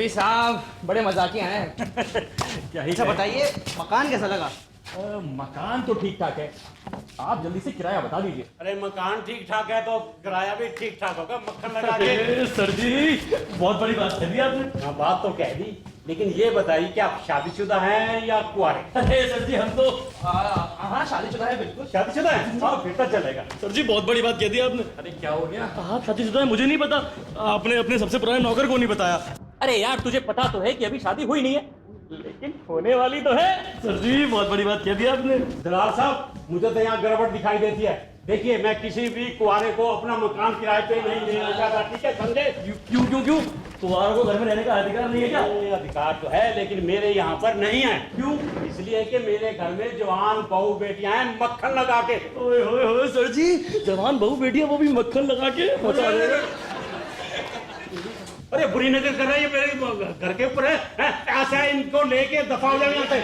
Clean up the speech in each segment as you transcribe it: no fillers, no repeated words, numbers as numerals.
मौलवी साहब बड़े मजाकिया हैं। क्या ही अच्छा बताइए मकान कैसा लगा? मकान तो ठीक ठाक है, आप जल्दी से किराया बता दीजिए। अरे मकान ठीक ठाक है तो किराया भी ठीक ठाक होगा, मक्खन लगा के। सर जी बहुत बड़ी बात कह दी आपने। हाँ बात तो कह दी, लेकिन ये बताइए कि आप शादीशुदा हैं या कुंवारे? अरे सर जी हम तो हाँ शादीशुदा है बिल्कुल। शादीशुदा हैं? हाँ फिर तो चलेगा। सर जी बहुत बड़ी बात कह दी आपने। अरे क्या हो गया? आप शादीशुदा है मुझे नहीं पता, आपने अपने सबसे पुराने नौकर को नहीं बताया। अरे यार तुझे पता तो है कि अभी शादी हुई नहीं है, लेकिन होने वाली तो है। सर जी बहुत बड़ी बात कह दी आपने। दलाल साहब मुझे तो यहाँ गड़बड़ दिखाई देती है। देखिए मैं किसी भी कुंवारे को अपना मकान किराए पे नहीं देना चाहता, ठीक है समझे? क्यों तुम्हारा को घर में रहने का अधिकार नहीं है क्या? ये अधिकार तो है लेकिन मेरे यहाँ पर नहीं है। क्यों? इसलिए कि मेरे घर में जवान बहू बेटियां हैं मक्खन लगा के। ओए होए होए सर जी, जवान बहू बेटियां वो भी मक्खन लगा के मचा रहे हैं। अरे बुरी नजर कर रहा है, ये मेरे घर के ऊपर है। ऐसा है, इनको लेके दफा हो जाओ यहाँ से।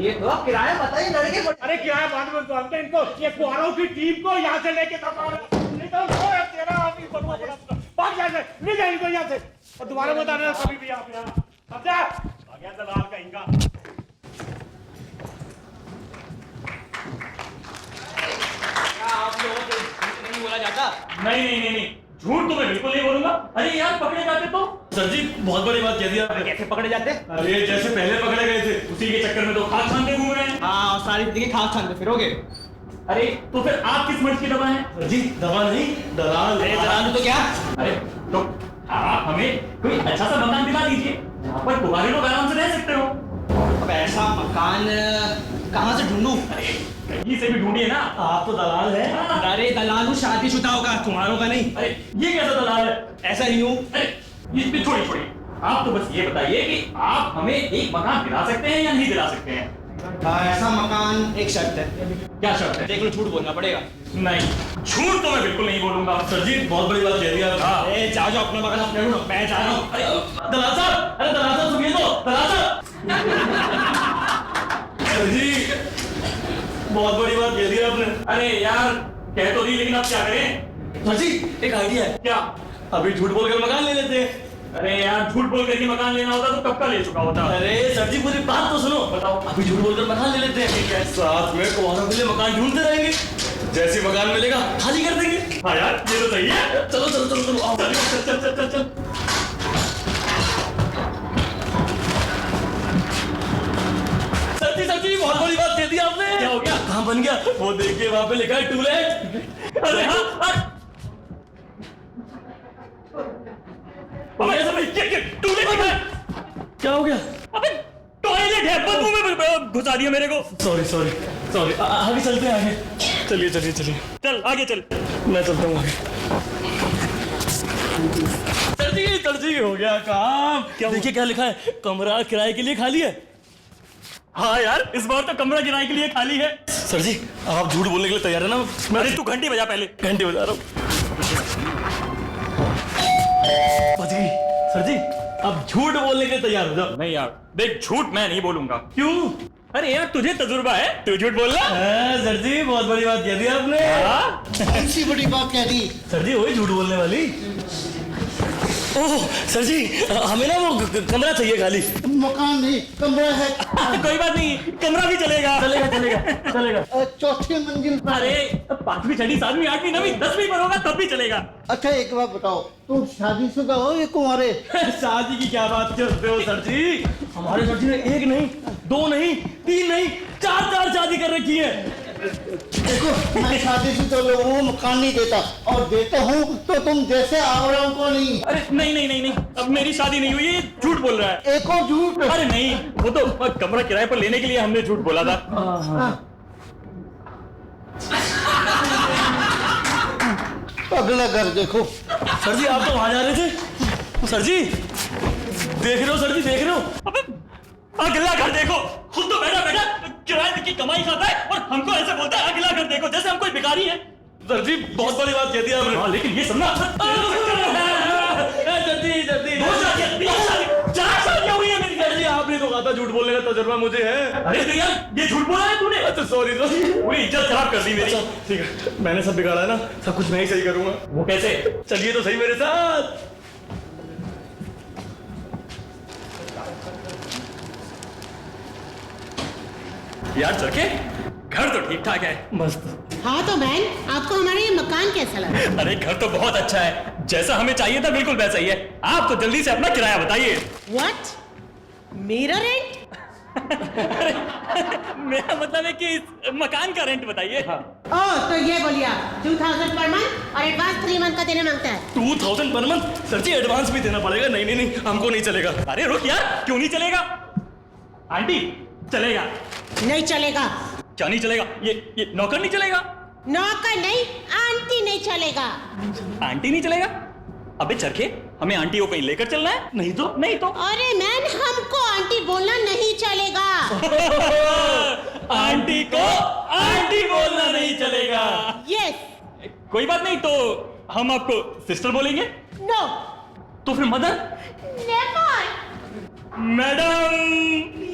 ये तो किराया बताइए लड़के को। अरे क्या है बाद में जानते हैं इनको, ये कुंवारों की टीम को यहाँ से लेके दफा हो जाओ। नहीं तो वो तेरा ऑफिस बनवा पड़ा। भाग यहाँ से, ले जाए इनको यहाँ से और दोबारा बता देना कभी भी आप यहाँ। समझा? आ गया दलाल का इनका। क्या आप लोगों को नहीं बोला जाता? नहीं, झूठ तो मैं बिल्कुल नहीं बोलूंगा। अरे यार पकड़े जाते तो। सर जी बहुत बड़ी बात कह दी आपने। कैसे पकड़े जाते? अरे जैसे पहले पकड़े गए थे उसी के चक्कर में तो खाक छानते घूम रहे हैं। हाँ और सारी जिंदगी खाक छानते फिरोगे। अरे तो फिर आप किस मर्ज की दवा हैं? सर जी दवा नहीं, दलाल। दलाल तो क्या? अरे तो आप हमें कोई अच्छा सा मकान दिला दीजिए जहाँ पर तुम्हारे लोग आराम से रह सकते हो। अब ऐसा मकान कहाँ से ढूंढूं? कहीं से भी ढूंढिए ना, आप तो दलाल हैं। अरे दलाल शादीशुदा होगा, तुम्हारों का नहीं। अरे ये कैसा दलाल है? ऐसा ही हूँ। अरे ये छोड़िए, आप तो बस ये बताइए कि आप हमें एक मकान दिला सकते हैं या नहीं दिला सकते हैं? ऐसा मकान एक शर्त है। क्या शर्त है? देख लो झूठ बोलना पड़ेगा। नहीं, झूठ तो मैं बिल्कुल नहीं बोलूंगा। सर जी बहुत बड़ी बात कह दी आप। हाँ। ए जाओ अपना मकान अपने ढूंढो, मैं जा रहा हूँ। अरे दलाल साहब सुनिए तो। दलाल साहब सर जी बहुत बड़ी बात कह दी आपने। अरे यार कह तो दी, लेकिन आप क्या करें? सर जी एक आइडिया है। क्या? अभी झूठ बोल कर मकान ले लेते हैं। अरे यार झूठ बोल करके मकान लेना होता तो कब का ले चुका होता। अरे सर जी पूरी बात तो सुनो। बताओ। अभी झूठ बोलकर मकान ले लेते हैं, साथ में कुंवारों के लिए मकान ढूंढते रहेंगे। जैसे मकान मिलेगा खाली कर देंगे। हाँ यार ये तो सही है। चलो आओ। चल। सर जी बहुत बड़ी बात कह दी आपने। क्या हो गया? कहाँ बन गया? वो देखिए वहाँ पे लिखा है टूलेट। अरे हाँ क्या हो गया? अबे टॉयलेट है, बदबू में घुसा दिया मेरे को। सॉरी आगे चलते हैं आगे। चलिए चल आगे चल। मैं चलता हूँ आगे। सर जी हो गया काम। क्या देखिए क्या लिखा है, कमरा किराए के लिए खाली है। हाँ यार इस बार तो कमरा किराए के लिए खाली है। सर जी आप झूठ बोलने के लिए तैयार है ना? अरे तू घंटी बजा पहले। घंटे बजा रहा हूँ। बज गई। सर जी अब झूठ बोलने के लिए तैयार हो जाओ। नहीं यार देख, झूठ मैं नहीं बोलूंगा। क्यों? अरे यार तुझे तजुर्बा है, तू झूठ बोल रहा। सर जी बहुत बड़ी बात कह दी आपने। कौन सी बड़ी बात कह दी? सर जी वही झूठ बोलने वाली। ओह सर जी हमें ना वो कमरा चाहिए खाली। मकान नहीं कमरा है। कोई बात नहीं, कमरा भी चलेगा। चलेगा। चौथी मंजिल पर। अरे 5वीं 6वीं 7वीं 8वीं 9वीं 10वीं पर होगा तब भी चलेगा। अच्छा एक बात बताओ, तुम शादीशुदा हो या कुंवारे? शादी की क्या बात करते हो सर जी? हमारे सर जी ने एक नहीं, दो नहीं, तीन नहीं, चार शादी कर रखी है। देखो मैं शादीशुदा लोगों को मकान नहीं देता, और देता हूँ तो तुम जैसे आवड़ों को नहीं। अरे नहीं, अब मेरी शादी नहीं हुई, ये झूठ बोल रहा है। एक और झूठ। अरे नहीं, वो तो कमरा किराए पर लेने के लिए हमने झूठ बोला था। अगला घर देखो। सर जी आप तो वहां जा रहे थे। सर जी देख रहे हो? अबे अगला घर देखो, खुद तो बैठा किराए की कमाई खाता है और हमको ऐसे बोलता है अगला घर देखो, जैसे हम कोई भिखारी है। सर जी बहुत बड़ी बात कह दी आपने। हाँ, लेकिन ये सुनना शादियां हुई है मेरी। सर जी आपने तो कहा था झूठ बोलने का तजुर्बा मुझे है। अरे तो यार ये झूठ बोला है तूने। अच्छा सॉरी पूरी इज्जत खराब कर दी मेरी। ठीक है मैंने सब बिगाड़ा है ना, सब कुछ मैं ही सही करूंगा। वो कैसे? चलिए तो सही मेरे साथ। यार चरखे, घर तो ठीक ठाक है, मस्त। हाँ तो मैन, आपको हमारा ये मकान कैसा लगा? अरे घर तो बहुत अच्छा है, जैसा हमें चाहिए था बिल्कुल वैसा ही है। आप तो जल्दी से अपना किराया बताइए। What? मेरा रेंट? मेरा मतलब है कि इस मकान का रेंट बताइए। ओह, तो ये बोलिए आप 2000 पर मंथ और एडवांस 3 मंथ का देना मांगता है। 2000 पर मंथ? सर जी एडवांस भी देना पड़ेगा। नहीं नहीं नहीं, हमको नहीं चलेगा। अरे रुक यार, क्यों नहीं चलेगा? आंटी चलेगा। नहीं चलेगा। क्या नहीं चलेगा? ये नौकर नहीं चलेगा? नौकर नहीं, आंटी नहीं चलेगा। आंटी नहीं चलेगा? अबे चरखे, हमें आंटी को कहीं लेकर चलना है? नहीं तो? नहीं तो अरे मैन, हमको आंटी बोलना नहीं चलेगा। आंटी को आंटी बोलना नहीं चलेगा। यस। कोई बात नहीं, तो हम आपको सिस्टर बोलेंगे। नो। तो फिर मदर? नेवर। मैडम।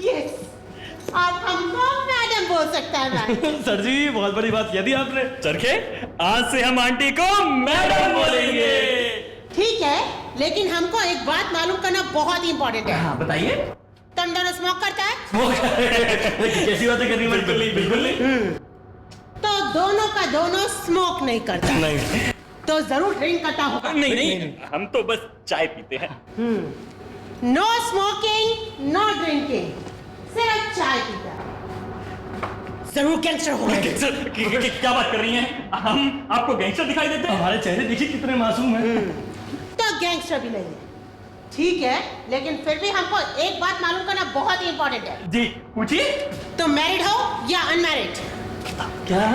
यस, आप हमको मैडम बोल सकता है मैम। सर जी बहुत बड़ी बात कह दी आपने। चरखे, आज से हम आंटी को मैडम बोलेंगे। ठीक है, लेकिन हमको एक बात मालूम करना बहुत इंपॉर्टेंट है। हाँ बताइए। तुम दोनों स्मोक करता है? कैसी बातें कर रही हैं? बिल्कुल नहीं, बिल्कुल नहीं। तो दोनों का दोनों स्मोक नहीं करता, नहीं तो जरूर ड्रिंक करता होगा। नहीं नहीं, हम तो बस चाय पीते हैं। नो स्मोकिंग, नो ड्रिंकिंग, सिर्फ चाय पीता है। जरूर गैंगस्टर होगा। क्या बात कर रही हैं? हम आपको गैंगस्टर दिखाई देते हैं? हमारे चेहरे देखिए कितने मासूम हैं। तो गैंगस्टर भी नहीं है। ठीक है, लेकिन फिर भी हमको एक बात मालूम करना बहुत इंपॉर्टेंट है। जी पूछिए। तुम मैरिड हो या अनमैरिड? क्या?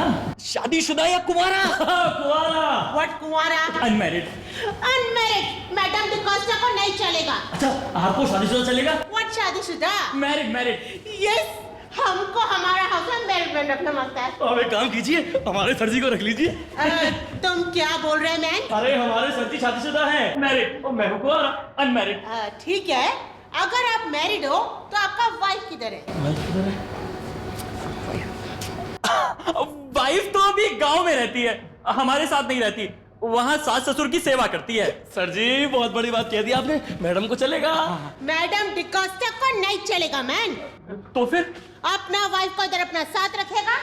शादीशुदा या कुंवारा? कुआरा। व्हाट कुंवारा? अनमैरिड। अनमैरिड। मैडम डिकोस्टा को नहीं चलेगा। अच्छा आपको शादीशुदा चलेगा? व्हाट शादीशुदा? Married married. यस, हमको हमारा हाउस मैरिड मैन रखना मांगता है। अब एक काम कीजिए, हमारे सर जी को रख लीजिए। तुम क्या बोल रहे हैं मैन? अरे हमारे सर जी शादीशुदा हैं। मैरिड। और मैं हूँ कुआरा। अनमैरिड। ठीक है, अगर आप मैरिड हो तो आपका वाइफ किधर है? वाइफ तो अभी गांव में रहती है, हमारे साथ नहीं रहती। वहाँ सास ससुर की सेवा करती है। सर जी बहुत बड़ी बात कह दी आपने। मैडम को चलेगा? मैडम डिकोस्टा को नहीं चलेगा मैन। तो फिर अपना वाइफ को इधर अपना साथ रखेगा,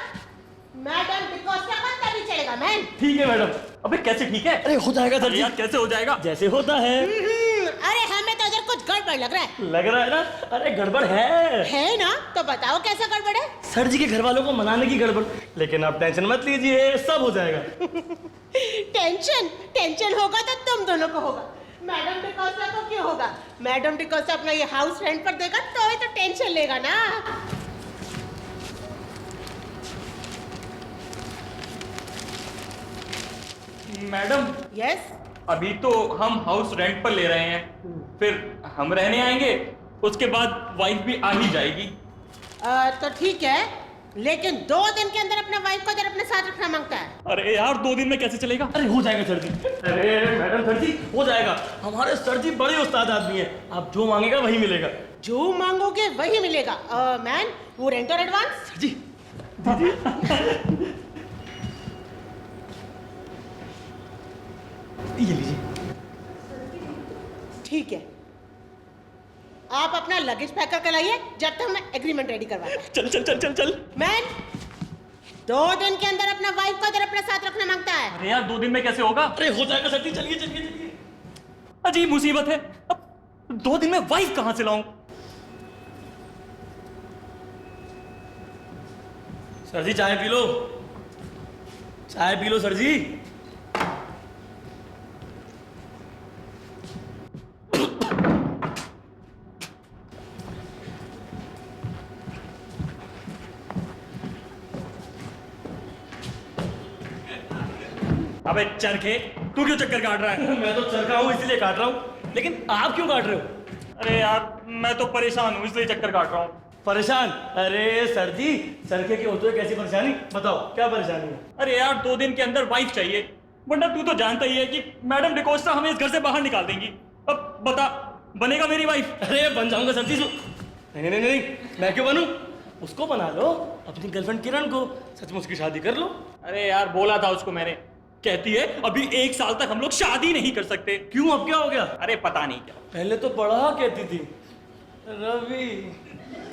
मैडम डिकोस्टा को तभी चलेगा मैन। ठीक है मैडम। अबे कैसे ठीक है? अरे हो जाएगा सर अरे जी। यार कैसे हो जाएगा? जैसे होता है। अरे हमें तो इधर कुछ गड़बड़ लग रहा है। लग रहा है ना? अरे गड़बड़ है। है ना? तो बताओ कैसा गड़बड़ है? सर जी के घर वालों को मनाने की गड़बड़। लेकिन आप टेंशन मत लीजिए, सब हो जाएगा। टेंशन होगा तो तुम दोनों को होगा, मैडम डिकोस्टा को क्यों होगा? मैडम डिकोस्टा अपना ये हाउस रेंट पर देगा तो ही तो टेंशन लेगा ना। Madam, yes. अभी तो हम हाउस रेंट पर ले रहे हैं, फिर हम रहने आएंगे, उसके बाद वाइफ भी आ ही जाएगी। तो ठीक है, लेकिन 2 दिन के अंदर अपना वाइफ को इधर अपने साथ रखना मांगता है। अरे यार 2 दिन में कैसे चलेगा? अरे हो जाएगा सर जी। अरे मैडम सर जी हो जाएगा। हमारे सर जी बड़े उस्ताद आदमी हैं। आप जो मांगेगा वही मिलेगा। जो मांगोगे वही मिलेगा। मैन, वो रेंट और एडवांस? सर जी ये लीजिए। ठीक है, आप अपना लगेज पैक करके लाइए जब तक मैं एग्रीमेंट रेडी करवाता हूं। चल चल चल चल चल। मैन, 2 दिन के अंदर अपना वाइफ को इधर अपने साथ रखना मांगता है। अरे यार 2 दिन में कैसे होगा? अरे हो जाएगा सर जी, चलिए चलिए चलिए। अजीब मुसीबत है, अब 2 दिन में वाइफ कहां से लाऊं? सर जी चाय पी लो, चाय पी लो सर जी। अबे चरखे, तू क्यों चक्कर काट रहा है? मैं तो चरखा हूँ इसलिए काट रहा हूँ, लेकिन आप क्यों काट रहे हो? अरे यार मैं तो परेशान हूँ इसलिए चक्कर काट रहा हूँ। परेशान? अरे सर जी चरखे के होते हुए कैसी परेशानी? बताओ क्या परेशानी है? अरे यार 2 दिन के अंदर वाइफ चाहिए, वरना तू तो जानता ही है कि मैडम डिकोस्टा हमें इस घर से बाहर निकाल देंगी। अब बता, बनेगा मेरी वाइफ? अरे बन जाऊंगा सर जी। नहीं नहीं नहीं, मैं क्यों बनूं? उसको बना लो, अपनी गर्लफ्रेंड किरण को। सचमुच की शादी कर लो। अरे यार बोला था उसको मैंने, कहती है अभी 1 साल तक हम लोग शादी नहीं कर सकते। क्यों, अब क्या हो गया? अरे पता नहीं क्या। पहले तो बड़ा कहती थी रवि।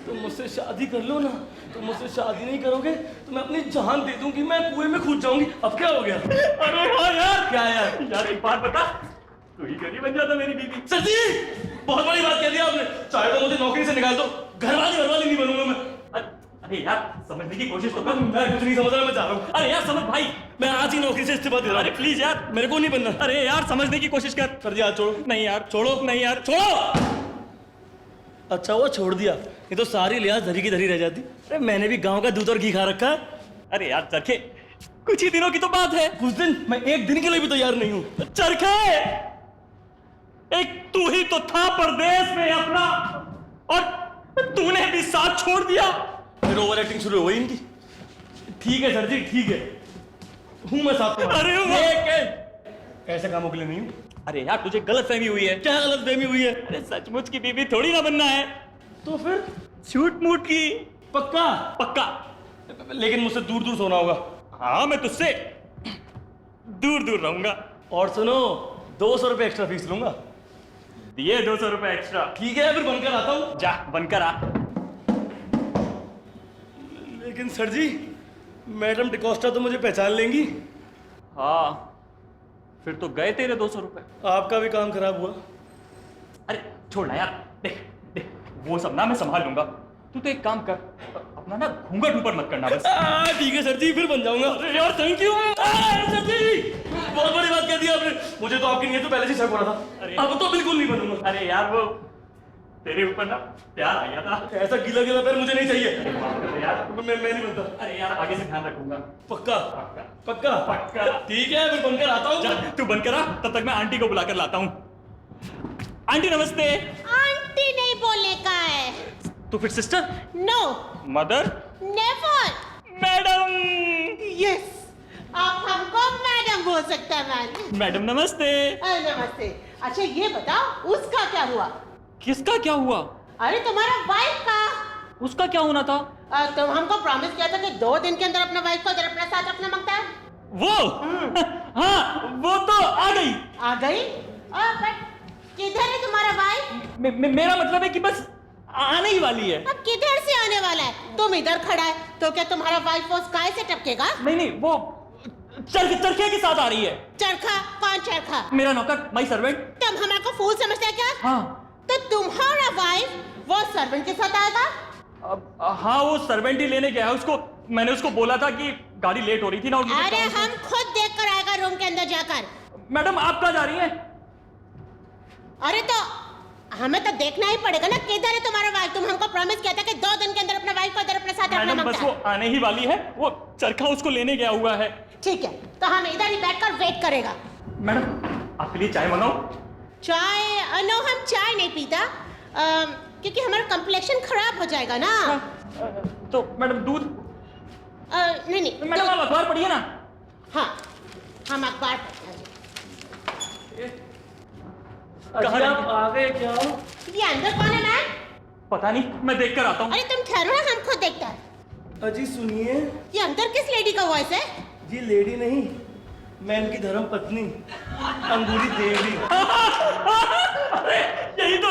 तुम मुझसे शादी कर लो ना, तुम मुझसे शादी नहीं करोगे तो मैं अपनी जान दे दूंगी, मैं कुएं में कूद जाऊंगी। अब क्या हो गया? अरे हाँ यार, क्या यार? यार एक बात बता, तू ही क्यों नहीं बन जाता मेरी बीवी? सर जी, बहुत बड़ी बात कह दी आपने। चाहे तो मुझे नौकरी से निकाल दो, घर वाली नहीं बनूंगा मैं। अरे यार समझने की कोशिश तो कर। मैं कुछ नहीं समझ रहा, मैं जा रहा हूँ। अरे यार समझ भाई, मैं आज ही नौकरी से इस्तीफा दे रहा हूँ। अरे प्लीज यार, मेरे को नहीं बनना। अरे यार समझने की कोशिश कर। सर जी हाथ छोड़ो। नहीं यार छोड़ो। नहीं यार छोड़ो। अच्छा हुआ छोड़ दिया, ये तो सारी लिहाज धरी की धरी रह जाती। अरे मैंने भी गांव का दूध और घी खा रखा है। अरे यार चरखे, कुछ ही दिनों की तो बात है। कुछ दिन, मैं एक दिन के लिए भी तैयार नहीं हूँ। चरखे, एक तू ही तो था परदेश में अपना, और तूने भी साथ छोड़ दिया। फिर ओवर एक्टिंग शुरू हो गई इनकी। ठीक है सर जी, ठीक है, हूँ मैं साथ में। अरे ऐसे कामों के लिए नहीं हूँ। अरे यार तुझे गलतफहमी हुई है। क्या गलतफहमी हुई है? अरे सचमुच की बीवी थोड़ी ना बनना है, तो फिर झूठ मूठ की। पक्का? पक्का। लेकिन मुझसे दूर दूर सोना होगा। हाँ मैं तुझसे दूर दूर रहूंगा। और सुनो, 200 रुपए एक्स्ट्रा फीस लूंगा। दिए 200 रुपए एक्स्ट्रा। ठीक है, फिर बनकर आता हूँ। जा बनकर आ। लेकिन सर जी, मैडम डिकोस्टा तो मुझे पहचान लेंगी। हाँ फिर तो गए तेरे 200 रुपए। आपका भी काम खराब हुआ। अरे छोड़ ना यार, देख देख वो सब ना मैं संभाल लूंगा। तू तो एक काम कर, अपना ना घूंघट ऊपर मत करना बस। ठीक है सर जी, फिर बन जाऊंगा। अरे यार थैंक यू। सर जी, बहुत बड़ी बात कह दी आपने। मुझे तो आपकी नीयत तो पहले से शक हो रहा था। अरे अब तो बिल्कुल नहीं बनूंगा। अरे यार वो तेरे ऊपर ना प्यार आ गया था। ऐसा गीला गीला पैर मुझे नहीं चाहिए। यार मैं नहीं बनता। अरे यार आगे से ध्यान रखूंगा। पक्का? पक्का पक्का? पक्का। ठीक है, फिर बनकर आता हूँ। जा तू बनकर आ, तब तक मैं आंटी को बुलाकर लाता हूँ। आंटी नमस्ते। आंटी नहीं बोलने का है। तो फिर sister? No, mother? Never. Madam? Yes, आप हमको मैडम बोल सकते हैं। मैडम नमस्ते। नमस्ते। अच्छा ये बताओ, उसका क्या हुआ? किसका क्या हुआ? अरे तुम्हारा वाइफ का। उसका क्या होना था? तुम हमको प्रॉमिस किया था कि 2 दिन के अंदर अपना वाइफ को इधर अपने साथ रखना मांगता है। वो हाँ वो तो आ गई। आ गई? बट किधर है तुम्हारा वाइफ? मेरा मतलब है कि बस आने ही वाली है। अब किधर से आने वाला है? तुम इधर खड़ा है तो क्या तुम्हारा वाइफ वो स्काई से टपकेगा? नहीं वो चरखे के साथ आ रही है। चरखा? कौन चरखा? मेरा नौकर, माई सर्वेंट। तुम हमारे को फूल समझते हैं क्या? हाँ। तो तुम्हारा वाइफ वो सर्वेंट के साथ आएगा? हाँ वो सर्वेंट ही लेने गया है उसको। मैंने उसको बोला था कि गाड़ी लेट हो रही थी ना। अरे हम खुद देख कर आएगा रूम के अंदर जाकर। मैडम आप कहाँ जा रही हैं? अरे तो हमें तो देखना ही पड़ेगा ना, किधर है तुम्हारा वाइफ? तुम हमको प्रॉमिस किया था कि 2 दिन के अंदर अपना वाइफ को इधर अपने साथ रखना मैडम बस मांगता वो है। आने ही वाली है, वो चरखा उसको लेने गया हुआ है। ठीक है, तो हम इधर ही बैठकर वेट करेगा। मैडम आपके लिए चाय बनाओ? चाय? नो, हम चाय नहीं पीता, क्योंकि हमारा कम्प्लेक्शन खराब हो जाएगा ना। तो मैडम दूध? नहीं नहीं मैडम आप अखबार पढ़िए ना। हाँ, हम अखबार पढ़ते हैं। अच्छा, आप आ गए क्या? ये अंदर कौन है मैम? पता नहीं, मैं देख कर आता हूँ। अरे तुम ठहरो ना, हम खुद देखते हैं। अजी सुनिए। ये अंदर किस लेडी का वॉइस है? जी लेडी नहीं, मैं इनकी धर्म पत्नी अंगूरी देवी। अरे यही तो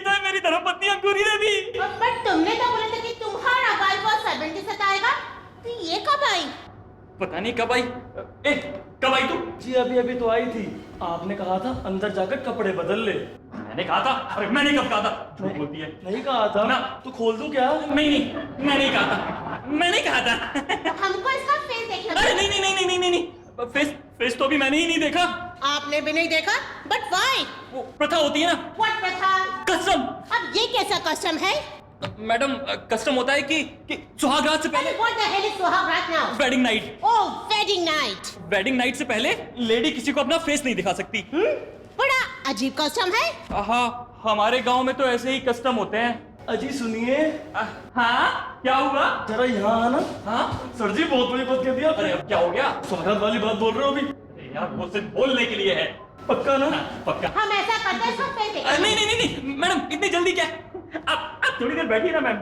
है मेरी धर्मपत्नी अंगूरी देवी। बट तुमने तो बोला था कि तुम्हारा वाइफ और सर्वेंट के साथ आएगा, तो ये कब आई? पता नहीं कब आई। कब आई तू? जी अभी अभी तो आई थी। आपने कहा था अंदर जाकर कपड़े बदल ले। मैंने कहा था? अरे मैंने कब कहा था? झूठ बोलती है। नहीं कहा था ना। तो खोल दूं क्या? नहीं मैं नहीं कहा था, मैंने कहा था। हमको इसका फेस देखना। अरे नहीं, फेस तो अभी मैंने ही नहीं देखा। आपने भी नहीं देखा? But why? वो प्रथा होती है ना। व्हाट प्रथा? कस्टम। अब ये कैसा कस्टम है? मैडम कस्टम होता है कि सुहागरात से पहले। व्हाट द हेल इज सुहागरात now? Wedding night. Oh, wedding night. Wedding night से पहले लेडी किसी को अपना फेस नहीं दिखा सकती। बड़ा अजीब कस्टम है। हाँ हमारे गांव में तो ऐसे ही कस्टम होते हैं। अजी सुनिए। हाँ क्या हुआ? जरा यहाँ आना। हाँ सर जी बहुत बड़ी बात कह दी अरे आप। अब क्या हो गया? स्वागत वाली बात बोल रहे हो अभी? अरे यार वो सिर्फ बोलने के लिए है। पक्का ना? पक्का। हम ऐसा करते हैं, सब फेस देखते हैं। नहीं मैडम इतनी जल्दी क्या? आप थोड़ी देर बैठिए ना मैम।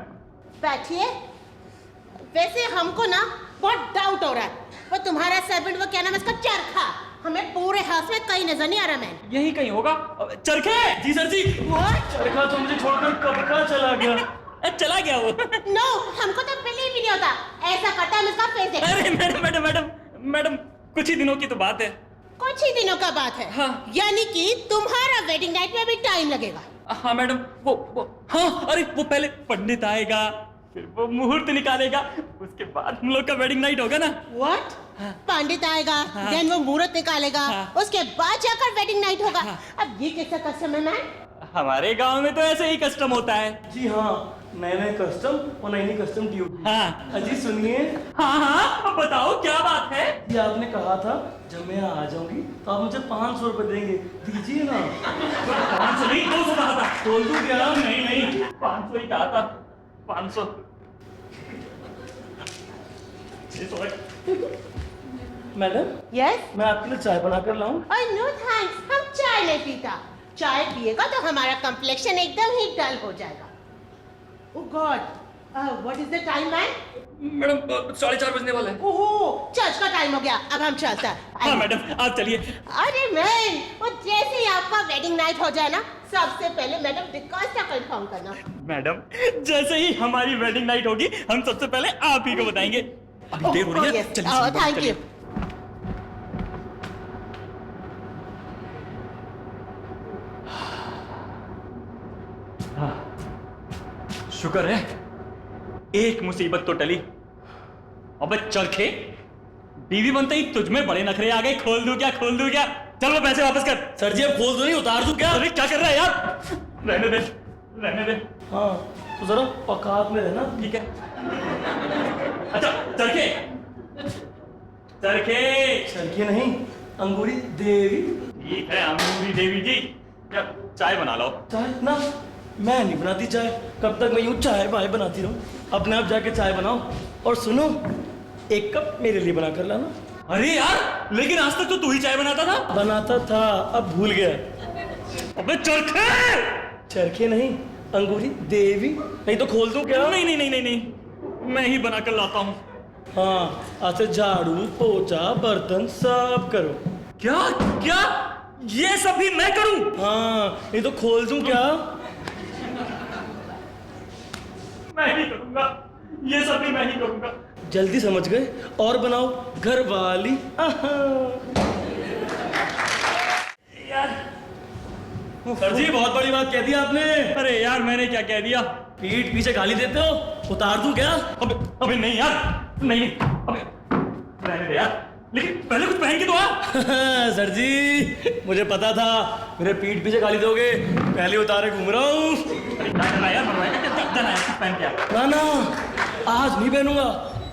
बैठिए। वैसे हमको ना बहुत डाउट हो रहा है, वो तुम्हारा सर्वेंट, वो क्या नाम है इसका, चरखा, हमें पूरे हाउस में कहीं नजर नहीं आ रहा। मैम यही कहीं होगा। चरखे? जी सर जी। चरखा तो मुझे छोड़कर कब का चला गया। चला गया वो। नो, हमको तो बिलीव ही नहीं होता। ऐसा करता है, हम इसका फेस देखें। अरे मैडम मैडम मैडम मैडम, कुछ ही दिनों की तो बात है। कुछ ही दिनों का बात है। हाँ। यानी कि तुम्हारा वेडिंग नाइट में भी टाइम लगेगा। हाँ मैडम, वो हाँ, अरे वो पहले पंडित आएगा, फिर वो मुहूर्त निकालेगा, उसके बाद हम लोग का वेडिंग नाइट होगा ना। व्हाट? पंडित आएगा, देन वो मुहूर्त निकालेगा, उसके बाद जाकर वेडिंग नाइट होगा। अब ये कैसा कस्टम है मैम? हमारे गांव में तो ऐसे ही कस्टम होता है। जी हाँ, नए नए कस्टम और नई नई कस्टम ड्यूटी। हाँ अजी सुनिए, हाँ हाँ, बताओ क्या बात है। जी आपने कहा था जब मैं आ जाऊंगी तो आप मुझे 500 रुपए देंगे, दीजिए ना। 500 नहीं, 200 कहा था। बोल दूं क्या? नहीं नहीं, 500 ही कहा था। 500। Madam, yes? मैं आपके लिए चाय बना कर लाऊं? ओह नो थैंक्स, हम चाय नहीं पीता। चाय पिएगा तो हमारा कम्प्लेक्शन एकदम ही डल हो जाएगा। Oh god, what is the time ma'am? Madam 4:30 बजने वाला है। ओह, चर्च का टाइम हो गया, अब हम चलते हैं। हाँ मैडम, आप चलिए। अरे मैम, वो जैसे ही आपका वेडिंग नाइट हो जाए ना, सबसे पहले मैडम डिकॉस्ट का कंफर्म करना। मैडम, जैसे ही हमारी वेडिंग नाइट होगी, हम सबसे पहले आप ही को बताएंगे। अभी देर हो रही है, चलिए। Thank you. शुक्र है एक मुसीबत तो टली। अबे चरखे, बीवी बनते ही तुझ में बड़े नखरे आ गए। खोल दूं क्या, खोल दूं क्या? चल वो पैसे वापस कर। सर जी अब खोल दो नहीं, उतार दूं क्या? अरे क्या कर रहा है यार? रहने दे, रहने दे। हाँ तो जरा औकात में रहना। ठीक है। अच्छा चरखे, चरखे। चरखी नहीं, अंगूरी देवी। ठीक है अंगूरी देवी जी, क्या चाय बना लो। चाय ना, मैं नहीं बनाती चाय। कब तक मैं यूं चाय भाई बनाती रहूं? अपने आप जाके चाय बनाओ। और सुनो, एक कप मेरे लिए बना कर लाना। अरे यार, लेकिन आज तक तो तू ही चाय बनाता था। बनाता था, अब भूल गया। अबे चरखे। चरखे नहीं, अंगूरी देवी। नहीं तो खोल दूं क्या? नहीं नहीं नहीं नहीं नहीं, मैं ही बना कर लाता हूँ। हाँ, आज से झाड़ू पोछा बर्तन सब करो। क्या क्या, ये सब भी मैं करूं? हाँ, नहीं तो खोल दूं क्या? मैं ही करूंगा, ये सब भी मैं ही करूंगा। जल्दी समझ गए? और बनाओ घर वाली। यार सर जी बहुत बड़ी बात कह दी आपने। अरे यार, मैंने क्या कह दिया? पीठ पीछे गाली देते हो, उतार दूं क्या? अबे अबे नहीं यार, नहीं, अबे रहने दे यार, लेकिन पहले कुछ पहन के तो आ। सर जी मुझे पता था मेरे पीठ पीछे गाली दोगे, पहले उतारे घूम रहा हूँ। अरे क्या करना है यार, बनवाएगा क्या? दिखता ना है, पहन के आ। ना ना, आज नहीं पहनूंगा।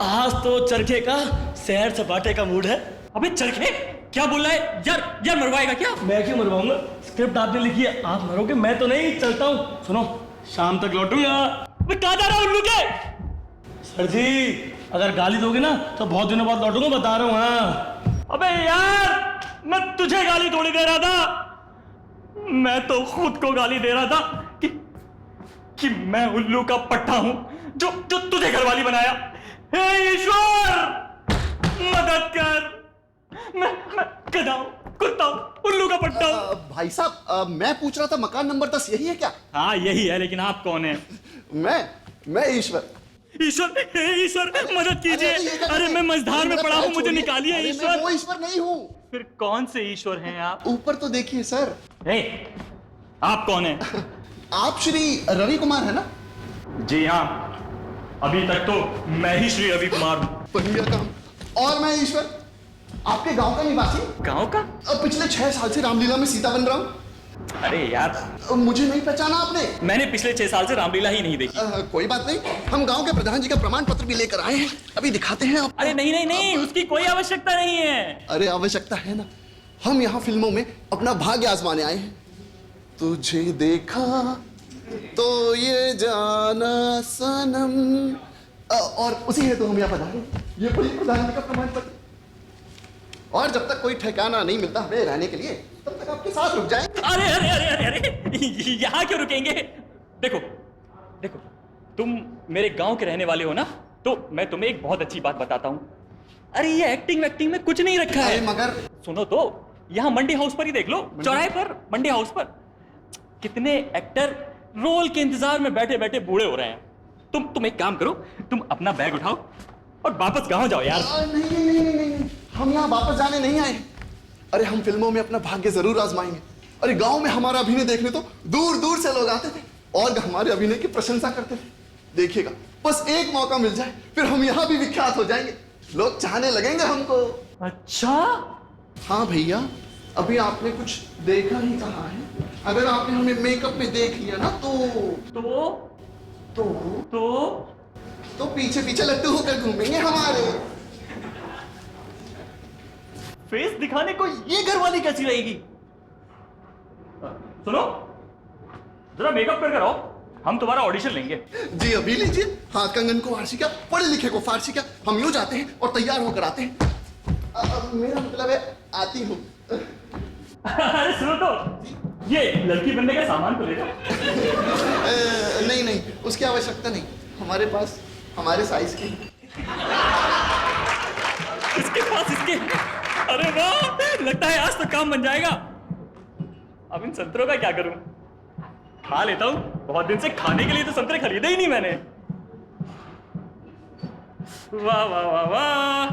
आज तो चरखे का सैर सपाटे का मूड है। अबे चरखे, क्या बोल रहा है यार? यार मरवाएगा क्या? मैं क्यों मरवाऊंगा? स्क्रिप्ट आपने लिखी है, आप मरोगे, मैं तो नहीं। चलता हूँ, सुनो शाम तक लौटूंगा। मैं कहाँ जा रहा हूँ उल्लू के? सर जी अगर गाली दोगे ना तो बहुत दिनों बाद लौटूंगा, बता रहा हूँ। हाँ अबे यार, मैं तुझे गाली थोड़ी दे रहा था, मैं तो खुद को गाली दे रहा था कि मैं उल्लू का पट्टा हूं जो तुझे घरवाली बनाया। हे ईश्वर, मदद कर। मैं गधा हूं, कुत्ता हूं, उल्लू का पट्टा हूं। भाई साहब, मैं पूछ रहा था मकान नंबर 10 यही है क्या? हाँ यही है, लेकिन आप कौन हैं? मैं ईश्वर। ईश्वर, हे ईश्वर मदद कीजिए। अरे मैं मझधार में पड़ा हूँ, मुझे निकालिए ईश्वर। मैं वो ईश्वर नहीं हूँ। फिर कौन से ईश्वर हैं आप? ऊपर तो देखिए सर। हे, आप कौन हैं? आप श्री रवि कुमार है ना? जी हाँ, अभी तक तो मैं ही श्री रवि कुमार हूँ। बन गया काम। और मैं ईश्वर, आपके गांव का निवासी। गांव का? अब पिछले 6 साल से रामलीला में सीता बन रहा हूँ। अरे यार, मुझे नहीं पहचाना आपने? मैंने पिछले 6 साल से रामलीला ही नहीं देखी। कोई बात नहीं, हम गांव के प्रधान जी का प्रमाण पत्र भी लेकर आए हैं, अभी दिखाते हैं आपको। अरे नहीं नहीं नहीं, उसकी कोई आवश्यकता नहीं है। अरे आवश्यकता है ना, हम यहाँ फिल्मों में अपना भाग्य आजमाने आए हैं। तुझे देखा तो ये जाना सनम, और उसी हेतु हम यहाँ पधारे। ये कोई प्रधान जी का प्रमाण पत्र, और जब तक कोई ठिकाना नहीं मिलता हमें रहने के लिए, तब तक आपके साथ रुक जाएं। अरे अरे अरे अरे अरे, यहाँ क्यों रुकेंगे? देखो देखो, तुम मेरे गांव के रहने वाले हो ना, तो मैं तुम्हें एक बहुत अच्छी बात बताता हूँ। अरे ये एक्टिंग में कुछ नहीं रखा है। मगर सुनो तो, यहाँ मंडी हाउस पर ही देख लो, चौराहे पर मंडी हाउस पर कितने एक्टर रोल के इंतजार में बैठे बैठे बूढ़े हो रहे हैं। तुम एक काम करो, तुम अपना बैग उठाओ और वापस गांव जाओ यार। नहीं, हम यहाँ वापस जाने नहीं आए। अरे हम फिल्मों में अपना भाग्य जरूर आजमाएंगे। अरे गांव में हमारा अभिनय देखने तो दूर दूर से लोग आते थे और हमारे अभिनय की प्रशंसा करते थे। देखिएगा, बस एक मौका मिल जाए, फिर हम यहाँ भी विख्यात हो जाएंगे, लोग चाहने लगेंगे हमको। अच्छा, हाँ भैया, अभी आपने कुछ देखा ही कहा है। अगर आपने हमें मेकअप में देख लिया ना तो पीछे पीछे लट्टू होकर घूमेंगे हमारे। फेस दिखाने को ये घरवाली कैसी रहेगी? सुनो, जरा मेकअप करके आओ, हम तुम्हारा ऑडिशन लेंगे। जी अभी लीजिए, हाथ कंगन को फारसी क्या, पढ़े लिखे को फारसी क्या, हम यूं जाते हैं और तैयार होकर आते हैं। मेरा मतलब है आती हूँ। अरे सुनो तो, ये लड़की बनने का सामान तो ले जाओ। नहीं, उसकी आवश्यकता नहीं, हमारे पास हमारे साइज की। इसके पास इसके, अरे वाह, लगता है आज तो काम बन जाएगा। अब इन संतरों का क्या करूं? खा लेता हूं, बहुत दिन से खाने के लिए तो संतरे खरीदे ही नहीं मैंने। वाह वाह वाह वाह,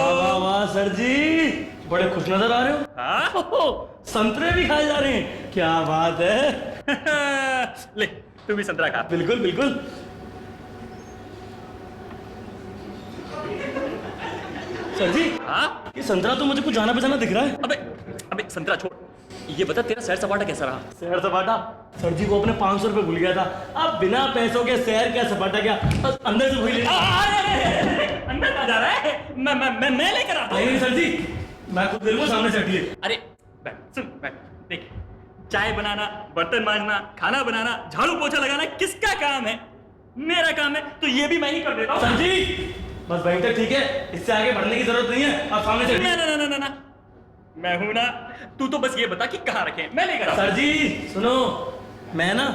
वाह वाह सर जी, बड़े खुश नजर आ रहे हो। हाँ? संतरे भी खाए जा रहे हैं, क्या बात है। ले तू भी संतरा खा। बिल्कुल बिल्कुल। सर जी, हाँ? ये संतरा तो मुझे कुछ जाना पहचाना दिख रहा है। अबे संतरा छोड़, ये बता तेरा सैर सपाटा कैसा रहा? सैर सपाटा? सर जी वो अपने 500 रुपए भूल गया था। अब बिना पैसों के सैर क्या सपाटा क्या, बस अंदर से भूल अंदर कहाँ जा रहा है? मैं लेकर आता हूँ। नहीं सर जी, मैं खुद बिल्कुल सामने से हटिए। अरे सुन बैठ, देख, चाय बनाना, बर्तन मांजना, खाना बनाना, झाड़ू पोछा लगाना किसका काम है? मेरा काम है, तो ये भी मैं ही कर देता हूँ। सर जी बस वहीं तक ठीक है, इससे आगे बढ़ने की जरूरत नहीं है, आप सामने से हटिए। ना, मैं हूं ना, तू तो बस ये बता कि कहाँ रखे, मैं लेकर आता हूं। सर जी सुनो, मैं ना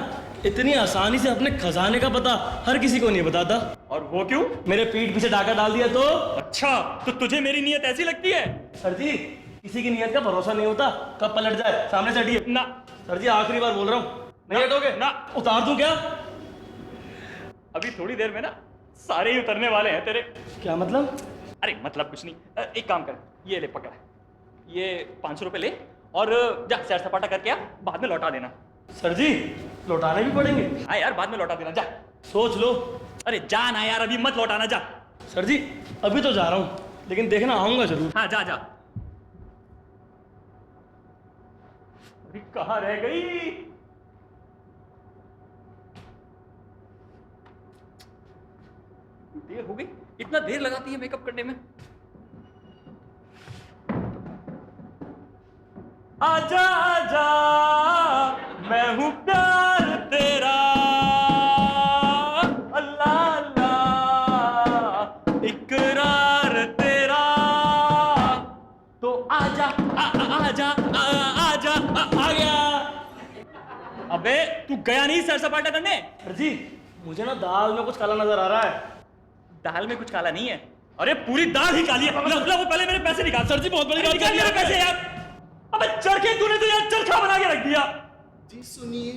इतनी आसानी से अपने खजाने का पता हर किसी को नहीं बताता। और वो क्यों? मेरे पीठ पीछे डाका डाल दिया तो। अच्छा, तो तुझे मेरी नियत ऐसी लगती है? सर जी किसी की नियत का भरोसा नहीं होता, कब पलट जाए। सामने से हटिए। ना सर जी आखिरी बार बोल रहा हूँ, नहीं हटोगे? ना। उतार दूं क्या? अभी थोड़ी देर में ना सारे ही उतरने वाले हैं तेरे। क्या मतलब? अरे मतलब कुछ नहीं, एक काम कर, ये ले पकड़, ये 500 रुपए ले और जा सैर सपाटा करके आ, बाद में लौटा देना। सर जी लौटाने भी पड़ेंगे? हाँ यार, बाद में लौटा देना, जा। सोच लो। अरे जा ना यार, अभी मत लौटाना, जा। सर जी अभी तो जा रहा हूँ, लेकिन देखना आऊंगा जरूर। हाँ जा। अभी कहाँ रह गई? देर हो गई, इतना देर लगाती है मेकअप करने में। आजा आजा, मैं हूं प्यार तेरा, अल्लाह अल्लाह इकरार तेरा, तो आजा आजा आजा आ गया। अबे तू गया नहीं सैर सपाटा करने? सर जी मुझे ना दाल में कुछ काला नजर आ रहा है। दाल में कुछ काला नहीं है, अरे पूरी दाल ही काली है। वो पहले मेरे पैसे निकाल। सर जी बहुत बड़ी गाड़ी निकाल मेरे पैसे यार। अबे चरखे तूने तो यार चरखा बना के रख दिया। जी सुनिए,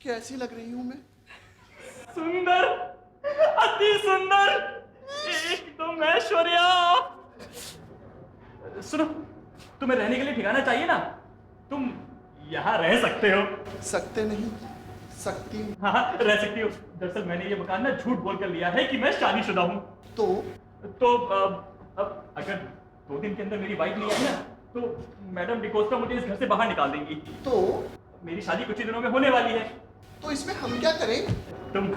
कैसी लग रही हूं मैं? सुंदर, अति सुंदर, एकदम ऐश्वर्या। सुनो, तुम्हें रहने के लिए ठिकाना चाहिए ना, तुम यहाँ रह सकते हो। सकते नहीं, सकती हूँ। हाँ रह सकती हो। दरअसल मैंने ये मकान ना झूठ बोल कर लिया है कि मैं शादीशुदा हूँ। तो अब अगर 2 दिन के अंदर मेरी वाइफ नहीं आई ना, तो मैडम डिकोस्टा मुझे इस घर से बाहर निकाल देंगी। तो मेरी शादी कुछ ही दिनों में होने वाली है। तो इसमें हम क्या करें? तुम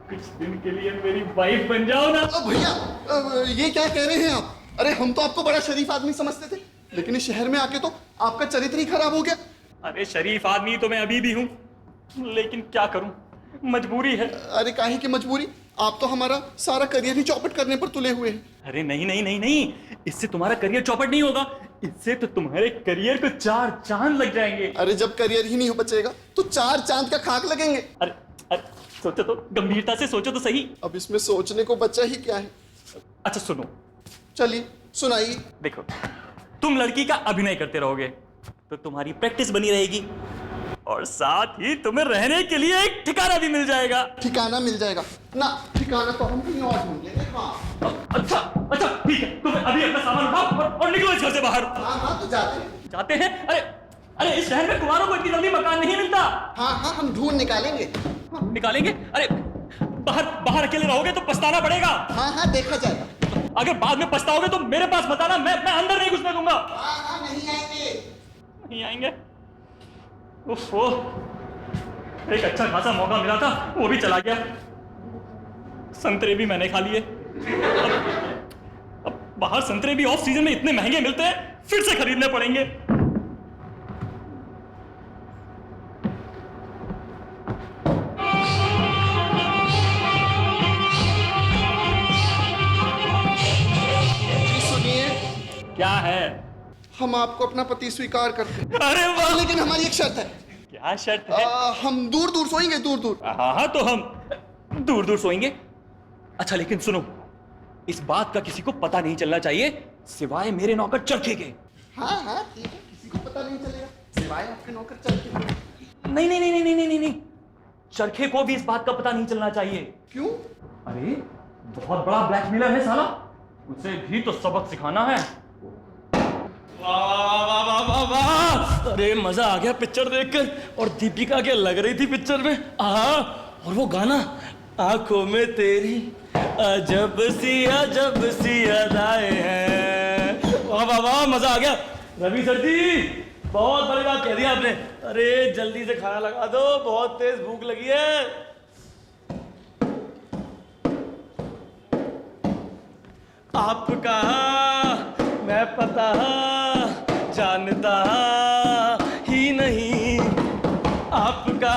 कुछ दिन के लिए मेरी वाइफ बन जाओ ना। भैया ये क्या कह रहे हैं आप? अरे हम तो आपको बड़ा शरीफ आदमी समझते थे, लेकिन इस शहर में आके तो आपका चरित्र ही खराब हो गया। अरे शरीफ आदमी तो मैं अभी भी हूँ, लेकिन क्या करूँ, मजबूरी है। अरे काहे की मजबूरी? आप तो हमारा सारा करियर ही चौपट करने पर तुले हुए हैं। अरे नहीं नहीं नहीं नहीं, इससे तुम्हारा करियर चौपट नहीं होगा, इससे तो तुम्हारे करियर को 4 चांद लग जाएंगे। अरे जब करियर ही नहीं हो बचेगा तो 4 चांद का खाक लगेंगे। अरे अरे सोचो तो, गंभीरता से सोचो तो सही। अब इसमें सोचने को बचा ही क्या है। अच्छा सुनो, चलिए सुनाइए। देखो, तुम लड़की का अभिनय करते रहोगे तो तुम्हारी प्रैक्टिस बनी रहेगी और साथ ही तुम्हें रहने के लिए एक ठिकाना भी मिल जाएगा। ठिकाना मिल जाएगा ना? ठिकाना तो हम कहीं और ढूंढेंगे। हाँ अच्छा अच्छा ठीक है, तुम्हें अभी अपना सामान उठाओ और निकलो इस घर से बाहर। हाँ तो जाते हैं। जाते हैं? अरे अरे इस शहर में कुमारों को इतनी जल्दी मकान नहीं मिलता। हाँ हम ढूंढ निकालेंगे। निकालेंगे? अरे बाहर बाहर अकेले रहोगे तो पछताना पड़ेगा। हाँ देखा जाएगा। अगर बाद में पछताओगे तो मेरे पास बताना, मैं अंदर नहीं घुसने दूंगा। हाँ नहीं आएंगे। नहीं आएंगे? उफ़ो, एक अच्छा खासा मौका मिला था, वो भी चला गया। संतरे भी मैंने खा लिए। अब बाहर संतरे भी ऑफ सीजन में इतने महंगे मिलते हैं, फिर से खरीदने पड़ेंगे। जी सुनिए, क्या है? हम आपको अपना पति स्वीकार करते हैं, अरे वाह! लेकिन हमारी एक शर्त है। क्या शर्त है? हम दूर दूर सोएंगे, दूर दूर। हाँ तो हम दूर दूर सोएंगे। अच्छा लेकिन सुनो, इस बात का किसी को पता नहीं चलना चाहिए सिवाय मेरे नौकर चरखे के। हाँ ठीक है, किसी को पता नहीं चलेगा सिवाय आपके नौकर चरखे। नहीं नहीं नहीं नहीं नहीं नहीं नहीं, चरखे को भी इस बात का पता नहीं चलना चाहिए। क्यों? अरे बहुत बड़ा ब्लैकमेलर है साला, उसे भी तो सबक सिखाना है। वाह वाह वाह वाह वाह! अरे मजा आ गया पिक्चर देखकर। और दीपिका क्या लग रही थी पिक्चर में। और वो गाना, आंखों में तेरी अजब सी अदाएं हैं। वाह वाह वाह, मजा आ गया। रवि सर जी, बहुत बड़ी बात कह दी आपने। अरे जल्दी से खाना लगा दो, बहुत तेज भूख लगी है। आपका मैं पता जानता ही नहीं, आपका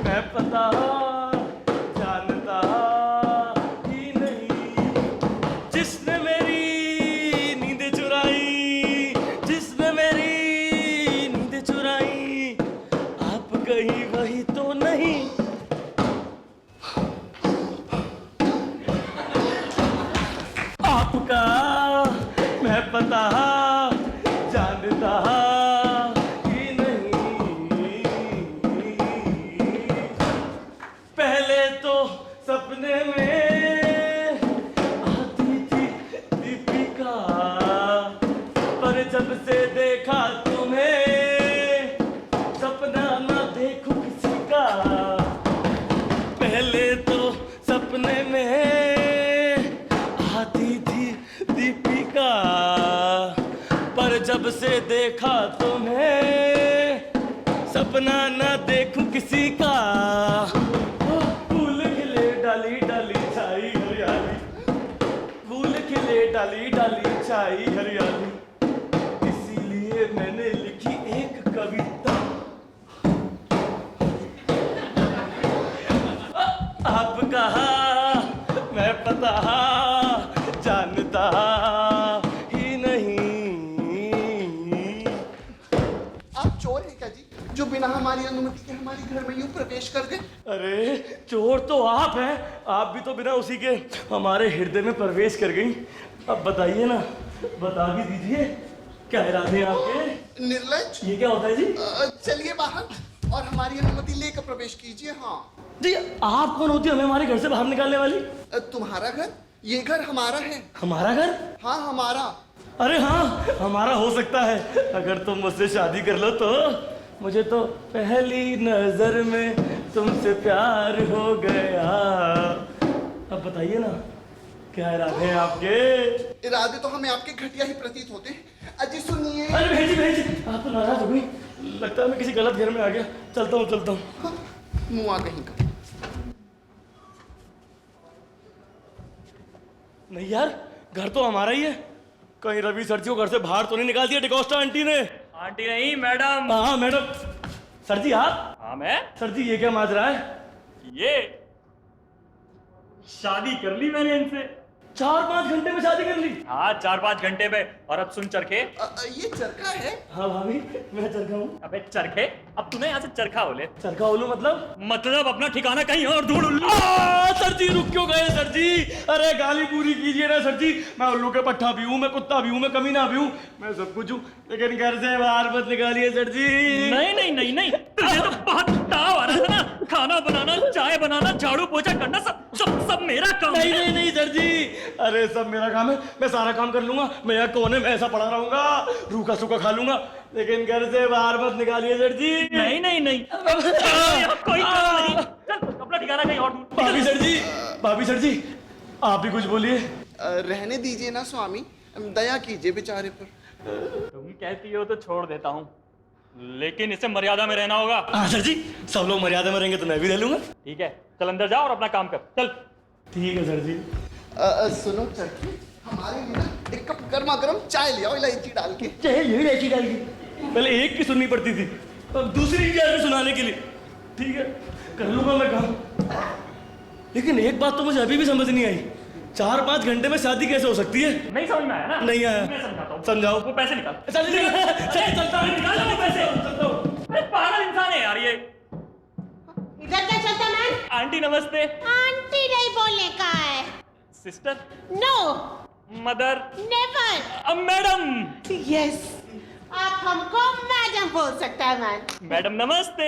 मैं पता जानता ही नहीं। जिसने मेरी नींद चुराई, जिसने मेरी नींद चुराई, आप कहीं वही तो नहीं। आपका मैं पता जानता ही नहीं। पहले तो सपने में आती थी दीपिका, पर जब से देखा तुम्हें सपना ना देखो किसी का। पहले तो सपने में आती थी दीपिका, पर जब से देखा तुम्हें सपना ना देखूं किसी का। फूल खिले डाली डाली छाई हरियाली, फूल खिले डाली डाली छाई हरियाली, इसीलिए मैंने लिखी एक कविता। आपका मैं पता जानता ही नहीं। आप चोर हैं क्या जी, जो बिना हमारी अनुमति के हमारे घर में यूं प्रवेश कर गए? अरे चोर तो आप हैं, आप भी तो बिना उसी के हमारे हृदय में प्रवेश कर गई। अब बताइए ना, बता भी दीजिए, क्या इरादे हैं आपके? निर्लज्ज! ये क्या होता है जी? चलिए बाहर और हमारी अनुमति लेकर प्रवेश कीजिए। हाँ जी, आप कौन होती है हमें हमारे घर से बाहर निकालने वाली? तुम्हारा घर? ये घर हमारा है। हमारा घर? हाँ हमारा। अरे हाँ, हमारा हो सकता है अगर तुम मुझसे शादी कर लो तो। मुझे तो पहली नजर में तुमसे प्यार हो गया। अब बताइए ना, क्या इरादे हैं आपके? इरादे तो हमें आपके घटिया ही प्रतीत होते हैं। अजी सुनिए। अरे भेजी भेजी, आप तो नाराज हो गई, लगता है मैं किसी गलत घर में आ गया। चलता हूँ। हाँ, मुआ कहीं का। नहीं यार, घर तो हमारा ही है। कहीं रवि सर जी को घर से बाहर तो नहीं निकाल दिया डिकोस्टा आंटी ने? आंटी नहीं, मैडम। हाँ मैडम। सर जी आप? हाँ मैं। सर जी ये क्या माजरा है? ये शादी कर ली मैंने इनसे। 4-5 घंटे में शादी कर ली? हाँ 4-5 घंटे में। और अब सुन चरखे। ये चरखा है? हाँ भाभी, मैं चरखा हूँ। अबे चरखे, अब तूने यहाँ से चरखा बोले। चरखा बोलूं मतलब अपना ठिकाना कहीं और ढूंढ उल्लू। सर जी रुक क्यों गए सर जी? अरे गाली पूरी कीजिए ना सर जी। मैं उल्लू का पट्टा भी हूँ, मैं कुत्ता भी हूँ, मैं कमीना भी हूँ, मैं सब कुछ हूँ, लेकिन घर से बाहर मत निकालिए सर जी। नहीं नहीं नहीं नहीं, तुझे तो बहुत ताव आ रहा था ना। खाना बनाना, चाय बनाना, झाड़ू पोछा करना, सब सब सब मेरा काम। नहीं नहीं नहीं सर जी, अरे सब मेरा काम है, मैं सारा काम कर लूंगा। मैं यहाँ कोने में ऐसा पड़ा रहूंगा, रूखा सूखा खा लूंगा, लेकिन घर से बाहर मत निकालिए सर जी। नहीं नहीं नहीं, यहाँ कोई काम नहीं। चल अपना ठिकाना कहीं और ढूंढ। भाभी सर जी, भाभी सर जी, आप भी कुछ बोलिए। रहने दीजिए ना स्वामी, दया कीजिए बेचारे पर। तुम कहती हो तो छोड़ देता हूँ, लेकिन इसे मर्यादा में रहना होगा। हाँ सर जी, सब लोग मर्यादा में रहेंगे तो मैं भी रह लूंगा। ठीक है, चल अंदर जा और अपना काम कर। चल। ठीक है सर जी। सुनो चरखी, हमारे लिए ना एक कप गर्मा गर्म चाय ले आओ इलायची डाल के। चाहे यही इलायची डाल के, पहले एक की सुननी पड़ती थी, अब दूसरी की आगे सुनाने के लिए। ठीक है, कर लूंगा मैं काम। लेकिन एक बात तो मुझे अभी भी समझ नहीं आई, 4-5 घंटे में शादी कैसे हो सकती है? नहीं समझ में आया ना? नहीं आया। मैं समझाता हूँ। समझाओ। वो पैसे निकाल। चल चलता हूँ, निकाल वो पैसे। अरे पागल इंसान है यार ये। इधर क्या चलता मैन? आंटी नमस्ते। आंटी नहीं बोलने का है। Sister. No. Mother. Never. Madam. Yes, आप हमको मैडम बोल सकता है मैन। मैडम नमस्ते।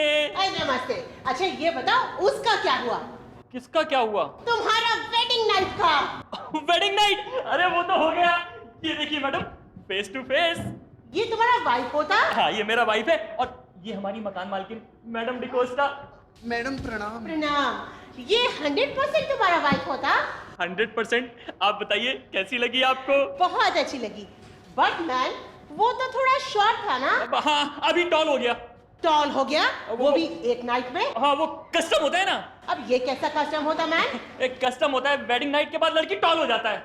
नमस्ते। अच्छा ये बताओ, उसका क्या हुआ? किसका क्या हुआ? तुम्हारा वेडिंग नाइट का। Wedding night? अरे वो तो हो गया। ये देखिए मैडम, फेस टू फेस। ये तुम्हारा वाइफ होता? हाँ ये मेरा वाइफ है, और ये हमारी मकान मालकिन मैडम डिकोस्टा। मैडम प्रणाम। प्रणाम। ये 100% तुम्हारा वाइफ होता? 100%। आप बताइए कैसी लगी आपको? बहुत अच्छी लगी, बट मैन वो तो थोड़ा शॉर्ट था ना? हाँ अभी टॉल हो गया। टॉल हो गया? वो भी एक नाइट में? हाँ वो कस्टम होता है ना। अब ये कैसा कस्टम होता मैन? एक कस्टम होता है, वेडिंग नाइट के बाद लड़की टॉल हो जाता है।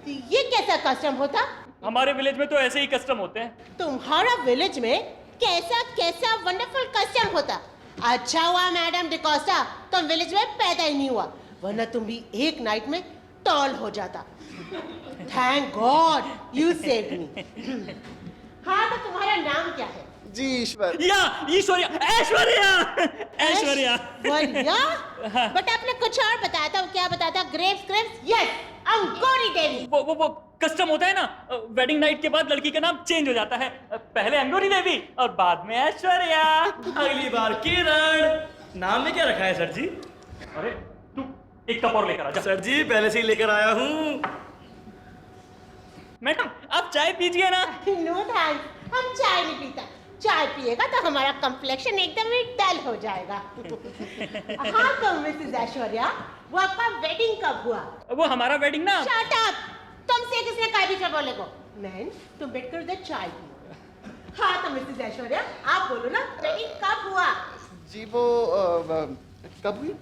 ये कैसा कस्टम होता? हमारे विलेज में तो ऐसे ही कस्टम होते हैं। तुम्हारा विलेज में कैसा कैसा वंडरफुल कस्टम होता? अच्छा हुआ मैडम डिकोस्टा तुम विलेज में पैदा ही नहीं हुआ, वरना तुम भी एक नाइट में टॉल हो जाता। Thank God you saved me. हाँ तो तुम्हारा नाम क्या है? जी ईश्वर। या ईश्वरिया, ऐश्वर्या, ऐश्वर्या। ऐश्वर्या? बट आपने कुछ और बताया था, क्या बताया था? Grapes grapes? यस, अंगूरी देवी। वो कस्टम होता है ना, वेडिंग नाइट के बाद लड़की का नाम चेंज हो जाता है, पहले अंगूरी देवी और बाद में ऐश्वर्या। अगली बार किरण। नाम में क्या रखा है सर जी? अरे तू एक कप और लेकर आ जा। सर जी पहले से ही लेकर आया हूँ। मैडम आप चाय पीजिए ना। नो थैंक्स, हम चाय नहीं पीता। चाय पिएगा तो हमारा कम्प्लेक्शन एकदम ही डल हो जाएगा। हाँ तो मिसेस ऐश्वर्या, वो आपका वेडिंग कब हुआ? वो हमारा वेडिंग ना। Shut up! तुमसे किसने कहा बीच में बोले को? मैन तुम बैठ कर उधर चाय पियो। हाँ तो मिसेस ऐश्वर्या आप बोलो ना, वेडिंग कब हुआ? जी वो कब हुई?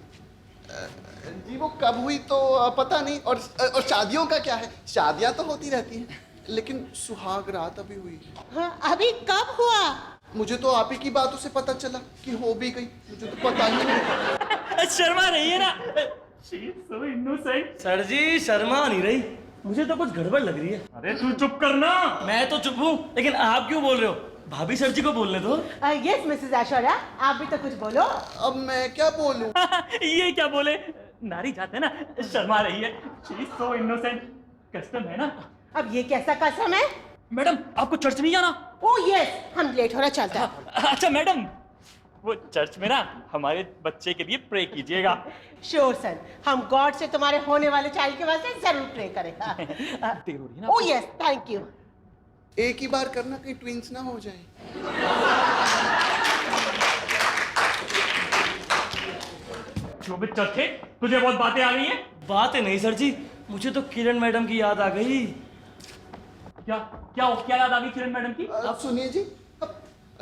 जी वो कब हुई तो पता नहीं। और शादियों का क्या है, शादियां तो होती रहती हैं, लेकिन सुहाग रात अभी हुई। हाँ, अभी कब हुआ? मुझे तो आप ही की बातों से पता चला कि हो भी गई, मुझे तो पता ही नहीं। शर्मा रही है ना। She is so innocent। Sir ji शर्मा नहीं रही, मुझे तो कुछ गड़बड़ लग रही है। अरे तू चुप करना। मैं तो चुप हूँ, लेकिन आप क्यों बोल रहे हो? भाभी सर जी को बोलने दो। यस मिसेस ऐश्वर्या, आप भी तो कुछ बोलो। अब मैं क्या बोलूं? ये क्या बोले, नारी जात है ना, शर्मा रही है। She is so innocent। Custom है ना। अब ये कैसा कसम है? मैडम आपको चर्च नहीं जाना? ओह यस, हम लेट हो रहा चलता है। अच्छा मैडम, वो चर्च में ना हमारे बच्चे के लिए प्रे कीजिएगा। श्योर सर, हम गॉड से तुम्हारे होने वाले चाइल्ड के वास्ते जरूर प्रे करेगा। देर हो रही है ना। Oh yes, thank you. एक ही बार करना, कहीं ट्विंस ना हो जाए। जो भी चर्चे, तुझे बहुत बातें आ रही हैं। बातें नहीं सर जी, मुझे तो किरण मैडम की याद आ गई। क्या क्या क्या याद आ गई किरण मैडम की? अब सुनिए जी, अब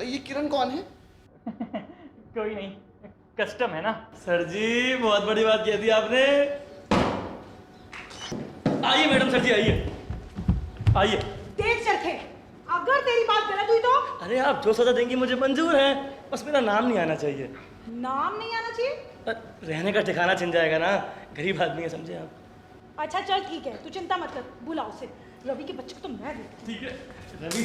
ये किरण कौन है? कोई नहीं, कस्टम है ना। सर जी बहुत बड़ी बात कह दी आपने। आइए मैडम, सर जी आइए आइए। देख चरखे, अगर तेरी बात गलत हुई तो? अरे आप जो सजा देंगी मुझे मंजूर है, बस मेरा नाम नहीं आना चाहिए। नाम नहीं आना चाहिए? रहने का ठिकाना छिन जाएगा ना, गरीब आदमी है, समझे आप। अच्छा चल ठीक है, तू चिंता मत कर, बुला उसे। रवि के बच्चे को तो मैं देखती ठीक है। रवि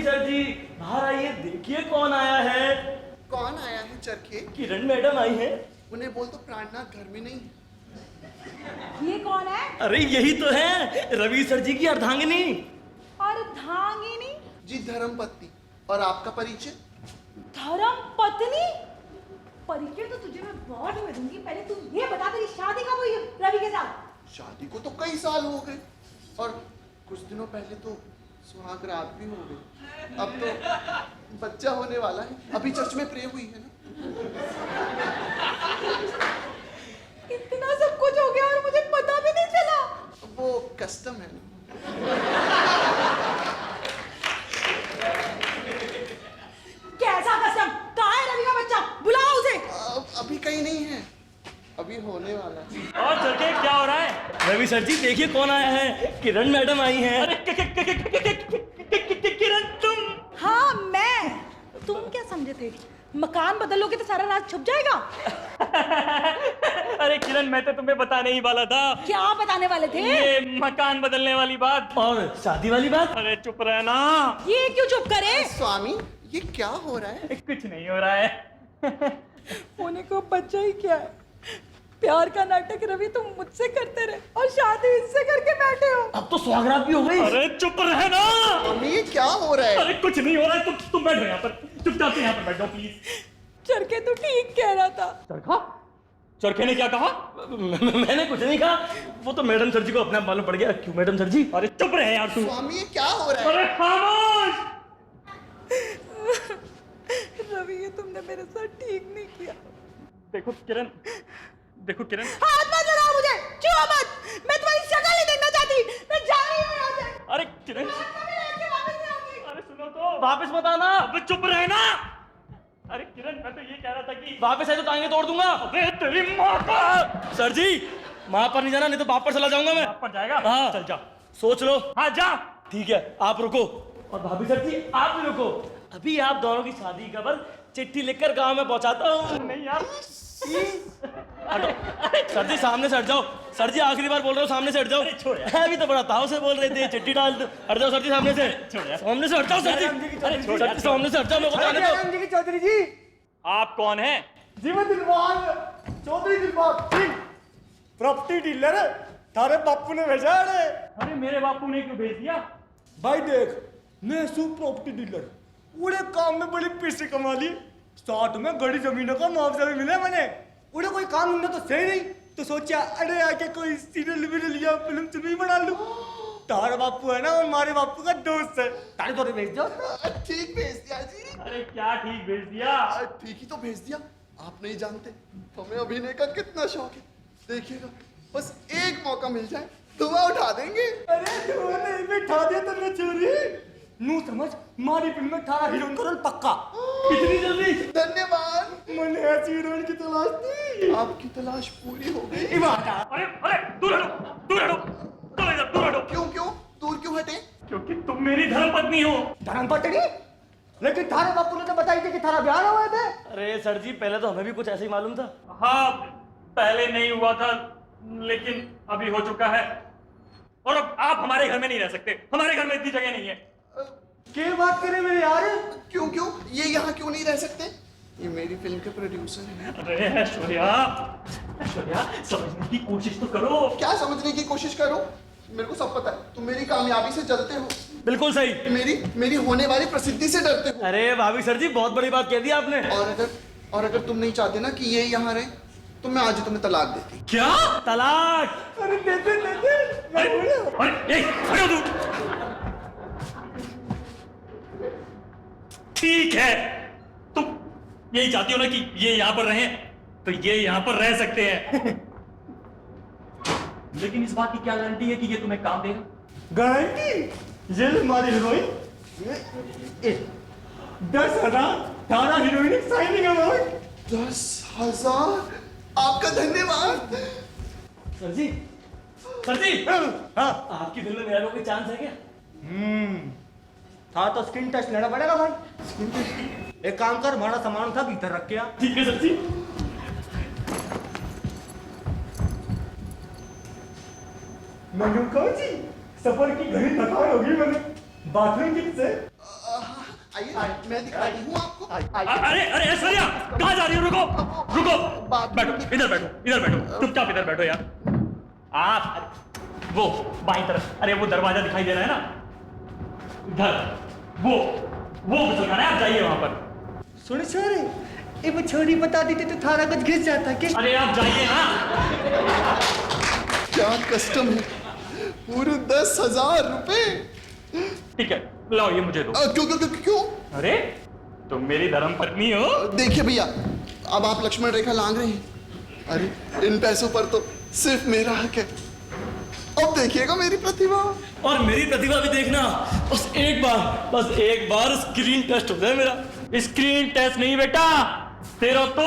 सर जी बाहर आइए, देखिए कौन आया है। कौन आया है चरखे? किरण मैडम आई है। उन्हें बोल तो प्राणनाथ घर में नहीं। हूँ। ये कौन है? अरे यही तो है रवि सर जी की अर्धांगिनी। अर्धांगिनी? जी धर्मपत्नी। और आपका परिचय? धर्म पत्नी? परिचय तो तुझे मैं बाद में दूंगी, पहले तू ये बता तेरी शादी कब हुई रवि के साथ? शादी को तो कई साल हो गए, और कुछ दिनों पहले तो सुहाग रात भी हो गई। अब तो बच्चा होने वाला है, अभी चर्च में प्रे हुई है ना। इतना सब कुछ हो गया और मुझे पता भी नहीं चला। वो कस्टम है ना। कैसा कसम? कहाँ है रवि का बच्चा? बुलाओ उसे। अभी कहीं नहीं है, अभी होने वाला है। और चरखे क्या हो रहा है? रवि सर जी देखिए कौन आया है, किरण मैडम आई हैं। अरे किरण तुम? हाँ मैं। तुम क्या समझे थे? मकान बदलोगे तो सारा राज छुप जाएगा? अरे किरण मैं तो तुम्हें बताने ही वाला था। क्या बताने वाले थे? ये मकान बदलने वाली बात। और शादी वाली बात। अरे चुप रहना। ये क्यों चुप करे? स्वामी ये क्या हो रहा है? कुछ नहीं हो रहा है। होने को बच्चा ही क्या है? प्यार का नाटक रवि तुम मुझसे करते रहे और शादी इससे करके बैठे हो। अब तो सुहागरात भी हो गई। अरे चुप रहना। स्वामी ये क्या हो रहा है? अरे कुछ नहीं हो रहा है, तुम बैठो यहाँ पर, चुपचाप से यहाँ पर बैठो प्लीज। चरखे तू ठीक कह रहा था। चरखा? चरखे ने क्या कहा? मैंने कुछ नहीं कहा, वो तो मैडम सर जी को अपने आप मालूम पड़ गया। क्यों मैडम सर जी? अरे चुप रहे यार तू। स्वामी ये क्या हो रहा है? अरे खामोश। रवि ये तुमने मेरे साथ ठीक नहीं किया। देखो किरण, देखो किरण। हाथ मत लगाओ मुझे, छुओ मत। मैं तुम्हारी शक्ल नहीं देखना चाहती। मैं जा रही हूँ यहाँ से। अरे किरण, वापस नहीं आऊंगी। अरे सुनो तो। वापस मत आना। अबे चुप रहना। अरे किरण मैं तो ये कह रहा था कि वापस आए तो टांगे तोड़ दूंगा। अबे तेरी माँ का। सर जी वहां पर नहीं जाना, नहीं तो बाप पर चला जाऊंगा मैं। पर जाएगा? हाँ चल जा। सोच लो। हाँ जा। ठीक है आप रुको, और भाभी सर जी आप भी रुको। अभी आप दोनों की शादी की खबर चिट्ठी लिखकर गांव में पहुंचाता हूँ। नहीं यार। हटो सर जी, सामने से हट जाओ। सर जी आखिरी बार बोल रहा हूँ, सामने से हट जाओ। छोड़ यार। अभी तो बड़ा ताव से बोल रहे थे, चिट्ठी डाल दो। हट जाओ सर जी सामने से। छोड़ यार। सामने से हट जाओ सर जी। अरे छोड़ सर यार, जी सामने से हट जाओ, मेरे को जाने दो। चौधरी जी, आप कौन हैं? जीवन दिलबाग चौधरी दिलबाग सिंह, प्रॉपर्टी डीलर। थारे बापू ने भेजा है। अरे मेरे बापू ने क्यों भेज दिया? भाई देख, मैं सू प्रॉपर्टी डीलर, उड़े काम में बड़ी पैसे कमा ली, साथ में बड़ी जमीनों का मुआवजा भी मिला मैंने। उड़े कोई काम मिलना तो सही नहीं, तो सोचा अरे आके कोई सीरियल विरियल या फिल्म से भी बना लूं। तारा बापू है ना, और हमारे बापू का दोस्त है। तारे तो भेज दो। ठीक भेज दिया जी। अरे क्या ठीक भेज दिया? ठीक ही तो भेज दिया। आप नहीं जानते हमें अभिनय का कितना शौक है। देखिएगा बस एक मौका मिल जाए धुआं उठा देंगे। अरे तूने बिठा दिया तुमने चोरी। नू समझ, मारी फिल्म में 18 हीरोइन का रोल पक्का। इतनी जल्दी? धन्यवाद। मैंने ऐसी हीरोइन की तलाश थी। आपकी तलाश पूरी हो गई। अरे अरे दूर हटो, दूर हटो, चलो इधर, दूर हटो। क्यों क्यों दूर क्यों हटे? क्योंकि तुम मेरी धर्मपत्नी हो। धर्मपत्नी? लेकिन थारे बापू ने तो बताई थी कि थारा ब्याह हुए थे। अरे सर जी पहले तो हमें भी कुछ ऐसे ही मालूम था। हाँ पहले नहीं हुआ था, लेकिन अभी हो चुका है। और अब आप हमारे घर में नहीं रह सकते, हमारे घर में इतनी जगह नहीं है। क्या बात करे मेरे यार? क्यों क्यों ये यहाँ क्यों नहीं रह सकते? ये मेरी फिल्म के प्रोड्यूसर हैं। अरे ऐश्वर्या, ऐश्वर्या समझने की कोशिश तो करो। क्या समझने की कोशिश करो? मेरे को सब पता है, तुम मेरी कामयाबी से जलते हो। बिल्कुल सही। मेरी होने वाली प्रसिद्धि से डरते हो। अरे भाभी सर जी बहुत बड़ी बात कह दी आपने। और अगर तुम नहीं चाहते ना कि ये यहाँ रहे, तो मैं आज ही तुम्हें तलाक देती। क्या? तलाक? अरे देते अरे खड़ो तू। ठीक है, तुम यही चाहती हो ना कि ये यहाँ पर रहें, तो ये यहाँ पर रह सकते हैं। लेकिन इस बात की क्या गारंटी है कि ये तुम्हें काम देगा? गारंटी? ये हमारी हीरोइन 10,000 थारा हीरोइन साइनिंग अमाउंट। 10,000? आपका धन्यवाद। सर जी, सर जी हाँ आपकी फिल्म में मेरा कोई चांस है क्या? हाँ तो स्किन टेस्ट लेना पड़ेगा भाई। स्किन टेस्ट एक काम कर, हमारा सामान था भीतर रख के आ। ठीक है सर जी। मैंने कहा जी सफर की घड़ी थकान होगी, मैंने बाथरूम किससे। आइए मैं दिखाती हूँ आपको। अरे अरे ऐश्वर्या कहाँ जा रही हो? रुको रुको, बैठो इधर बैठो, इधर बैठो, चुपचाप इधर बैठो यार। आप वो बाईं तरफ, अरे वो दरवाजा दिखाई दे रहा है ना इधर, वो गुजरना है, आप जाइए वहां पर। सुन सर, ये वो छोरी बता देते तो थारा कुछ घिस जाता कि। अरे आप जाइए ना। क्या कस्टम है, पूरे 10,000 रुपए। ठीक है लाओ ये मुझे दो। क्यों क्यों क्यों क्यों? अरे तुम मेरी धर्म पत्नी हो। देखिए भैया, अब आप लक्ष्मण रेखा लांग रहे हैं। अरे इन पैसों पर तो सिर्फ मेरा हक है। अब देखिएगा मेरी प्रतिभा। और मेरी प्रतिभा भी देखना। बस एक बार स्क्रीन टेस्ट हो जाए मेरा। स्क्रीन टेस्ट नहीं बेटा, तेरा तो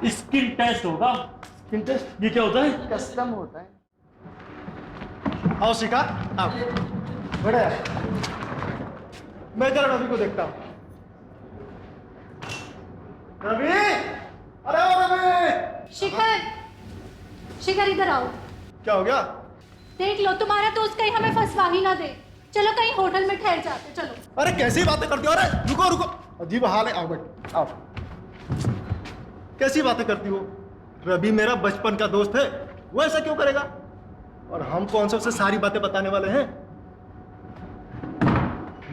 स्किन टेस्ट होगा। स्क्रीन टेस्ट ये क्या होता है? कस्टम होता है। आओ शिखा, आओ बड़े। मैं जरा रवि को देखता हूँ। रवि, अरे ओ रवि। शिखर इधर आओ। क्या हो गया? देख लो तुम्हारा दोस्त कहीं हमें फंसवा ही ना दे। चलो कहीं होटल में ठहर जाते, चलो। अरे कैसी बातें करती हो? अरे रुको रुको, अजीब हाल है। आओ बेटा आओ। कैसी बातें करती हो? रवि मेरा बचपन का दोस्त है, वो ऐसा क्यों करेगा? और हम कौन सा उसे सारी बातें बताने वाले हैं?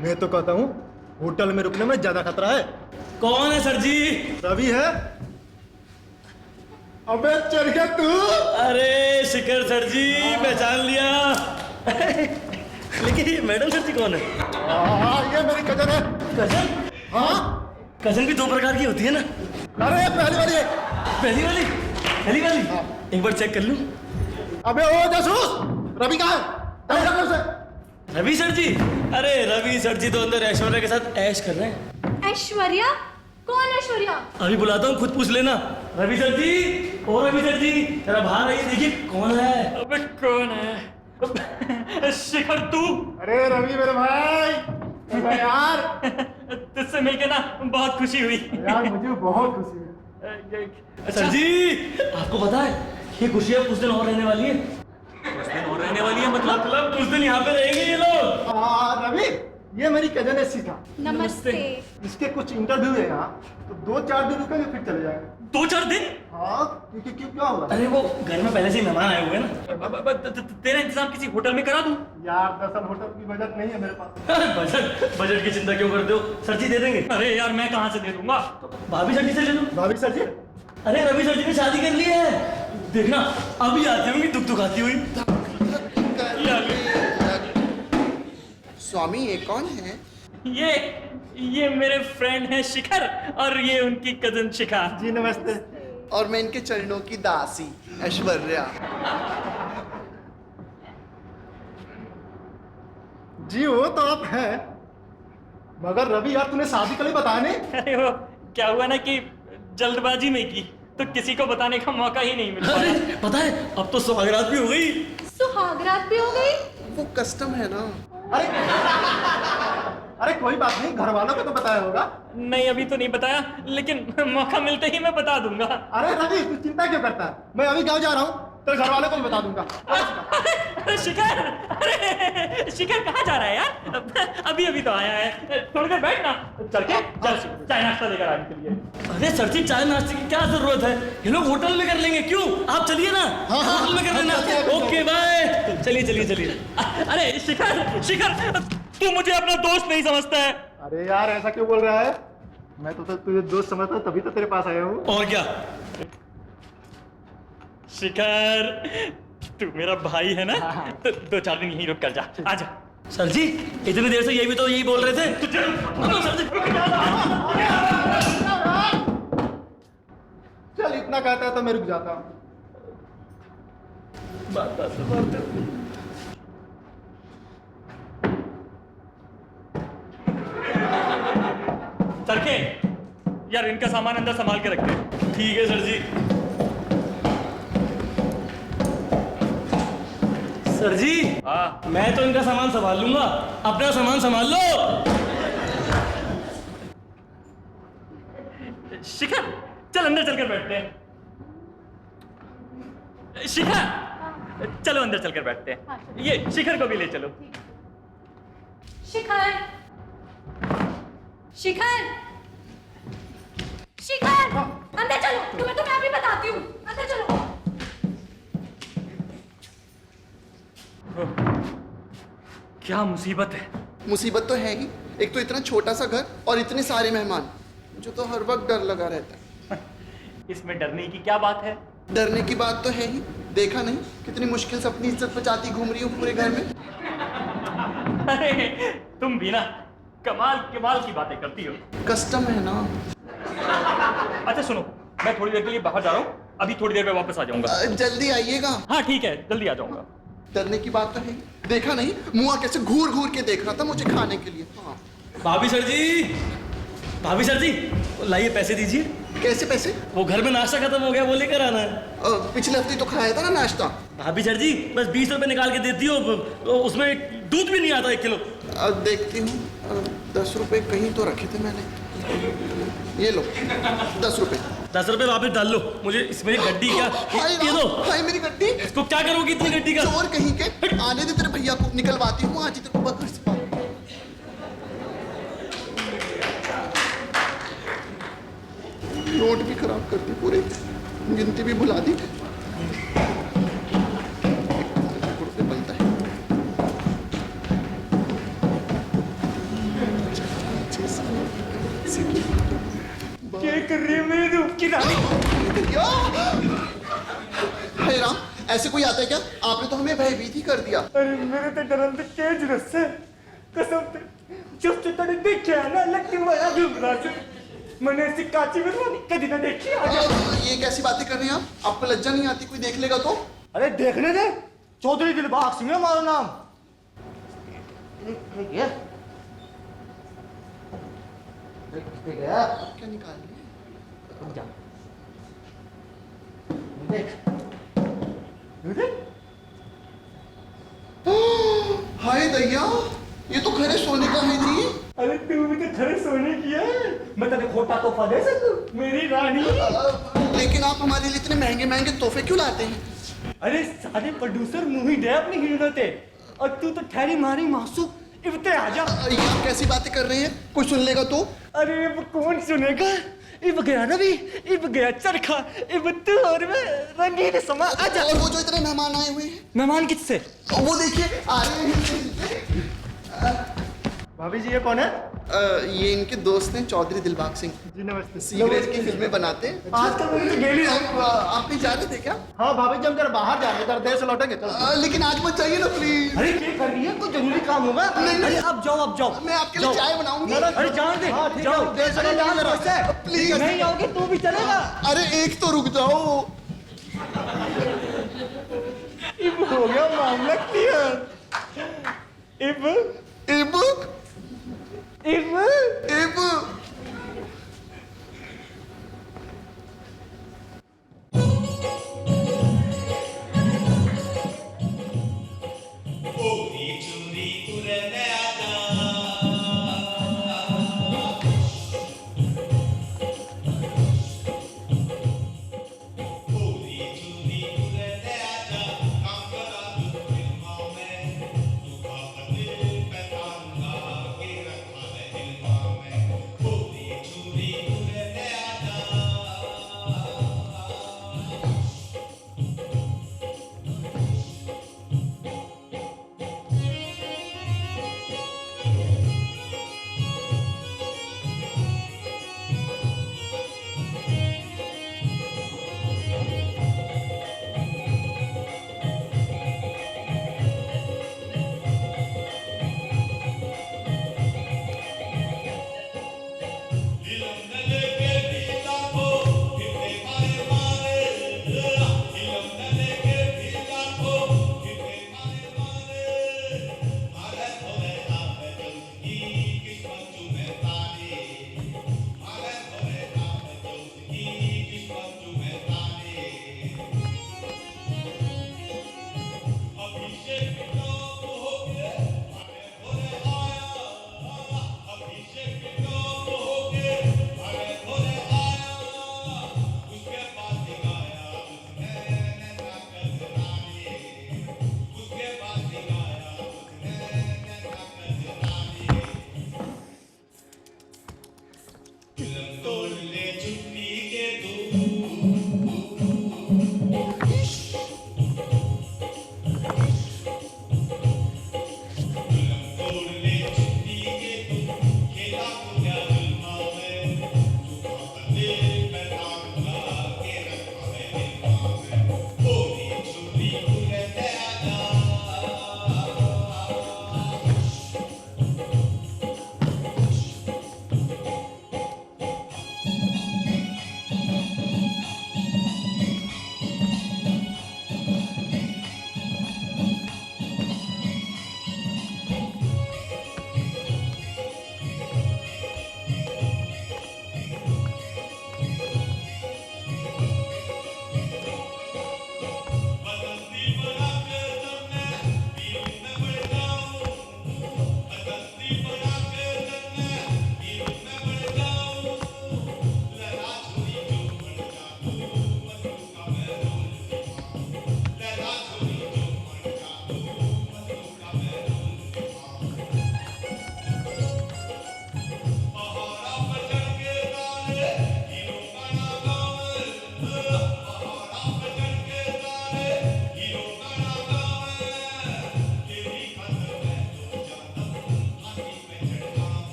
मैं तो कहता हूँ होटल में रुकने में ज्यादा खतरा है। कौन है सर जी? रवि है। अबे चल गया तू। अरे शिखर सर जी, पहचान लिया। लेकिन ये मैडम सर जी कौन है? ये मेरी कजन है। कजन? हाँ कजन भी 2 प्रकार की होती है ना? अरे पहली वाली है। पहली वाली एक बार चेक कर लूं। अबे ओ जासूस, रवि कहाँ है? रवि सर जी? अरे रवि सर जी तो अंदर ऐश्वर्या के साथ ऐश कर रहे हैं। ऐश्वर्या? कौन ऐश्वर्या? अभी बुलाता हूँ, खुद पूछ लेना। रवि सर जी, ओ रवि सर जी, जरा बाहर आइए, देखिए कौन है। अबे कौन है? शिखर तू? अरे रवि मेरे भाई। अबे यार, तुझसे मिलके ना बहुत खुशी हुई। यार मुझे बहुत खुशी हुई। सर जी आपको पता है ये खुशियाँ कुछ दिन और रहने वाली है। कुछ दिन और रहने वाली है मतलब कुछ दिन यहाँ पे रहेंगे ये लोग। रवि, ये मेरी कजन है सीता। नमस्ते। इसके कुछ इंटरव्यू है यहाँ, तो 2-4 दिन रुकेंगे फिर चले जाएंगे। 2-4 दिन? हाँ क्योंकि क्या हुआ? अरे वो घर में पहले से ही मेहमान आए हुए हैं ना। तेरा इंतजाम किसी होटल में करा दूं? यार दरअसल होटल की बजट नहीं है मेरे पास। बजट की चिंता क्यों करते हो? सर जी दे देंगे। अरे यार मैं कहाँ से दे दूंगा? भाभी सर जी से ले लो। भाभी सर जी? अरे रवि सर जी ने शादी कर ली है, देखना अभी आती होंगी दुख दुख आती हुई। स्वामी ये कौन है? ये मेरे फ्रेंड हैं शिखर, और ये उनकी कजन शिखा। जी नमस्ते। और मैं इनके चरणों की दासी ऐश्वर्या। जी वो तो आप हैं, मगर रवि यार तूने शादी के लिए बताया नहीं। अरे वो क्या हुआ ना कि जल्दबाजी में की, तो किसी को बताने का मौका ही नहीं मिल पाया। अरे पता है अब तो सुहागरात भी हो गई। सुहागरात भी हो गई? वो कस्टम है ना। अरे कोई बात नहीं, घर वालों को तो बताया होगा। नहीं अभी तो नहीं बताया, लेकिन मौका मिलते ही मैं बता दूंगा। अरे रवि तू चिंता क्यों करता है? मैं अभी गाँव जा रहा हूँ, तो घर वालों को भी बता दूंगा। अरे शिखर कहाँ जा रहा है यार? अभी तो आया है, थोड़ी देर बैठ ना। चल चाय नाश्ता लेकर आने के लिए। अरे सर जी चाय नाश्ते की क्या जरूरत है, ये लोग होटल में कर लेंगे। क्यों आप चलिए ना, होटल में कर लेना। ओके बाय, चलिए। अरे शिखर तू मुझे अपना दोस्त नहीं समझता है। अरे यार ऐसा क्यों बोल रहा है? मैं तो तुझे दोस्त समझता हूँ, तभी तो तेरे पास आया हूँ। और क्या? शिखर तू मेरा भाई है ना, तो 2-4 दिन यहीं रुक कर जा। आजा। सर जी इतनी देर से यही बोल रहे थे। चल इतना कहता है तो मैं रुक जाता हूँ। चल के यार इनका सामान अंदर संभाल के रखते। ठीक है सर जी। सर जी हाँ मैं तो इनका सामान संभाल लूंगा, अपना सामान संभाल लो। शिखर चल अंदर चलकर बैठते हैं। शिखर चलो अंदर चलकर बैठते हैं। ये शिखर को भी ले चलो। शिखर शिखर शिखर अंदर चलो, तुम्हें तो मैं अभी बताती हूँ, अंदर चलो। क्या मुसीबत है। मुसीबत तो है ही, एक तो इतना छोटा सा घर और इतने सारे मेहमान, मुझे तो हर वक्त डर लगा रहता है। इसमें डरने की क्या बात है। डरने की बात तो है ही, देखा नहीं कितनी मुश्किल से अपनी इज्जत बचाती घूम रही हूँ पूरे घर में। अरे तुम भी ना कमाल कमाल की बातें करती हो। कस्टम है ना। अच्छा सुनो, मैं थोड़ी देर के लिए बाहर जा रहा हूँ, अभी थोड़ी देर में वापस आ जाऊंगा। जल्दी आइएगा। हाँ ठीक है, जल्दी आ जाऊंगा। डरने की बात तो है, देखा नहीं मुआ कैसे घूर घूर के देख रहा था मुझे खाने के लिए। हाँ। भाभी सर जी लाइए पैसे दीजिए। कैसे पैसे? वो घर में नाश्ता खत्म हो गया, वो लेकर आना है। पिछले हफ्ते तो खाया था ना नाश्ता। भाभी सर जी बस 20 रुपए निकाल के देती हो, उसमें दूध भी नहीं आता 1 किलो। देखती हूँ 10 रुपए कहीं तो रखे थे मैंने, ये लो 10 रुपए। 10 रुपए वापस डाल लो, मुझे इसमें गड्डी क्या ये दो। हाय मेरी गड्डी। इसको क्या करोगी इतनी गड्डी का? चोर कहीं के, आने दे तेरे भैया को, निकलवाती हूँ आज ही तेरे को घर से। नोट भी खराब कर दी, पूरे गिनती भी भुला दी। रुपये बनता है। क्या कर रही है मेरी रूप की रानी? हाय राम, ऐसे कोई आता है क्या? आपने तो हमें भयभीत ही कर दिया। अरे मेरे तो डरन तो क्या जरूरत है, कसम से जब से तड़े देखे ना लगती माया घूमना से मैंने ऐसी काची में कभी ना देखी। ये कैसी बातें कर रहे हैं आप? आपको लज्जा नहीं आती? कोई देख लेगा तो? अरे देखने दे, चौधरी दिलबाग सिंह है हमारा नाम। ये क्या निकाल लिया? हाय दैया, ये तो खरे सोने का है जी। अरे तू भी तो खड़े सोने की है, मैं तेरे खोटा तोहफा दे सकूं मेरी रानी। लेकिन आप हमारे लिए इतने महंगे महंगे तोहफे क्यों लाते हैं? अरे सारे प्रोड्यूसर मुंह ही दे अपनी हीरोइनों ते, और तू तो ठहरी मारी मासूम इबते आजा। ये आप कैसी बातें कर रहे हैं? कोई सुन लेगा तो? अरे अब कौन सुनेगा? इब गया ना भी, इब गया चरखा, इब तू और मैं रंगीन समा आजा। और वो जो इतने मेहमान आए हुए हैं, मेहमान किससे? वो देखिए आ रहे हैं। भाभी जी ये कौन है? ये इनके दोस्त हैं चौधरी दिलबाग सिंह जी नमस्ते। सीक्रेट की फिल्में बनाते हैं। आजकल मुझे तो गेली आप नहीं जा रहे थे क्या? हाँ भाभी जी हम जरा बाहर जा रहे हैं, देर से लौटेंगे। लेकिन आज मत चाहिए ना प्लीज। अरे क्या कर रही है? कोई जरूरी काम होगा? नहीं, अरे अब जाओ अब जाओ। मैं आपके लिए चाय बनाऊंगी। अरे जान दे, जाओ देर से लौटेंगे। प्लीज नहीं आओगे तू भी चलेगा। अरे एक तो रुक जाओ। इब हो गया मामला क्लियर। इब इब इब इब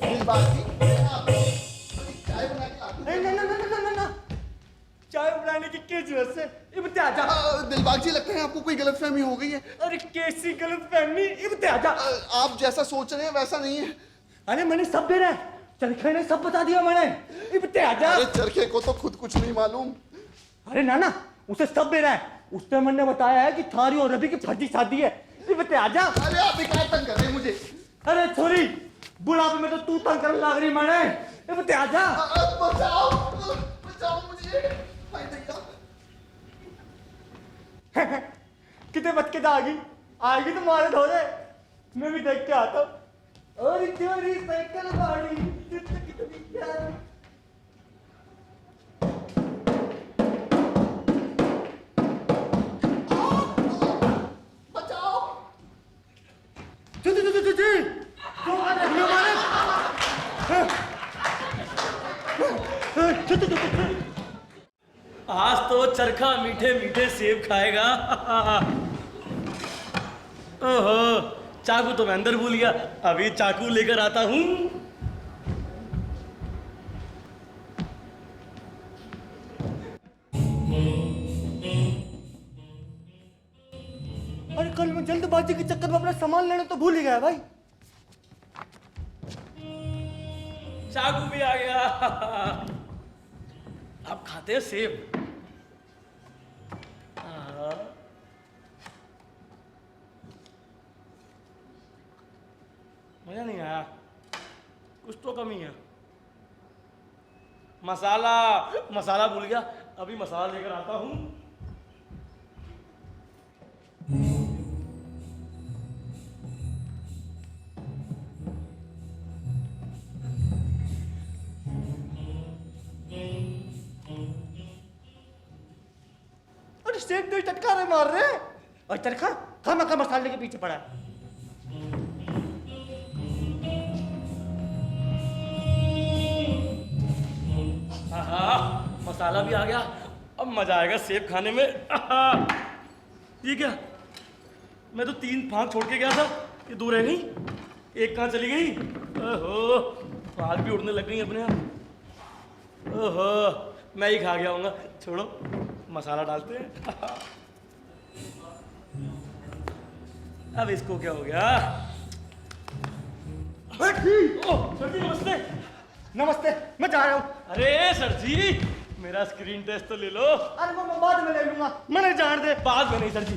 दिलबाग जी, मैं आपको चाय बना के लाता हूं। ना चाय बनाने की क्या जरूरत है? इब्ते आजा। दिलबाग जी, लगता है आपको कोई गलतफहमी हो गई है। अरे कैसी गलतफहमी? इब्ते आजा। आप जैसा सोच रहे हैं वैसा नहीं है। अरे मैंने सब दे रहा है, चरखे ने सब बता दिया मैंने। इब्ते आजा। अरे चरखे को तो खुद कुछ नहीं मालूम। अरे नाना, उसे सब दे रहा है। उसने मैंने बताया है कि थारी और रवि की फर्जी शादी है। इब्ते आजा। अरे आप बेकार तंग कर रहे हैं मुझे। अरे छोरी, बुढ़ापे में तो तू तंग करने लग रही मैंने। इब्ते आजा। बचाओ, बचाओ मुझे। हाय भैया। कितने बच के आएगी तो मारे धोरे। मैं भी देख के आता हूँ। और तेरी साइकिल गाड़ी कितनी प्यारी। बचाओ। आज तो चरखा मीठे मीठे सेब खाएगा। ओहो, चाकू तो मैं अंदर भूल गया, अभी चाकू लेकर आता हूँ। अरे कल मैं जल्दबाजी के चक्कर में अपना सामान लेना तो भूल ही गया भाई। चाकू भी आ गया। अब खाते हैं सेब। आहा। मजा नहीं आया, कुछ तो कमी है। मसाला भूल गया, अभी मसाला लेकर आता हूं। अरे सेब तो चटकारे मार रहे हैं। और चरखा खामा मसाले के पीछे पड़ा है। मसाला भी आ गया, अब मजा आएगा सेब खाने में। ये क्या, मैं तो 3 फांक छोड़ के गया था, ये 2 रह गई। एक कहाँ चली गई? ओहो, फाल भी उड़ने लग गई अपने आप। ओहो, मैं ही खा गया हूँगा। छोड़ो, मसाला डालते हैं। अब इसको क्या हो गया? ओह, सर जी नमस्ते। नमस्ते, मैं जा रहा हूँ। अरे सर जी, मेरा स्क्रीन टेस्ट तो ले लो। अरे मैं बाद में ले लूंगा, मैंने जान दे। बाद में नहीं सर जी,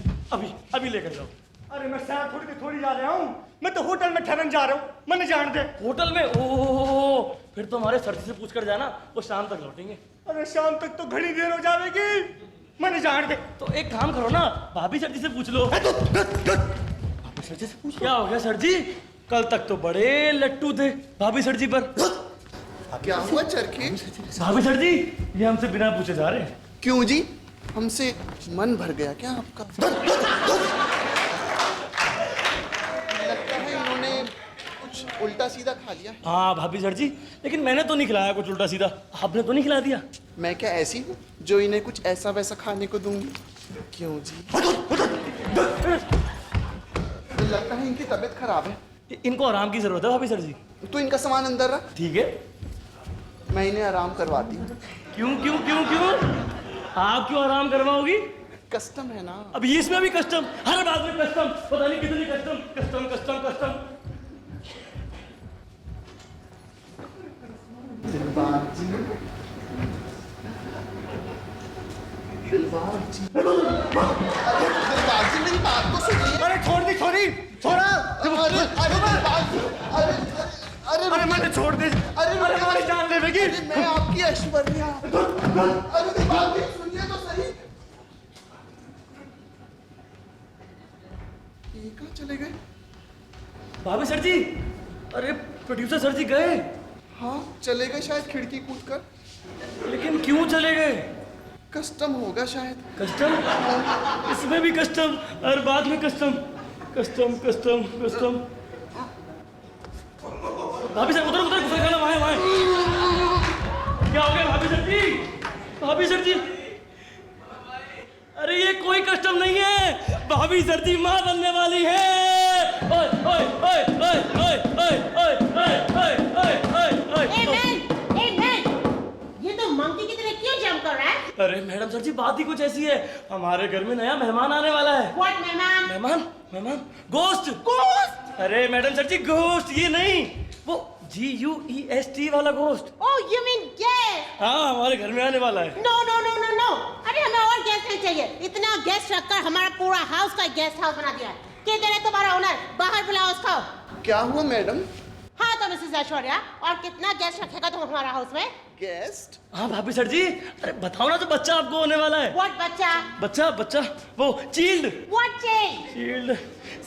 अभी लेकर जाओ। अरे मैं शहर थोड़ी जा रहा हूँ, मैं तो होटल में ठहरन जा रहा हूँ, मैंने जान दे। होटल में? ओह, फिर तो हमारे सर जी से पूछ कर जाना, वो शाम तक लौटेंगे। अरे शाम तक तो घड़ी देर हो जाएगी, मैंने जान दे। तो एक काम करो ना, भाभी सर जी से पूछ लो। भाभी सर जी से पूछ। क्या हो गया सर जी? कल तक तो बड़े लट्टू थे भाभी सर जी पर। क्या हुआ चरखे? भाभी सर जी, ये हमसे बिना पूछे जा रहे हैं। क्यों जी, हमसे मन भर गया क्या आपका? लगता है इन्होंने कुछ उल्टा सीधा खा लिया है। हाँ भाभी सर जी, लेकिन मैंने तो नहीं खिलाया कुछ उल्टा सीधा। आपने तो नहीं खिला दिया? मैं क्या ऐसी हूँ जो इन्हें कुछ ऐसा वैसा खाने को दूंगी? क्यों जी? लगता है इनकी तबीयत खराब है। इनको आराम की जरूरत है भाभी सर जी। तो इनका सामान अंदर रख, ठीक है। मैं इन्हें आराम करवाती हूँ। क्यों क्यों क्यों क्यों? आप क्यों आराम करवाओगी? कस्टम है ना। अब ये इसमें भी कस्टम, हर बात में कस्टम, पता नहीं कितनी custom custom custom custom. Dilbag ji, Dilbag ji, अरे दिलबाग जी मेरी बात तो सुनिए। अरे छोड़ दी, छोड़ा। अरे दिलबाग जी, अरे मैंने छोड़ दे। अरे हमारी जान लेगी। अरे मैं आपकी ऐश्वर्या। अरे दिलबाग जी सुनिए तो सही। ये कहाँ चले गए? भाभी सर जी, अरे प्रोड्यूसर सर जी गए, हाँ चले गए शायद खिड़की कूद कर। लेकिन क्यों चले गए? कस्टम होगा शायद। कस्टम? इसमें भी कस्टम, हर बात में कस्टम, कस्टम कस्टम कस्टम। भाभी सर उधर उधर घुसे खाना, वहाँ वहाँ। क्या हो गया भाभी सर जी? भाभी सर जी, अरे ये कोई कस्टम नहीं है, भाभी सर जी माँ बनने वाली है। ओए ओए ओए ओए ओए ओए ओए ओए ओए ओए ए ओए। मैन, ये तो मंकी की तरह क्यों जंप कर रहा है? अरे मैडम सर जी, बात ही कुछ ऐसी है, हमारे घर में नया मेहमान आने वाला है। व्हाट मेहमान? मेहमान? मेहमान? गोश्त। गोश्त? अरे मैडम सर जी, गोश्त ये नहीं, वो GUEST वाला गोश्त। Oh, you mean guest? हाँ, हमारे घर में आने वाला है। No, no, no, no, no. अरे हमें और गेस्ट नहीं चाहिए। इतना गेस्ट रखकर हमारा पूरा हाउस का गेस्ट हाउस बना दिया है। किधर है तुम्हारा ओनर? बाहर बुलाओ उसको। क्या हुआ मैडम? हाँ तो मिसेस ऐश्वर्या, और कितना गेस्ट रखेगा तुम हमारा हाउस में? गेस्ट? हाँ भाभी सर जी, अरे बताओ ना, तो बच्चा आपको होने वाला है। What बच्चा? बच्चा बच्चा, वो child. What child? Child,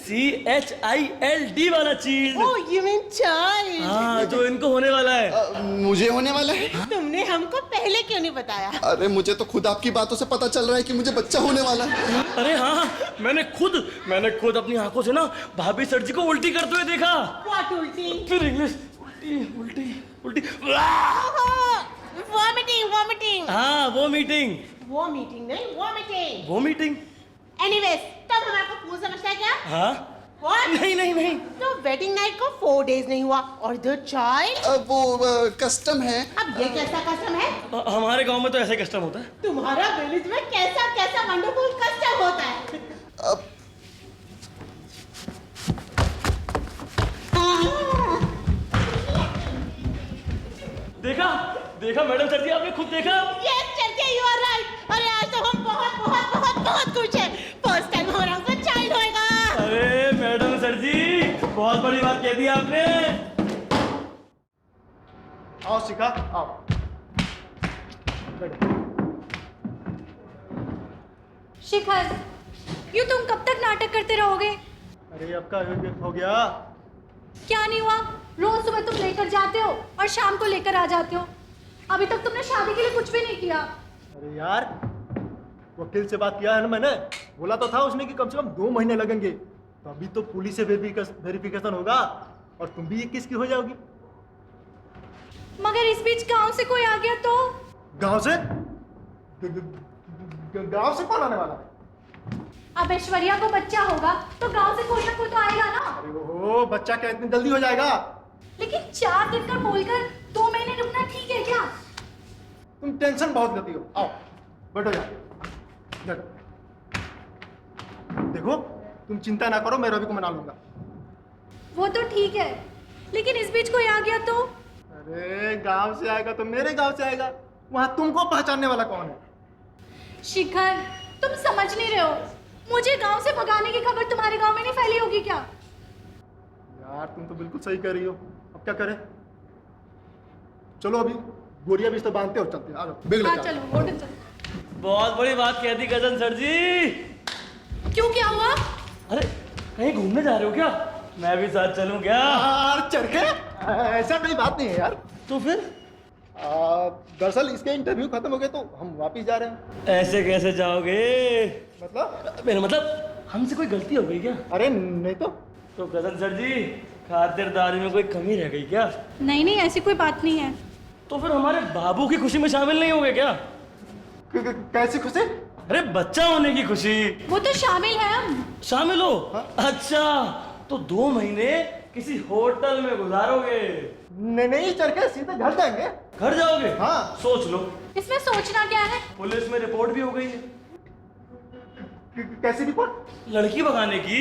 CHILD वाला child. Oh, you mean child? हाँ, जो इनको होने वाला है। मुझे होने वाला है? तुमने हमको पहले क्यों नहीं बताया? अरे मुझे तो खुद आपकी बातों से पता चल रहा है कि मुझे बच्चा होने वाला है। अरे हाँ, मैंने खुद अपनी आंखों से ना भाभी सर जी को उल्टी करते हुए देखा। What उल्टी? फिर इंग्लिश, उल्टी उल्टी उल्टी। Vomiting. हाँ, वो मीटिंग। वो मीटिंग नहीं, vomiting. वो मीटिंग। Anyways, तब हमारे को फूल समझता है क्या? हाँ। What? नहीं। तो वेडिंग नाइट को 4 days नहीं हुआ और इधर चाइल्ड? वो कस्टम है। अब ये कैसा कस्टम है? हमारे गांव में तो ऐसे कस्टम होता है। तुम्हारा विलेज में कैसा वंडरफुल कस्टम होता है? अब देखा मैडम सर जी, आपने खुद देखा। Yes, चलके you are right. अरे आज तो हम बहुत खुश हैं। फर्स्ट टाइम हमारा उसमें चाइल्ड होएगा। अरे मैडम सर जी, बहुत बड़ी बात कह दी आपने। आओ शिखा, आओ। शिखर, यूं तुम कब तक नाटक करते रहोगे? अरे अब का हो गया? क्या नहीं हुआ? रोज सुबह तुम लेकर जाते हो और शाम को लेकर आ जाते हो। अभी तक तुमने शादी के लिए कुछ भी नहीं किया। अरे यार, वकील से बात किया है ना मैंने, बोला तो था उसने कि कम से कम 2 महीने लगेंगे, तो अभी तो पुलिस से वेरिफिकेशन होगा और तुम भी 21 की हो जाओगी। मगर इस बीच गांव से कोई आ गया तो? गांव से? गांव से कौन आने वाला है? अब ऐश्वर्या को बच्चा होगा तो गांव से कोई ना कोई तो आएगा ना। अरे ओ, बच्चा क्या इतनी जल्दी हो जाएगा? लेकिन 4 दिन का बोलकर 2 महीने रुकना ठीक है क्या? तुम टेंशन बहुत लेती हो। आओ बैठो यार, बैठो। देखो तुम चिंता ना करो, मैं रवि को मना लूंगा। वो तो ठीक है, लेकिन इस बीच कोई आ गया तो? अरे गांव से आएगा तो मेरे गांव से आएगा, वहां तुमको पहचानने वाला कौन है? शिखर, तुम समझ नहीं रहे हो, मुझे गांव से भगाने की खबर तुम्हारे गांव में नहीं फैली होगी क्या? यार तुम तो बिल्कुल सही कह रही हो, अब क्या करें? चलो अभी गोरिया भी तो बांधते हो, चलते हैं। आ जाओ बिल्कुल। हाँ चलो, होटल चलो। बहुत बड़ी बात कह दी कजन सर जी। क्यों, क्या हुआ? अरे कहीं घूमने जा रहे हो क्या? मैं भी साथ चलूं क्या? यार चरखे, ऐसा कोई बात नहीं है यार। तो फिर? दरअसल इसके इंटरव्यू खत्म हो गए तो हम वापिस जा रहे हैं। ऐसे कैसे जाओगे? मतलब? मेरा मतलब हमसे कोई गलती हो गई क्या? अरे नहीं तो कजन सर जी, खातिरदारी में कोई कमी रह गई क्या? नहीं, ऐसी कोई बात नहीं है। तो फिर हमारे बाबू की खुशी में शामिल नहीं होगे क्या? कैसी खुशी? अरे बच्चा होने की खुशी। वो तो शामिल है हम। शामिल हो? अच्छा, तो 2 महीने किसी होटल में गुजारोगे? नहीं चरखे, सीधे घर जाएंगे। घर जाओगे? हाँ। सोच लो। इसमें सोचना क्या है? पुलिस में रिपोर्ट भी हो गई है। कैसी रिपोर्ट? लड़की भगाने की।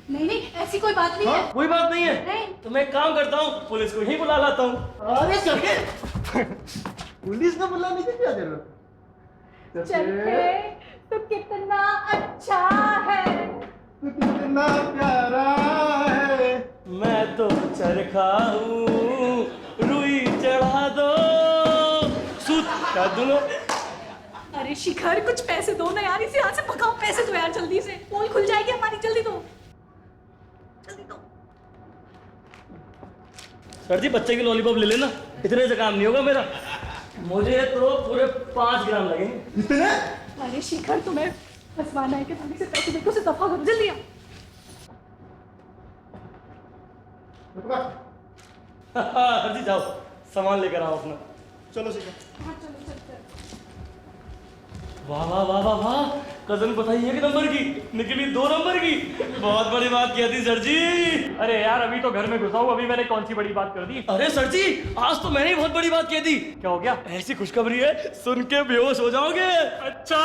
नहीं, ऐसी कोई बात नहीं है। कोई बात नहीं है? नहीं। तो मैं एक काम करता हूँ, पुलिस को यहीं बुला लाता हूँ। अरे चरखे, पुलिस को बुलाने की क्या जरूरत? चरखे, तो कितना अच्छा है, तू कितना प्यारा है। मैं तो चरखा हूँ, रुई चढ़ा दो, सूत का दूंगा। अरे शिखर, कुछ पैसे दो ना यार, इसे यहाँ से भगाओ, पैसे दो यार जल्दी से, पोल खुल जाएगी हमारी, जल्दी दो, जल्दी दो। सर जी बच्चे की लॉलीपॉप ले लेना, इतने से काम नहीं होगा मेरा। मुझे तो पूरे 5 ग्राम लगेंगे। इतने? अरे शिखर, तुम्हें हंसवाना है कि थोड़ी से पैसे मेरे को से दफा करो, जल्दी आ। सर जी जाओ, सामान लेकर आओ अपना। चलो शिखर। हाँ चलो चलते हैं। वाह वाह वाह वाह वाह, कजन बताइए 1 नंबर की निकली, 2 नंबर की। बहुत बड़ी बात किया थी सर जी। अरे यार अभी तो घर में घुसा हूँ, अभी मैंने कौन सी बड़ी बात कर दी? अरे सर जी आज तो मैंने ही बहुत बड़ी बात की थी। क्या हो गया? ऐसी खुशखबरी है, सुन के बेहोश हो जाओगे। अच्छा,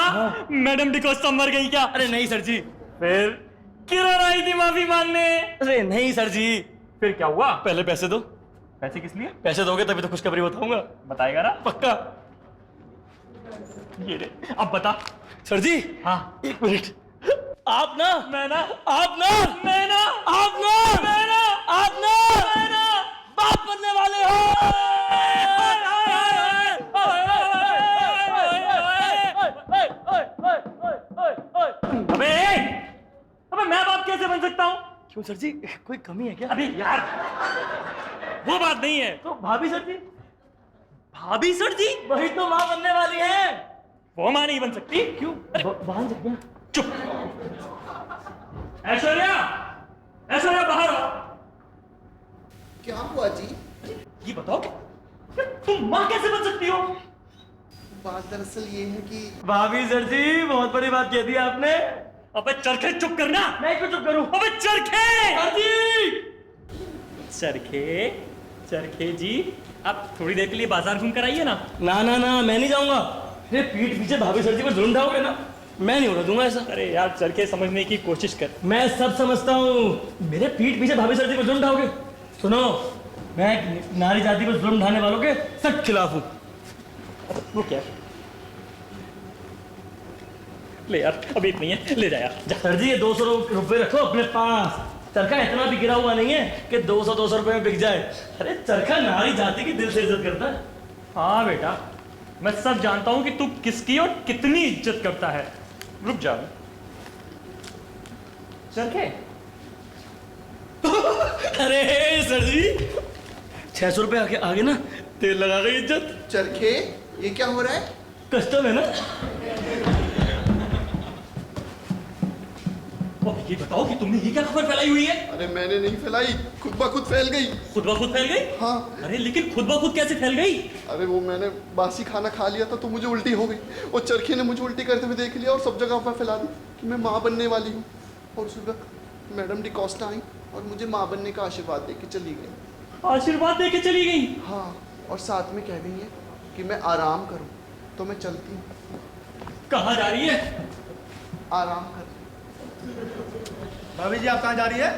मैडम डिकोस्टा मर गई क्या? अरे नहीं सर जी। फिर किरण आई थी माफी मांगने। अरे नहीं सर जी। फिर क्या हुआ? पहले पैसे दो। पैसे किस लिए? पैसे दोगे तभी तो खुशखबरी बताऊंगा। बताएगा ना? पक्का। ये रे, अब बता। सर जी हाँ 1 मिनट। आप ना मैं ना आप ना मैं ना आप ना मैं ना आप ना मैं ना बाप बनने वाले हो। अबे अबे मैं बाप कैसे बन सकता हूँ? क्यों सर जी, कोई कमी है क्या? अबे यार वो बात नहीं है। तो भाभी सर जी। भाभी सर जी वही तो माँ बनने वाली है। वो मां नहीं बन सकती। क्यों? बांध जा क्या? चुप। ऐश्वर्या, ऐश्वर्या बाहर आओ। क्या हुआ जी? ये बताओ कि तुम मां कैसे बन सकती हो? बात दरअसल ये है कि भाभी सर जी बहुत बड़ी बात कह दी आपने। अबे चरखे चुप करना। मैं क्यों चुप करूं? अबे चरखे सर जी। चरखे चरखे जी आप थोड़ी देर के लिए बाजार घूम कर आइए ना। ना ना ना मैं नहीं जाऊंगा। ये पीठ पीछे भाभी सर जी को जुर्म ढाओगे ना, मैं नहीं होने दूंगा ऐसा। अरे यार चरखे समझने की कोशिश कर। मैं सब समझता हूँ, मेरे पीठ पीछे भाभी सर जी को जुर्म ढाओगे। सुनो, मैं नारी जाति पर जुर्म ढाने वालों के सख्त खिलाफ हूँ। वो क्या? ले यार अभी इतनी है, ले जा यार जा। सर जी ये 200 रुपए रखो अपने पास। चरखा इतना भी गिरा हुआ नहीं है कि 200 रुपए में बिक जाए। अरे चरखा नारी जाति की दिल से इज्जत करता है। हाँ बेटा, मैं सब जानता हूं कि तू किसकी और कितनी इज्जत करता है। रुक जा। चरखे अरे सर जी 600 रुपए आगे आगे ना, तेल लगा गई इज्जत। चरखे ये क्या हो रहा है? कस्टम है ना। ये बताओ कि तुमने ये क्या खबर फैलाई हुई है? अरे मैंने नहीं फैलाई, खुद ब खुद फैल गई। खुद ब खुद फैल गई? हाँ। अरे लेकिन खुद ब खुद कैसे फैल गई? अरे वो मैंने बासी खाना खा लिया था तो मुझे उल्टी हो गई। और चरखे ने मुझे उल्टी करते हुए देख लिया और सब जगह पर फैला दी कि मैं माँ बनने वाली हूँ। और उस वक्त मैडम डिकोस्टा आई और मुझे माँ बनने का आशीर्वाद दे के चली गई। आशीर्वाद दे के चली गई? हाँ, और साथ में कह रही है कि मैं आराम करूँ, तो मैं चलती हूँ। कहाँ जा रही है? आराम कर। भाभी जी आप कहाँ जा रही है?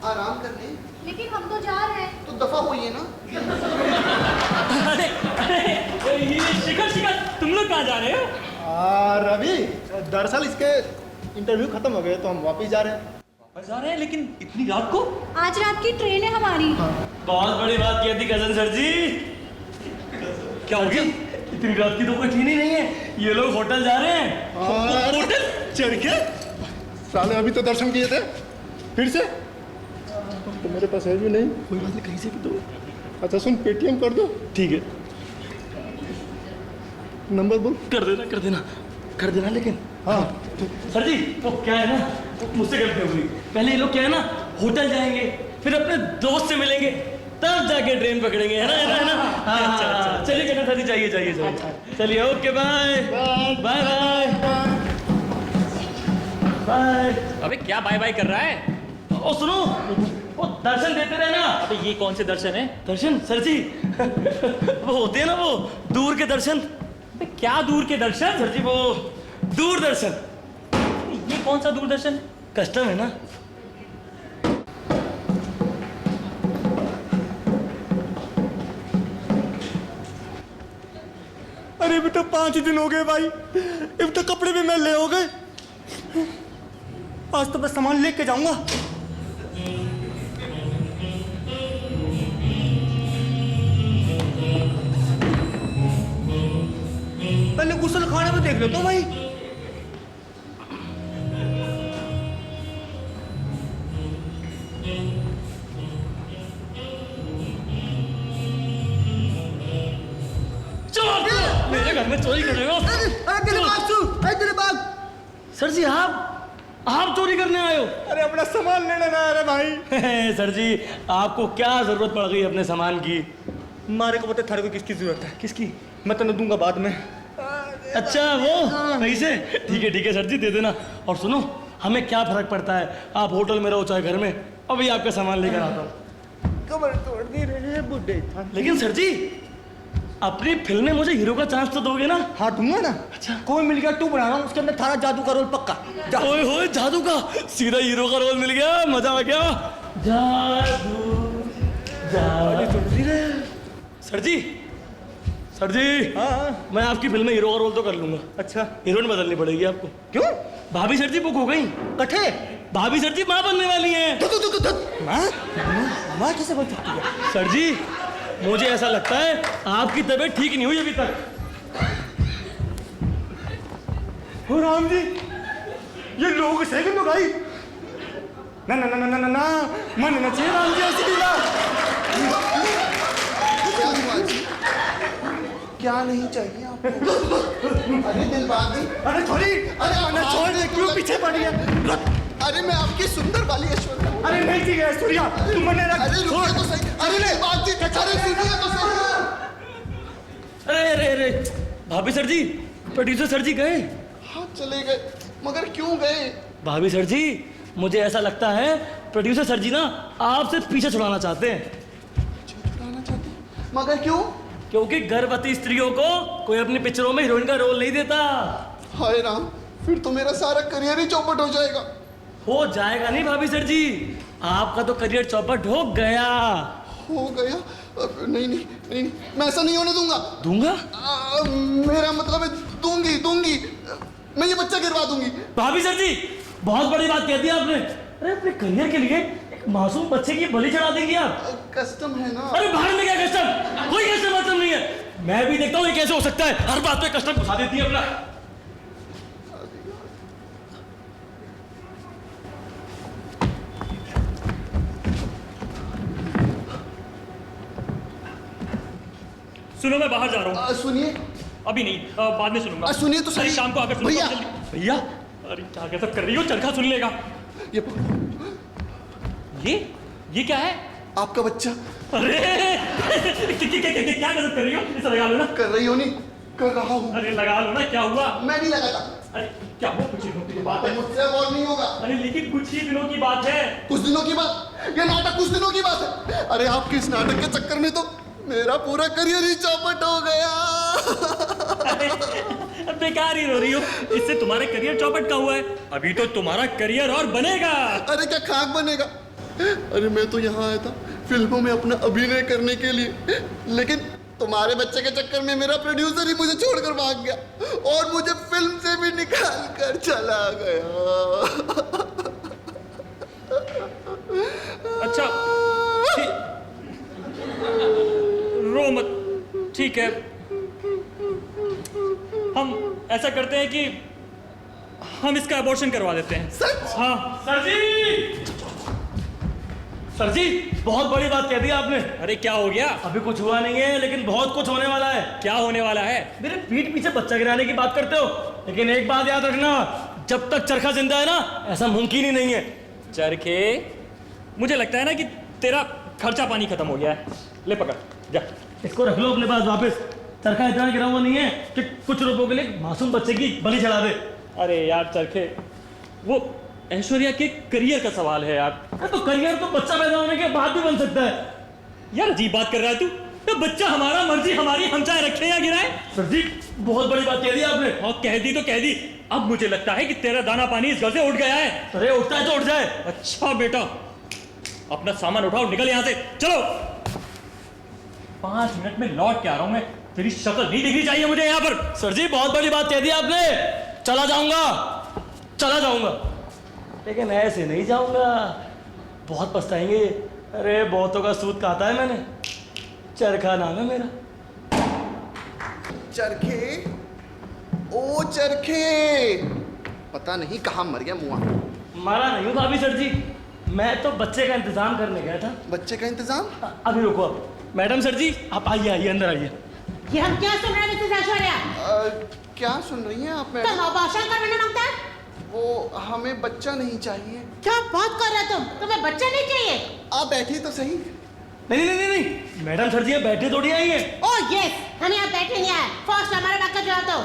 आराम करने। लेकिन हम तो जा रहे हैं। तो दफा होइए ना। अरे अरे ये शिखर शिखर तुम लोग कहाँ जा रहे हो? रवि, दरअसल इसके इंटरव्यू खत्म हो गए तो हम वापस जा रहे हैं। वापस जा रहे हैं? लेकिन इतनी रात को? आज रात की ट्रेन है हमारी। बहुत बड़ी बात की थी कजन सर जी। क्या हो गया? इतनी रात की तो कोई ट्रेन ही नहीं है, ये लोग होटल जा रहे हैं। होटल? चरखे साले अभी तो दर्शन किए थे, फिर से तो मेरे पास है भी नहीं। कोई बात नहीं, कहीं से भी दो। अच्छा सुन, पेटीएम कर दो। ठीक है नंबर बोल। कर देना कर देना। लेकिन हाँ सर जी वो क्या है ना, मुझसे गलती हो गई। पहले ये लोग क्या है ना होटल जाएंगे, फिर अपने दोस्त से मिलेंगे, तब जाके ट्रेन पकड़ेंगे, है ना। हाँ, चलिए कहना सर जी, जाइए। चलिए okay bye bye bye bye. अबे क्या बाय बाय कर रहा है? ओ सुनो, वो दर्शन देते रहना। अबे ये कौन से दर्शन है? दर्शन सर जी वो होते हैं ना, वो दूर के दर्शन। अबे क्या दूर के दर्शन? सर जी वो दूरदर्शन। ये कौन सा दूरदर्शन? कस्टम है ना। अरे बेटा 5 दिन हो गए भाई, अब तो कपड़े भी मैले हो गए। आज तो मैं सामान लेके जाऊंगा। पहले गुस्सा खाने में देख लेता हूँ भाई। घर में चोरी कर रहे हो? तेरे बाप तू, तेरे बाप। सर जी आप चोरी करने आए हो? अरे अपना सामान लेने ना आ रहे भाई। सर जी आपको क्या जरूरत पड़ गई अपने सामान की? मारे को बता थारे को किसकी जरूरत है? किसकी? मैं तेने दूंगा बाद में। अच्छा वो पैसे, ठीक है सर जी दे देना। और सुनो, हमें क्या फर्क पड़ता है, आप होटल में रहो चाहे घर में, अभी आपका सामान लेकर आता हूँ। कमर तोड़ दी रे बुड्ढे। लेकिन सर जी अपनी फिल्म में मुझे हीरो का चांस तो दोगे ना? हाँ दूंगा ना। अच्छा। कोई मिल गया तू बना रहा हूँ, उसके अंदर थारा जादू का रोल पक्का। जा। ओए होए जादू का, सीधा हीरो का रोल मिल गया, मजा आ गया। सर जी हाँ मैं आपकी फिल्म में हीरो का रोल तो कर लूंगा। अच्छा हीरोइन बदलनी पड़ेगी आपको। क्यों? भाभी सर जी बुक हो गई। कठे भाभी सर जी माँ बनने वाली हैं। माँ कैसे बन सकती है? सर जी मुझे ऐसा लगता है आपकी तबीयत ठीक नहीं हुई अभी तक। हो राम जी, ये लोग सही में भाई। ना ना ना ना ना ना ना मन न चाहिए राम जी ऐसी लीला। क्या हुआ जी? क्या नहीं चाहिए आपको? अरे दिलबाग जी, अरे थोड़ी, अरे आप ना छोड़ दे, क्यों पीछे पड़ी है? अरे मैं आपकी सुंदर वाली ऐश्वर्या। अरे नहीं ठीक है सूर्या, तुम मने रख। अरे रुकिए तो सही। अरे दिलबाग जी, अरे सुनिए तो सही। अरे भाभी सर जी, प्रोड्यूसर सर जी गए? हाँ चले गए, मगर क्यों गए? भाभी सर जी मुझे ऐसा लगता है प्रोड्यूसर सर जी ना आपसे पीछे छुड़ाना चाहते हैं। छुड़ाना चाहते हैं? मगर क्यों? क्योंकि गर्भवती स्त्रियों को कोई अपनी पिक्चरों में हीरोइन का रोल नहीं देता। हाय राम, फिर तो मेरा सारा करियर ही चौपट हो जाएगा। हो जाएगा नहीं भाभी सर जी, आपका तो करियर चौपट हो गया। हो गया? नहीं, मैं ऐसा नहीं होने दूंगा। दूंगा? मेरा मतलब है दूंगी। मैं ये बच्चा गिरवा दूंगी। भाभी सर जी बहुत बड़ी बात कह दी आपने। अरे अपने करियर के लिए एक मासूम बच्चे की बलि चढ़ा देंगे आप? कस्टम है ना। अरे बाहर में क्या कस्टम? कोई कस्टम मतलब नहीं है। मैं भी देखता हूँ ये कैसे हो सकता है, हर बात पे कस्टम घुसा देती है अपना। सुनो मैं बाहर जा रहा हूँ। सुनिए। अभी नहीं, बाद में सुनूंगा। सुनिए तो सही। अरे शाम को आकर सुनूंगा। भैया। जल्दी। भैया अरे क्या गजब कर रही हो, चरखा सुन लेगा। ये ये क्या है? आपका बच्चा। अरे क्या गजब कर रही हो, इसे लगा लो ना। कर रही हो नहीं? कर रहा हूँ। अरे लगा लो ना, क्या हुआ? मैं नहीं लगाता। अरे क्या हुआ, कुछ ही दिनों की बात है। मुझसे और नहीं होगा। अरे लेकिन कुछ ही दिनों की बात है। कुछ दिनों की बात? ये नाटक कुछ दिनों की बात है। अरे आपके इस नाटक के चक्कर में तो मेरा पूरा करियर ही चौपट हो गया। अरे बेकार ही रो रही हो, इससे तुम्हारा करियर चौपट का हुआ है। अभी तो तुम्हारा करियर और बनेगा। अरे क्या खाक बनेगा? अरे मैं तो यहाँ आया था फिल्मों में अपना अभिनय करने के लिए, लेकिन तुम्हारे बच्चे के चक्कर में मेरा प्रोड्यूसर ही मुझे छोड़कर भाग गया और मुझे फिल्म से भी निकाल कर चला गया। अच्छा रो मत, ठीक है। हम ऐसा करते हैं कि हम इसका अबॉर्शन करवा देते हैं। सच? हाँ। सर जी बहुत बड़ी बात कह दी आपने। अरे क्या हो गया? अभी कुछ हुआ नहीं है, लेकिन बहुत कुछ होने वाला है। क्या होने वाला है? मेरे पीठ पीछे बच्चा गिराने की बात करते हो, लेकिन एक बात याद रखना, जब तक चरखा जिंदा है ना ऐसा मुमकिन ही नहीं है। चरखे, मुझे लगता है ना कि तेरा खर्चा पानी खत्म हो गया है। ले पकड़, जा। इसको रख लो अपने पास वापस। चरखा इतना गिरा हुआ नहीं है कि कुछ रुपयों के लिए मासूम बच्चे की बलि चढ़ा दे। अरे यार चरखे, वो ऐश्वर्या के करियर का सवाल है यार। तो करियर तो बच्चा पैदा होने के बाद भी बन सकता है। यार अजीब बात कर रहा है तू। तो बच्चा हमारा, मर्जी हमारी, हम चाहे रखें या गिराएं। सर जी बहुत बड़ी बात कह दी आपने। और कह दी तो कह दी। अब मुझे लगता है कि तेरा दाना पानी इस घर से उठ गया है। अरे उठता है तो उठ जाए। अच्छा बेटा, अपना सामान उठाओ, निकल यहाँ से, चलो। 5 मिनट में लौट के आ रहा हूं मैं। तेरी शक्ल नहीं दिखनी चाहिए मुझे यहाँ पर। सर जी बहुत बड़ी बात कह दी आपने। चला जाऊंगा, लेकिन ऐसे नहीं जाऊंगा, बहुत पछताएंगे। अरे बहुतों का सूद काटा है मैंने। चरखा नाम है मेरा। चरखे, ओ चरखे, पता नहीं कहाँ मर गया मुआ। मारा नहीं हूँ भाभी सर जी, मैं तो बच्चे का इंतजाम करने गया था। बच्चे का इंतजाम? अभी रुको आप। मैडम सर जी आप आइए अंदर आइए। ये हम क्या सुन रहे हैं मिसेस ऐश्वर्या? क्या सुन रही हैं आप तुम मैडम? अबॉर्शन करवाना मांगता है? वो हमें बच्चा नहीं चाहिए। क्या बात कर रहे हो तुम? तुम्हें बच्चा नहीं चाहिए? आप बैठिए तो सही। नहीं नहीं नहीं नहीं मैडम सर जी ये बैठे थोड़ी आई है। ओह यस, हम यहाँ बैठे नहीं आए। फर्स्ट हमारे बात का जवाब दो।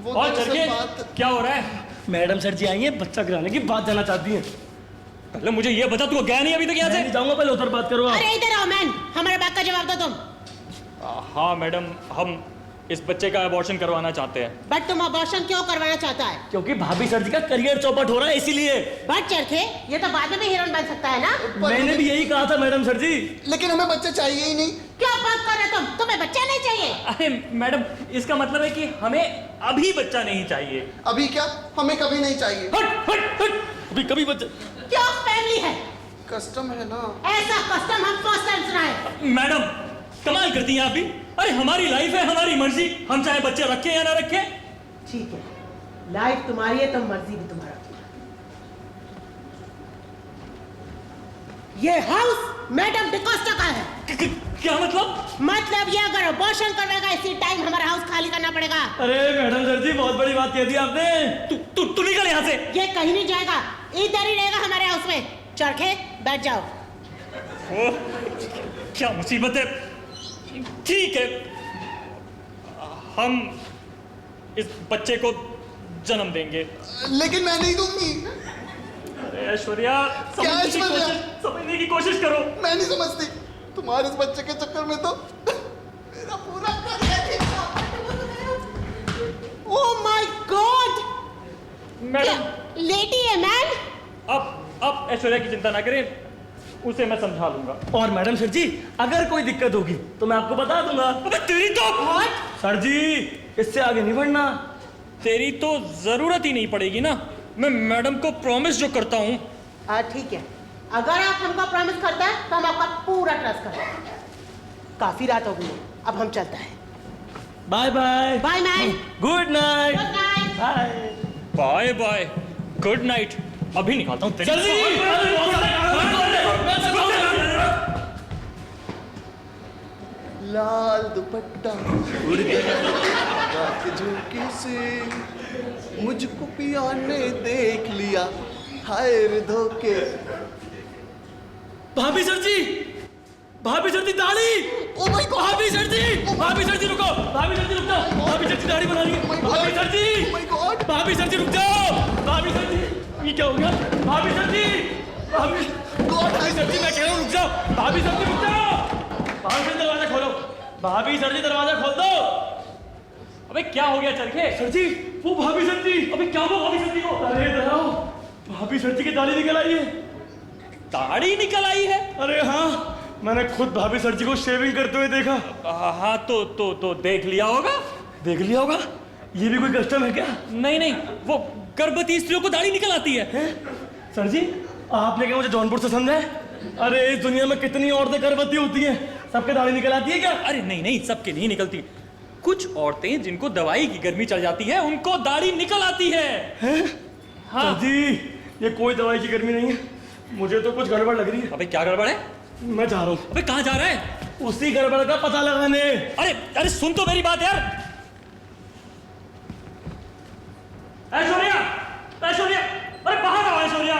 वो और दरअसल चरखे बात क्या हो रहा है? मैडम सर जी आई है बच्चा कराने की बात जाना चाहती हैं। पहले मुझे ये बता, तू गया नहीं अभी तक यहाँ मैं से? नहीं जाऊंगा, पहले उधर बात करो आप। अरे इधर आओ मैन, हमारे बात का जवाब दो तुम। हाँ मैडम, हम इस बच्चे का अबॉर्शन करवाना चाहते हैं। बट तुम अबॉर्शन क्यों करवाना चाहता है? क्योंकि भाभी सर जी का करियर चौपट हो रहा है इसीलिए। बट चरखे, ये तो बाद में भी हीरोइन बन सकता है ना? मैंने भी यही कहा था मैडम सर जी। लेकिन हमें बच्चा चाहिए ही नहीं। क्या बात कर रहे हो तुम? तुम्हें बच्चा नहीं चाहिए? अरे मैडम, इसका मतलब है कि हमें अभी बच्चा नहीं चाहिए। अभी क्या, हमें कभी नहीं चाहिए। हट हट हट अभी कभी बच्चा। क्या फैमिली है? कस्टम है ना। ऐसा कस्टम हम फर्स्ट टाइम सुना है। मैडम कमाल करती हैं आप भी। अरे हमारी लाइफ है, हमारी मर्जी, हम चाहे बच्चे रखें या ना रखें। ठीक है, लाइफ तुम्हारी है तो मर्जी भी तुम्हारा। ये हाउस मैडम डिकोस्टा का है। क्या मतलब? मतलब ये अगर अबॉर्शन करेगा इसी टाइम हमारा हाउस खाली करना पड़ेगा। अरे मैडम सर जी बहुत बड़ी बात कह दी आपने। तू निकल यहाँ से। ये कहीं नहीं जाएगा, इधर ही रहेगा हमारे हाउस में। चरखे बैठ जाओ। ओह, क्या मुसीबत है। ठीक है, हम इस बच्चे को जन्म देंगे। लेकिन मैं नहीं दूंगी। अरे ऐश्वर्या, क्या ऐश्वर्या? समझने की कोशिश करो। मैं नहीं समझती। तुम्हारे इस बच्चे के चक्कर में तो मेरा पूरा career. Oh my God, madam lady है मैन। अब ऐश्वर्या की चिंता ना करें, उसे मैं समझा लूंगा। और मैडम सर जी अगर कोई दिक्कत होगी तो मैं आपको बता दूंगा। अबे तेरी तो सर जी इससे आगे नहीं बढ़ना। तेरी तो जरूरत ही नहीं पड़ेगी ना। मैं मैडम को प्रॉमिस जो करता हूँ। ठीक है, अगर आप हमको प्रॉमिस करते हैं तो हम आपका पूरा ट्रस्ट करते हैं। काफी रात हो गई है, अब हम चलते हैं। Bye bye. Bye man. Good night. Good night. Bye. Bye bye, good night. अभी निकालता हूँ तेरी। लाल दुपट्टा उड़ गया रात झोंके से, मुझको पिया ने देख लिया हाय रे धोखे। भाभी सर जी, भाभी सर जी दाढ़ी। ओ माय गॉड, भाभी सर जी, भाभी सर जी रुको, भाभी सर जी रुक जाओ, भाभी सर जी दाढ़ी बना रही है। भाभी sir ji, oh my God, भाभी सर जी रुक जाओ, भाभी सर जी ये क्या हो गया? भाभी सर जी, भाभी सर जी मैं कह रहा हूँ रुक जाओ, भाभी सर जी रुक जाओ, भाभी सर दरवाजा खोलो, भाभी सर जी दरवाजा खोल दो। अबे क्या हो गया चरखे? सर जी वो भाभी सर जी। अबे क्या हुआ भाभी सर जी को? अरे इधर आओ, भाभी सर जी की दाढ़ी निकल आई है। दाढ़ी निकल आई है? अरे हाँ, मैंने खुद भाभी सर जी को शेविंग करते हुए देखा। हाँ तो देख लिया होगा। देख लिया होगा? ये भी कोई कस्टम है क्या? नहीं, वो गर्भवती स्त्रियों को दाढ़ी निकल आती है। सर जी आपने क्या मुझे जौनपुर से समझा है? अरे इस दुनिया में कितनी औरतें गर्भवती होती हैं, सबके दाढ़ी निकल आती है क्या? अरे नहीं, सबके नहीं निकलती। कुछ औरतें जिनको दवाई की गर्मी चढ़ जाती है उनको दाढ़ी निकल आती है। हाँ। सर जी ये कोई दवाई की गर्मी नहीं है, मुझे तो कुछ गड़बड़ लग रही है। अबे क्या गड़बड़ है? मैं जा रहा हूँ। अबे कहाँ जा रहा है? उसी गड़बड़ का पता लगाने। अरे सुन तो मेरी बात यार। ऐश्वर्या, अरे बाहर आओ ऐश्वर्या।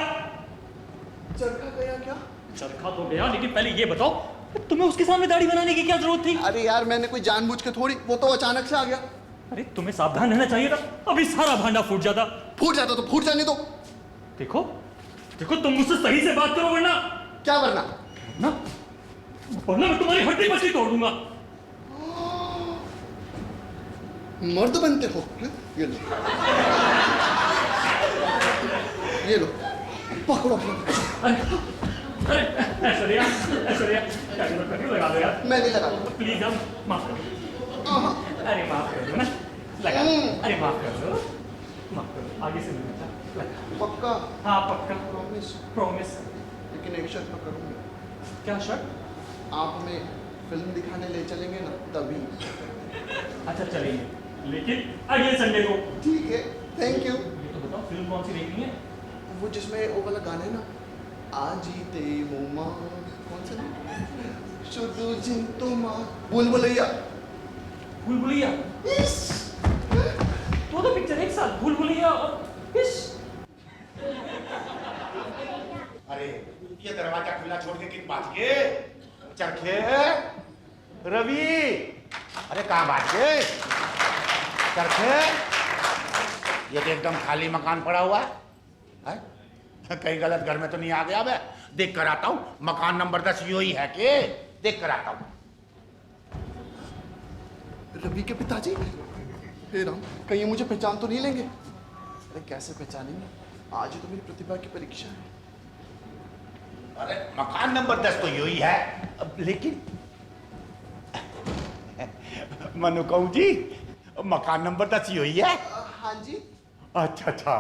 चरखा गया क्या? चरखा तो गया, लेकिन पहले ये बताओ तुम्हें उसके सामने दाढ़ी बनाने की क्या जरूरत थी? अरे यार मैंने कोई जानबूझ के थोड़ी, वो तो अचानक से आ गया। अरे तुम्हें सावधान रहना चाहिए था, अभी सारा भांडा फूट जाता। फूट जाता तो फूट जाने दो। देखो तुम मुझसे सही से बात करो, वरना क्या वरना? मैं तुम्हारी हड्डी पसली तोड़ दूंगा। मर्द बनते हो? ये लो, ये लो, पकड़ो। अरे ऐश्वर्या लगा दो यार। मैं नहीं लगा। प्लीज हम माफ कर दो। अरे माफ कर दो ना, लगा। अरे माफ कर दो, आगे से नहीं लगा। पक्का? हाँ पक्का, प्रॉमिस। लेकिन एक शर्त पर करूँगा। क्या शर्त? आप हमें फिल्म दिखाने ले चलेंगे ना, तभी। अच्छा चलेंगे, लेकिन अगले संडे को। ठीक है, थैंक यू। ये तो बताओ फिल्म कौन सी देखनी है? वो जिसमें वो वाला गाना है ना, आज ही ते मोमा, कौन सा? चुदू जिन तो माँ भूल भुलैया। भूल भुलैया तो पिक्चर एक साथ भूल भुलैया और इस। अरे ये दरवाजा खुला छोड़ के किन बात के चरखे रवि, अरे कहाँ बात के चरखे? ये तो एकदम खाली मकान पड़ा हुआ है? कहीं गलत घर में तो नहीं आ गया? मैं देख कर आता हूँ, मकान नंबर 10 यो ही है कि देख कर आता हूँ। रवि के पिताजी, हे राम, कहीं मुझे पहचान तो नहीं लेंगे? अरे कैसे पहचानेंगे, आज ही तो मेरी प्रतिभा की परीक्षा है। अरे मकान नंबर 10 तो यो ही है, लेकिन मनु कहूँ जी, मकान नंबर 10 यो ही है? हाँ जी। अच्छा अच्छा,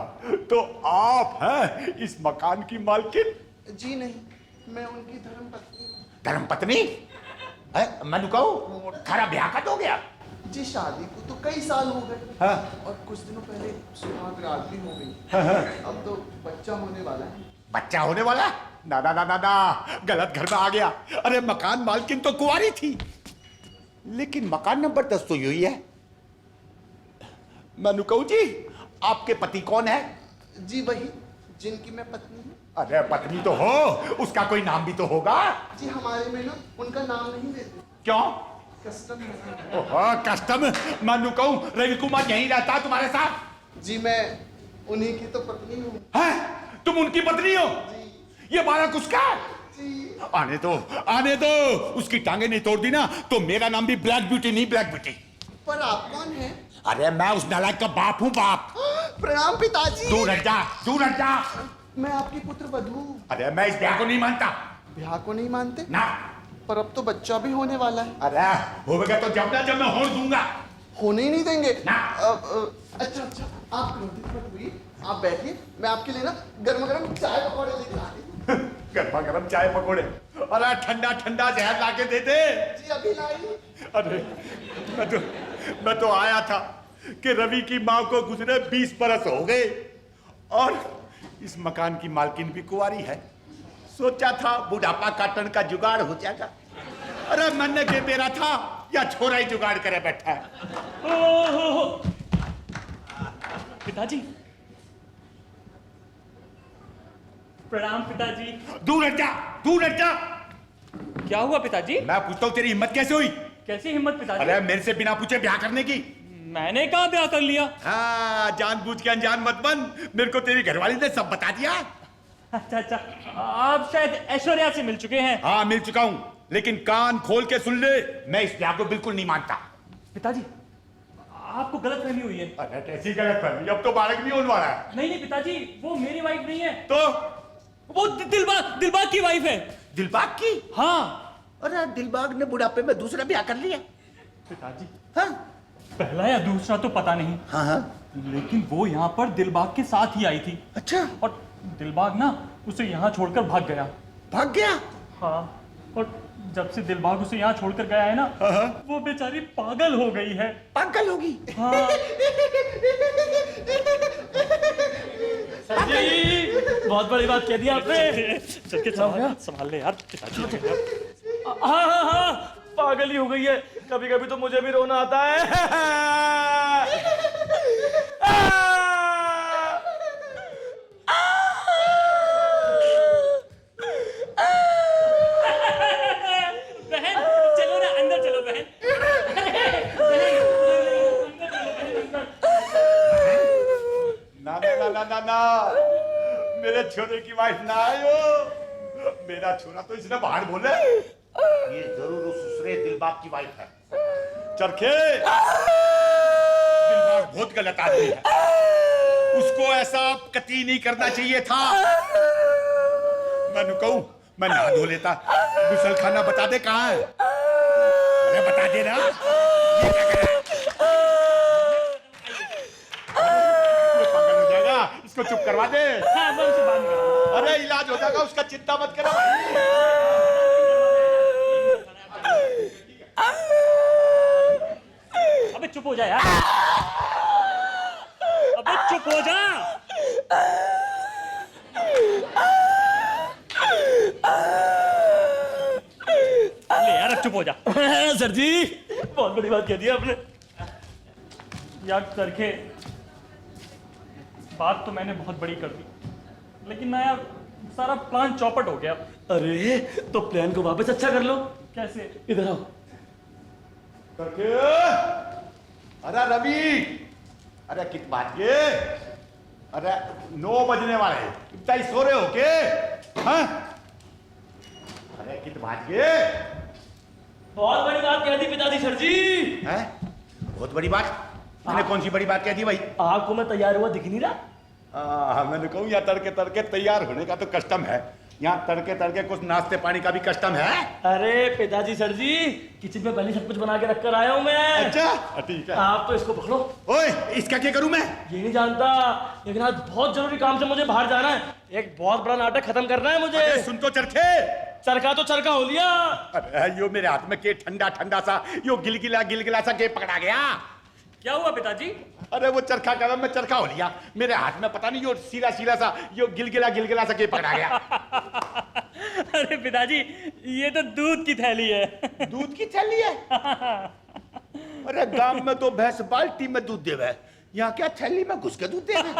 तो आप हैं इस मकान की मालकिन? जी नहीं, मैं उनकी धर्मपत्नी। धर्मपत्नी? मनु कहूँ थारा ब्याह कब हो गया? जी शादी को तो कई साल हो गए। हाँ। और कुछ दिनों पहले सुहाग रात भी हो गई। हाँ। अब तो बच्चा होने वाला है। बच्चा होने वाला? ना ना ना ना ना, गलत घर में आ गया। अरे मकान मालकिन तो कुंवारी थी, लेकिन मकान नंबर 10 तो यही है। मनु कहूँ जी, आपके पति कौन है? जी वही जिनकी मैं पत्नी हूँ। अरे पत्नी तो हो, उसका कोई नाम भी तो होगा? जी हमारे में ना उनका नाम नहीं देते। क्यों? कस्टम है। ओहो कस्टम। मनु कहूँ रवि कुमार यहीं रहता है तुम्हारे साथ? जी मैं उन्हीं की तो पत्नी हूँ। हैं? तुम उनकी पत्नी हो? ये बालक उसका? जी। आने दो, उसकी टांगे नहीं तोड़ दी ना तो मेरा नाम भी ब्लैक ब्यूटी नहीं, ब्लैक ब्यूटी। पर आप कौन हैं? अरे मैं उस नालायक का बाप हूँ, बाप। प्रणाम पिताजी। दूर हट जा, दूर हट जा। मैं आपकी पुत्र वधू। अरे मैं इस ब्याह को नहीं मानता। ब्याह को नहीं मानते? ना। पर अब तो बच्चा भी होने वाला है। अरे होगा तो जब ना जब मैं होड़ दूंगा। होने ही नहीं देंगे ना। अच्छा अच्छा, आप क्रोधित मत हुई, आप बैठिए, मैं आपके लिए ना गर्मा गर्म चाय पकौड़े लेकर आ रही हूँ। गर्मा गर्म चाय पकौड़े? अरे ठंडा ठंडा जहर ला के दे दे। जी अभी लाई। अरे मैं तो आया था कि रवि की माँ को गुजरे 20 बरस हो गए और इस मकान की मालकिन भी कुंवारी है। सोचा था बुढ़ापा काटने का जुगाड़ हो जाएगा। अरे मन के मेरा था या छोरा ही जुगाड़ करे बैठा है। ओहो पिताजी, प्रणाम पिताजी। दूर हट जा, दूर हट जा। क्या हुआ पिताजी? मैं पूछता हूँ तेरी हिम्मत कैसे हुई? कैसी हिम्मत पिताजी? अरे मेरे से बिना पूछे ब्याह करने की? मैंने कहाँ ब्याह कर लिया? हाँ, जानबूझ के अनजान मत बन, मेरे को तेरी घरवाली ने सब बता दिया। अच्छा अच्छा, आप शायद ऐश्वर्या से मिल चुके हैं। हाँ मिल चुका हूँ, लेकिन कान खोल के सुन ले, मैं इस ब्याह को बिल्कुल नहीं मानता। पिताजी आपको गलतफहमी हुई है। अरे कैसी गलतफहमी? अब तो बालक नहीं होने वाला है। नहीं पिताजी, वो मेरी वाइफ नहीं है, तो वो दिलबाग की वाइफ है। दिलबाग की? हाँ। अरे दिलबाग ने बुढ़ापे में दूसरा ब्याह कर लिया? पिताजी हाँ पहला या दूसरा तो पता नहीं, हाँ हाँ, लेकिन वो यहाँ पर दिलबाग के साथ ही आई थी। अच्छा। और दिलबाग ना उसे यहाँ छोड़कर भाग गया। भाग गया? हाँ, और जब से दिलबाग उसे यहाँ छोड़कर गया है ना, वो बेचारी पागल हो गई है। पागल होगी? हाँ। जी बहुत बड़ी बात कह दी आपने। चल के संभाल ले यार पिताजी। हाँ हाँ हाँ, पागल ही हो गई है। कभी कभी तो मुझे भी रोना आता है। बहन चलो ना अंदर, चलो बहन। ना ना ना ना ना ना, मेरे छोरे की वाइफ ना आयो। मेरा छोरा तो इसने बाहर बोले, ये जरूर उस दूसरे दिलबाग की वाइफ है। चरखे, दिलबाग बहुत गलत आदमी है, उसको ऐसा कतई नहीं करना चाहिए था। मैं कहूं मैं नहा धो लेता, गुसल खाना बता दे कहाँ है? अरे बता दे ना, ये क्या कर रहा है? ये पागल हो जाएगा, इसको चुप करवा दे। हाँ, मैं उसे बांध दूंगा। अरे इलाज हो जाएगा उसका, चिंता मत करो। अबे चुप हो जा यार, अबे चुप हो जा। ले यार चुप हो जा। सर जी बहुत बड़ी बात कह दी आपने। यार करके बात तो मैंने बहुत बड़ी कर दी, लेकिन ना यार सारा प्लान चौपट हो गया। अरे तो प्लान को वापस अच्छा कर लो। कैसे? इधर आओ। करके अरे रवि, अरे कित बात के, अरे 9 बजने वाले हैं, इतना ही सो रहे हो के? हाँ? अरे कित बात के? बहुत बड़ी बात कह दी पिताजी सर जी। हैं? बहुत बड़ी बात? मैंने कौन सी बड़ी बात कह दी भाई? आपको मैं तैयार हुआ दिख नहीं रहा? मैंने कहूँ यहाँ तड़के तड़के तैयार होने का तो कस्टम है, यहाँ तड़के तड़के कुछ नाश्ते पानी का भी कस्टम है। अरे पिताजी सर जी किचन में पहले सब कुछ बना के रख कर आया हूँ मैं। अच्छा ठीक है। आप तो इसको पकड़ो। ओए इसका क्या करूँ मैं? ये नहीं जानता, लेकिन आज बहुत जरूरी काम से मुझे बाहर जाना है। एक बहुत बड़ा नाटक खत्म करना है मुझे। अरे सुन तो चरखे, चरखा तो चरखा हो लिया। अरे यो मेरे हाथ में के ठंडा ठंडा सा यो गिलगिला सा के पकड़ा गया। क्या हुआ पिताजी? अरे वो चरखा का मैं चरखा हो लिया, मेरे हाथ में पता नहीं यो सीला सा यो गिलगिला सा के पकड़ा गया। अरे पिताजी ये तो दूध की थैली है। दूध की थैली है? अरे गांव में तो भैंस बाल्टी में दूध देवे, यहाँ क्या थैली में घुस के दूध देवे?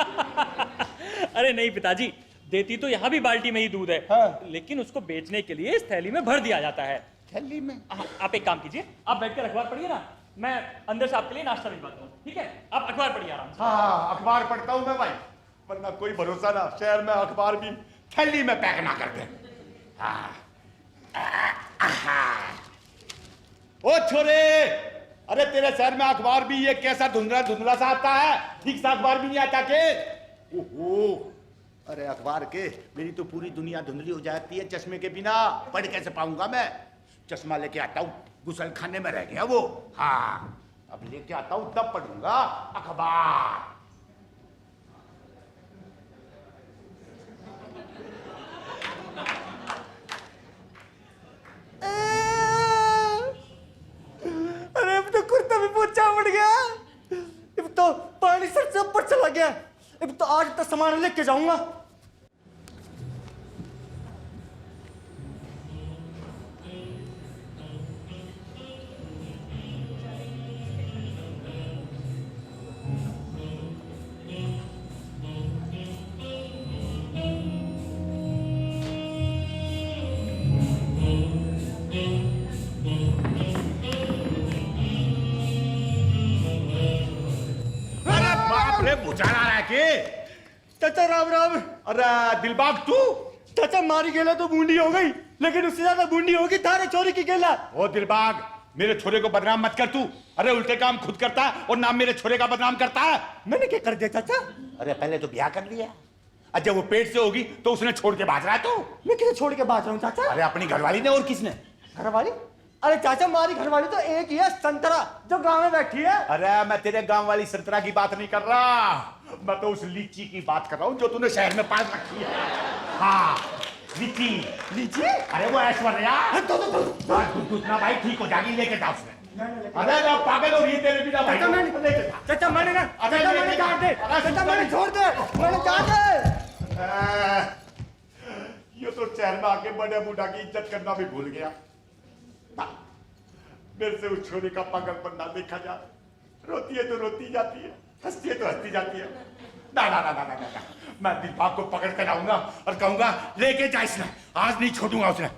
अरे नहीं पिताजी, देती तो यहाँ भी बाल्टी में ही दूध है। हाँ। लेकिन उसको बेचने के लिए इस थैली में भर दिया जाता है। थैली में? आप एक काम कीजिए, आप बैठकर अखबार पढ़िए ना, मैं अंदर से आपके लिए नाश्ता भिजवाता हूँ। ठीक है, आप अखबार पढ़िए आराम से। हाँ अखबार पढ़ता हूँ मैं भाई, वरना कोई भरोसा ना शहर में अखबार भी थैली में पैक ना कर दे। ओ छोरे, अरे तेरे शहर में अखबार भी ये कैसा धुंधला सा आता है? ठीक सा अखबार भी नहीं आता के? ओहो, अरे अखबार के मेरी तो पूरी दुनिया धुंधली हो जाती है चश्मे के बिना, पढ़ कैसे पाऊंगा मैं? चश्मा लेके आता हूँ, गुसल खाने में रह गया वो। हाँ अब लेके आता हूँ तब पढ़ूंगा अखबार। अरे अब तो कुर्ता भी पोछा पड़ गया, अब तो पानी सर से ऊपर चला गया, अब तो आज तक सामान लेके जाऊंगा। बुझाना रहा है के? चाचा राम राम। अरे दिलबाग तू? चाचा मारी गेला तो बूंदी हो गई, लेकिन उससे ज्यादा बूंदी होगी थारे चोरी की गेला। ओ दिलबाग, मेरे छोरे को बदनाम मत कर तू। अरे उल्टे काम खुद करता है और नाम मेरे छोरे का बदनाम करता है। मैंने क्या कर दिया चाचा? अरे पहले तो ब्याह कर लिया, अब जब वो पेट से होगी तो उसने छोड़ के भाग रहा है तू। मैं किसे छोड़ के भाग रहा हूँ चाचा? अरे अपनी घरवाली ने, और किसने? घरवाली? अरे चाचा हमारी घरवाली तो एक ही है, संतरा, जो गांव में बैठी है। अरे मैं तेरे गांव वाली संतरा की बात नहीं कर रहा, मैं तो उस लीची की बात कर रहा हूँ जो तूने शहर में पाल रखी है। हाँ लीची। लीची? अरे वो ऐश्वर्या दूसरा भाई ठीक हो जाएगी, लेके जा उसने। अरे ना पागल हो रही है तेरे बिना भाई। चाचा मैंने ना, चाचा मैंने काट दे, चाचा मैंने छोड़ दे, मैंने काट दे। ये तो शहर में आके बड़े बूढ़ा की इज्जत करना भी भूल गया। मेरे से उस छोरी का पागलपन ना देखा जा, रोती है तो रोती जाती है, हंसती है तो हंसती जाती है। ना ना ना ना ना ना, मैं दिलबाग को पकड़ कर आऊंगा और कहूंगा लेके जा इसने, आज नहीं छोड़ूंगा उसने।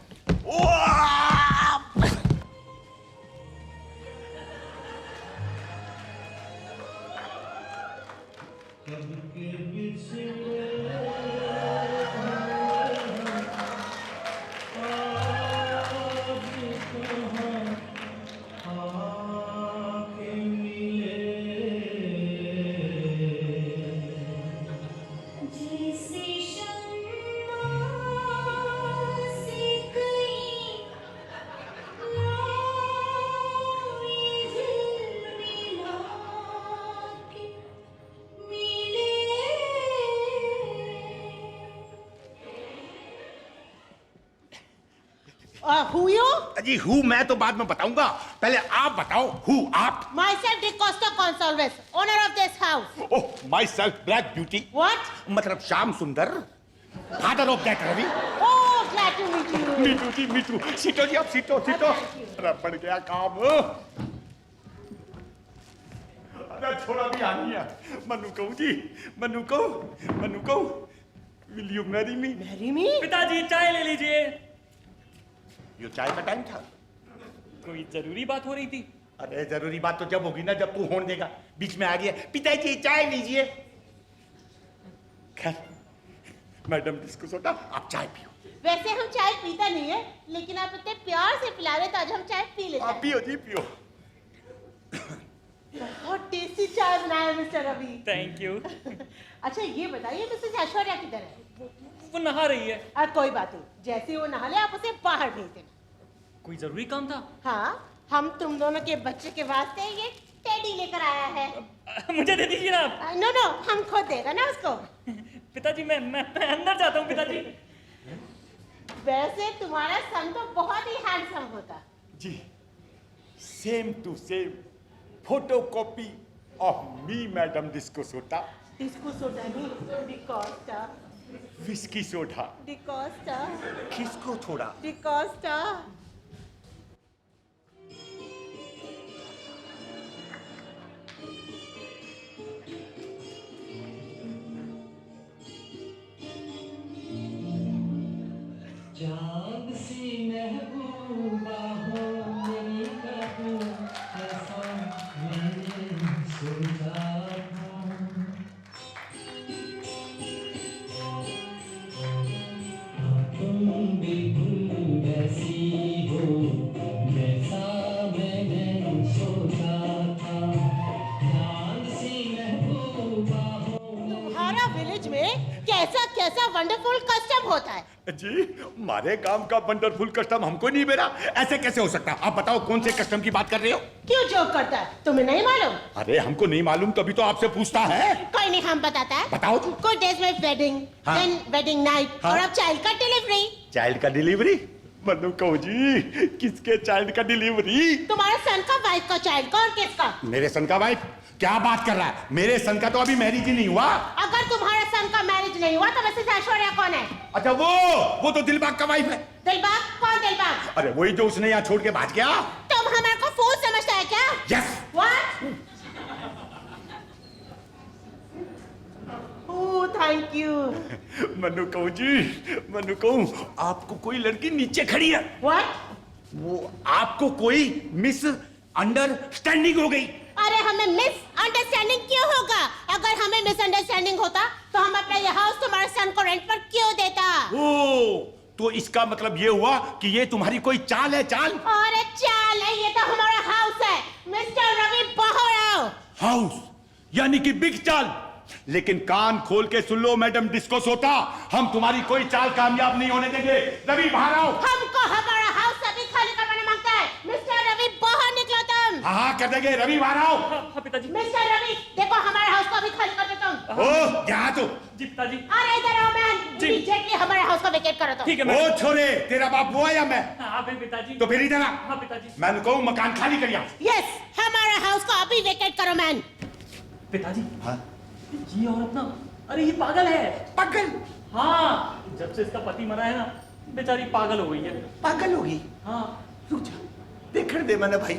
Who you? जी हूँ मैं तो बाद में बताऊंगा, पहले आप बताओ हूँ आप। Myself, DeCosta Gonsalves, owner of this house. Oh myself black beauty. What? मतलब Shyam Sundar, father of that Ravi. Oh, glad to meet you. Mithu ji Mithu, Sito ji, आप सीटो सीटो। अरे बढ़ गया काम। अरे छोड़ा भी आनी है। मनु कहूँ जी, मनु कहूँ, will you marry me? Marry me? पिताजी चाय ले लीजिए। ये चाय का टाइम था। कोई जरूरी बात हो रही थी? अरे जरूरी बात तो जब होगी ना जब तू होने देगा। बीच में आ गया, पिताजी चाय लीजिए। खैर, मैडम डिस्को सोडा, आप चाय पियो। वैसे हम चाय पीता नहीं है, लेकिन आप इतने प्यार से पिला रहे तो आज हम चाय पी लेते आप हैं। पियो जी पियो। बहुत टेस्टी चाय बनाया मिस्टर रवि। Thank you. अच्छा ये बताइए मिसेस ऐश्वर्या किधर है? वो नहा रही है। कोई बात नहीं, जैसे वो नहा ले आप उसे बाहर भेज देना। कोई जरूरी काम था? हाँ, हम तुम दोनों के बच्चे के वास्ते ये टेडी लेकर आया है। मुझे दे दीजिए ना आप। नो नो, हम खुद देगा ना उसको। पिताजी मैं अंदर जाता हूँ पिताजी। वैसे तुम्हारा सन तो बहुत ही हैंडसम होता। जी, same to same photocopy of me madam disco soda. Disco soda नहीं, डिकोस्टा। Whisky soda. डिकोस्टा। किसको थोड़ा? डिकोस्टा। चाँद सी महबूबा हो मेरी कबू, ऐसा मैंने सोचा था। तुम बिल्कुल वैसी हो जैसा मैंने सोचा था। चाँद सी महबूबा हो। तुम्हारा विलेज में कैसा कैसा वंडरफुल कस्टम होता है। जी, हमारे काम का वंडरफुल कस्टम हमको नहीं मिला। ऐसे कैसे हो सकता? आप बताओ कौन से कस्टम की बात कर रहे हो? क्यों जोक करता है? तुम्हें नहीं मालूम? अरे हमको नहीं मालूम तभी तो आपसे पूछता है। कोई नहीं, हम बताता है। बताओ तो। कुछ डेज में वेडिंग, हाँ। देन वेडिंग नाइट, हाँ। और अब चाइल्ड का डिलीवरी। चाइल्ड का डिलीवरी? मनु कहूँ जी, किसके चाइल्ड का डिलीवरी? तुम्हारे सन का, वाइफ का, चाइल्ड का और किसका? मेरे सन का वाइफ? क्या बात कर रहा है? मेरे सन का तो अभी मैरिज ही नहीं हुआ। अगर तुम्हारा सन का मैरिज नहीं हुआ तो मिसेस ऐश्वर्या कौन है? अच्छा वो तो दिलबाग का वाइफ है। दिलबाग? कौन दिलबाग? अरे वही जो उसने यहाँ छोड़ के भाग गया। तुम हमारे को फूल समझता है क्या? Yes. What? Oh, thank you. Manu कहूँ जी, मनु कहूँ, आपको कोई लड़की नीचे खड़ी है। What? वो आपको कोई मिस अंडरस्टैंडिंग हो गई। अरे हमें मिस अंडरस्टैंडिंग क्यों होगा? अगर हमें मिस अंडरस्टैंडिंग होता तो हम अपना ये हाउस तुम्हारे सन को रेंट पर क्यों देता? ओ, तो इसका मतलब ये हुआ कि ये तुम्हारी कोई चाल है? चाल? अरे चाल है, ये तो हमारा हाउस है मिस्टर रवि बहोराव। हाउस यानी कि बिग चाल। लेकिन कान खोल के सुन लो मैडम डिस्को सोटा, हम तुम्हारी कोई चाल कामयाब नहीं होने देंगे। रवि बाहर आओ। हमको हमारा हाउस अभी खाली करवाना मांगता है। मिस्टर रवि बाहर निकलो तुम। हाँ कर देंगे। रवि बाहर आओ। हाँ पिताजी। मिस्टर रवि देखो हमारे हाउस को अभी खाली कर दो तुम। ओ यहाँ तो। जी पिताजी। अरे इधर आओ मैन, जी। इमीडिएटली हमारे हाउस को वेकेट करो तुम। ठीक है मैं। ओ छोरे, तेरा बाप वो है या मैं? हाँ पिताजी। तो फिर इधर आ। हाँ पिताजी। मैं कहूँ मकान खाली करिया। यस, हमारा हाउस को अभी वेकेट करो मैन। पिताजी। हाँ? ये और अपना, अरे ये पागल है। पागल? हाँ, जब से इसका पति मरा है ना, बेचारी पागल हो गई है। पागल होगी? हाँ। रुक जा, देखने दे मैंने भाई।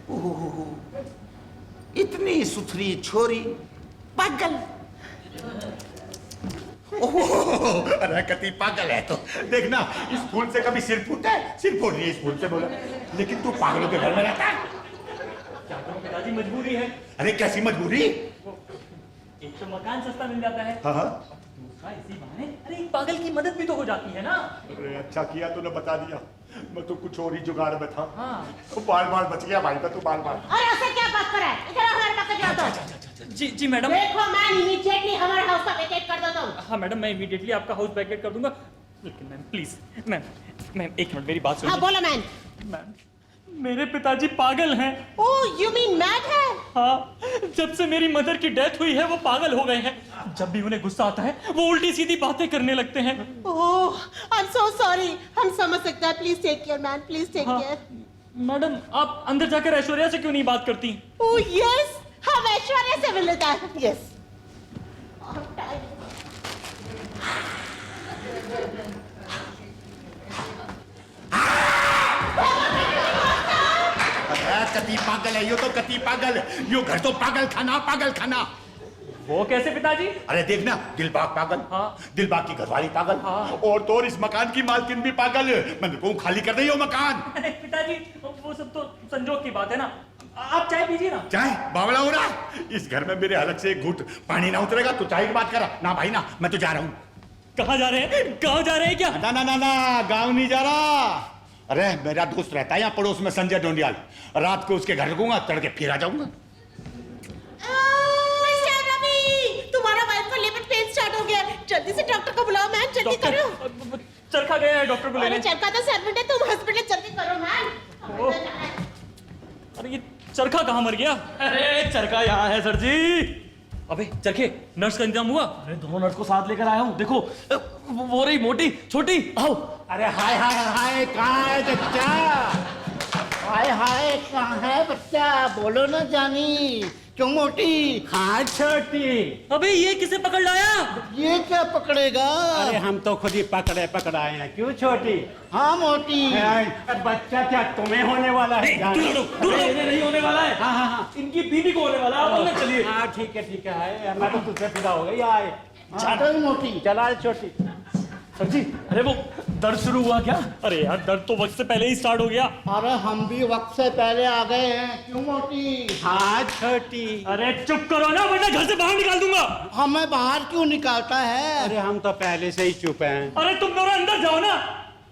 ओहो, इतनी सुथरी छोरी पागल। ओहो, अरे कति पागल है तो देखना, इस फूल से कभी सिर फूटा है? सिर फोड़ रही है इस फूल से बोला। लेकिन तू पागलों के घर में रहता है। क्या करूं पिताजी, मजबूरी है। अरे कैसी मजबूरी? एक तो मकान सस्ता मिल जाता है, हाँ। दूसरा इसी बहाने अरे एक पागल की मदद भी तो हो जाती है ना। अरे अच्छा किया तूने बता दिया, मैं तो कुछ और ही जुगाड़ में था। हाँ। तो बाल बाल बच गया भाई का, तू बाल बाल। अरे उससे क्या बात कर रहा है? इधर आओ, हमारे पास जाओ तो। जी मैडम। देखो मैन, इमीडिएटली हमारे हाउस को वेकेट कर दो तुम। हाँ मैडम, मैं इमीडिएटली आपका हाउस वैकेट कर दूंगा। लेकिन मैम प्लीज, मैम एक मिनट मेरी बात हाँ सुनिए। बोलो मैन। मैम, मेरे पिताजी पागल हैं। ओह, यू मीन मैड है? हाँ, जब से मेरी मदर की डेथ हुई है वो पागल हो गए हैं। जब भी उन्हें गुस्सा आता है वो उल्टी सीधी बातें करने लगते हैं। Oh, I am so sorry. हम समझ सकते हैं। Please take care man, please take हाँ। केयर। मैडम, आप अंदर जाकर ऐश्वर्या से क्यों नहीं बात करती? ओह यस, हम ऐश्वर्या से मिल लेते हैं। यस। कति पागल है, यो तो कति पागल, यो घर तो पागल खाना। वो कैसे पिताजी? अरे देखना, दिलबाग पागल, हाँ। दिलबाग की घरवाली पागल, हाँ। और तो और इस मकान की मालकिन भी पागल। मैंने कहूँ खाली कर दे यो मकान। अरे पिताजी वो सब तो संजोग की बात है ना, आप चाय पीजिए ना। चाय बावला हो रहा, इस घर में मेरे हलक से एक घूंट पानी ना उतरेगा तो चाय की बात करा ना भाई ना। मैं तो जा रहा हूँ। कहाँ जा रहे हैं? गाँव जा रहे हैं क्या? ना गाँव नहीं जा रहा। अरे मेरा दोस्त रहता है यहाँ पड़ोस में, संजय डोंडियाल। रात को उसके घर रुकूंगा, तड़के फिर आ जाऊंगा। मिस्टर रवि, तुम्हारा वाइफ का लेबर पेन स्टार्ट हो गया, जल्दी से डॉक्टर को बुलाओ मैम, जल्दी करो। चरखा गया है डॉक्टर को अरे लेने। चरखा तो सर्वेंट है, तुम हॉस्पिटल जल्दी करो मैम। अरे ये चरखा कहाँ मर गया? अरे चरखा यहाँ है सर जी। अबे चरखे, नर्स का इंतजाम हुआ? अरे दोनों नर्स को साथ लेकर आया हूँ, देखो वो रही मोटी छोटी, आओ। अरे हाय हाय हाय, कहाँ है बच्चा? हाय हाय, कहाँ है बच्चा? बोलो ना जानी। क्यों मोटी? हाँ छोटी। अबे ये किसे पकड़ लाया? ये क्या पकड़ेगा? अरे हम तो खुद ही पकड़ाए हैं। क्यों छोटी? हाँ मोटी। बच्चा क्या तुम्हें होने वाला है? इन्हें नहीं होने वाला है। हाँ। इनकी बीवी को होने वाला है। आप अंदर चलिए। हाँ ठीक है। मैं तो तुझसे फिदा हो गई। आए चल मोटी। चला छोटी। सर जी, अरे वो दर्द शुरू हुआ क्या? अरे यार दर्द तो वक्त से पहले ही स्टार्ट हो गया। अरे हम भी वक्त से पहले आ गए हैं। क्यों मोटी? हाँ छोटी। अरे चुप करो ना, वरना घर से बाहर निकाल दूंगा। हमें बाहर क्यों निकालता है? अरे हम तो पहले से ही चुप हैं। अरे तुम दोनों अंदर जाओ ना,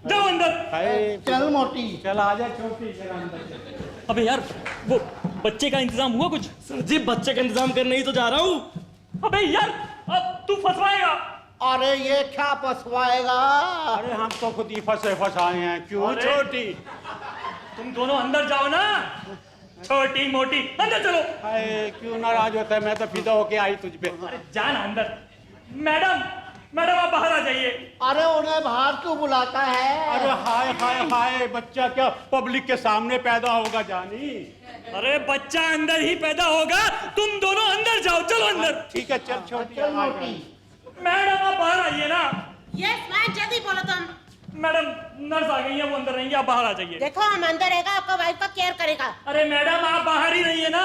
जाओ अंदर। हाय, चल मोटी। चल आजा छोटी, चल अंदर। अबे यार वो बच्चे का इंतजाम हुआ कुछ? सर जी, बच्चे का इंतजाम करने ही तो जा रहा हूँ। अबे यार अब तू फंसवाएगा। अरे ये क्या फंसवाएगा? अरे हम तो खुद ही फंसाए हैं। क्यों अरे। छोटी? तुम दोनों अंदर जाओ ना, छोटी मोटी अंदर चलो। हाय, क्यों नाराज होता है? मैं तो फिदा होके आई तुझ पे। अरे जाना अंदर। मैडम आप बाहर आ जाइए। अरे उन्हें बाहर क्यों बुलाता है? अरे हाय हाय हाय, बच्चा क्या पब्लिक के सामने पैदा होगा जानी? अरे बच्चा अंदर ही पैदा होगा, तुम दोनों अंदर जाओ, चलो अंदर। ठीक है, चल छोटी। चल मोटी। मैडम आप बाहर आइए ना। यस मैम, जल्दी बोलो तुम। मैडम नर्स आ गई है, वो अंदर रहेंगी, आप बाहर आ जाइए। देखो हम अंदर रहेगा, आपका वाइफ का केयर करेगा। अरे मैडम आप बाहर ही रहिए ना।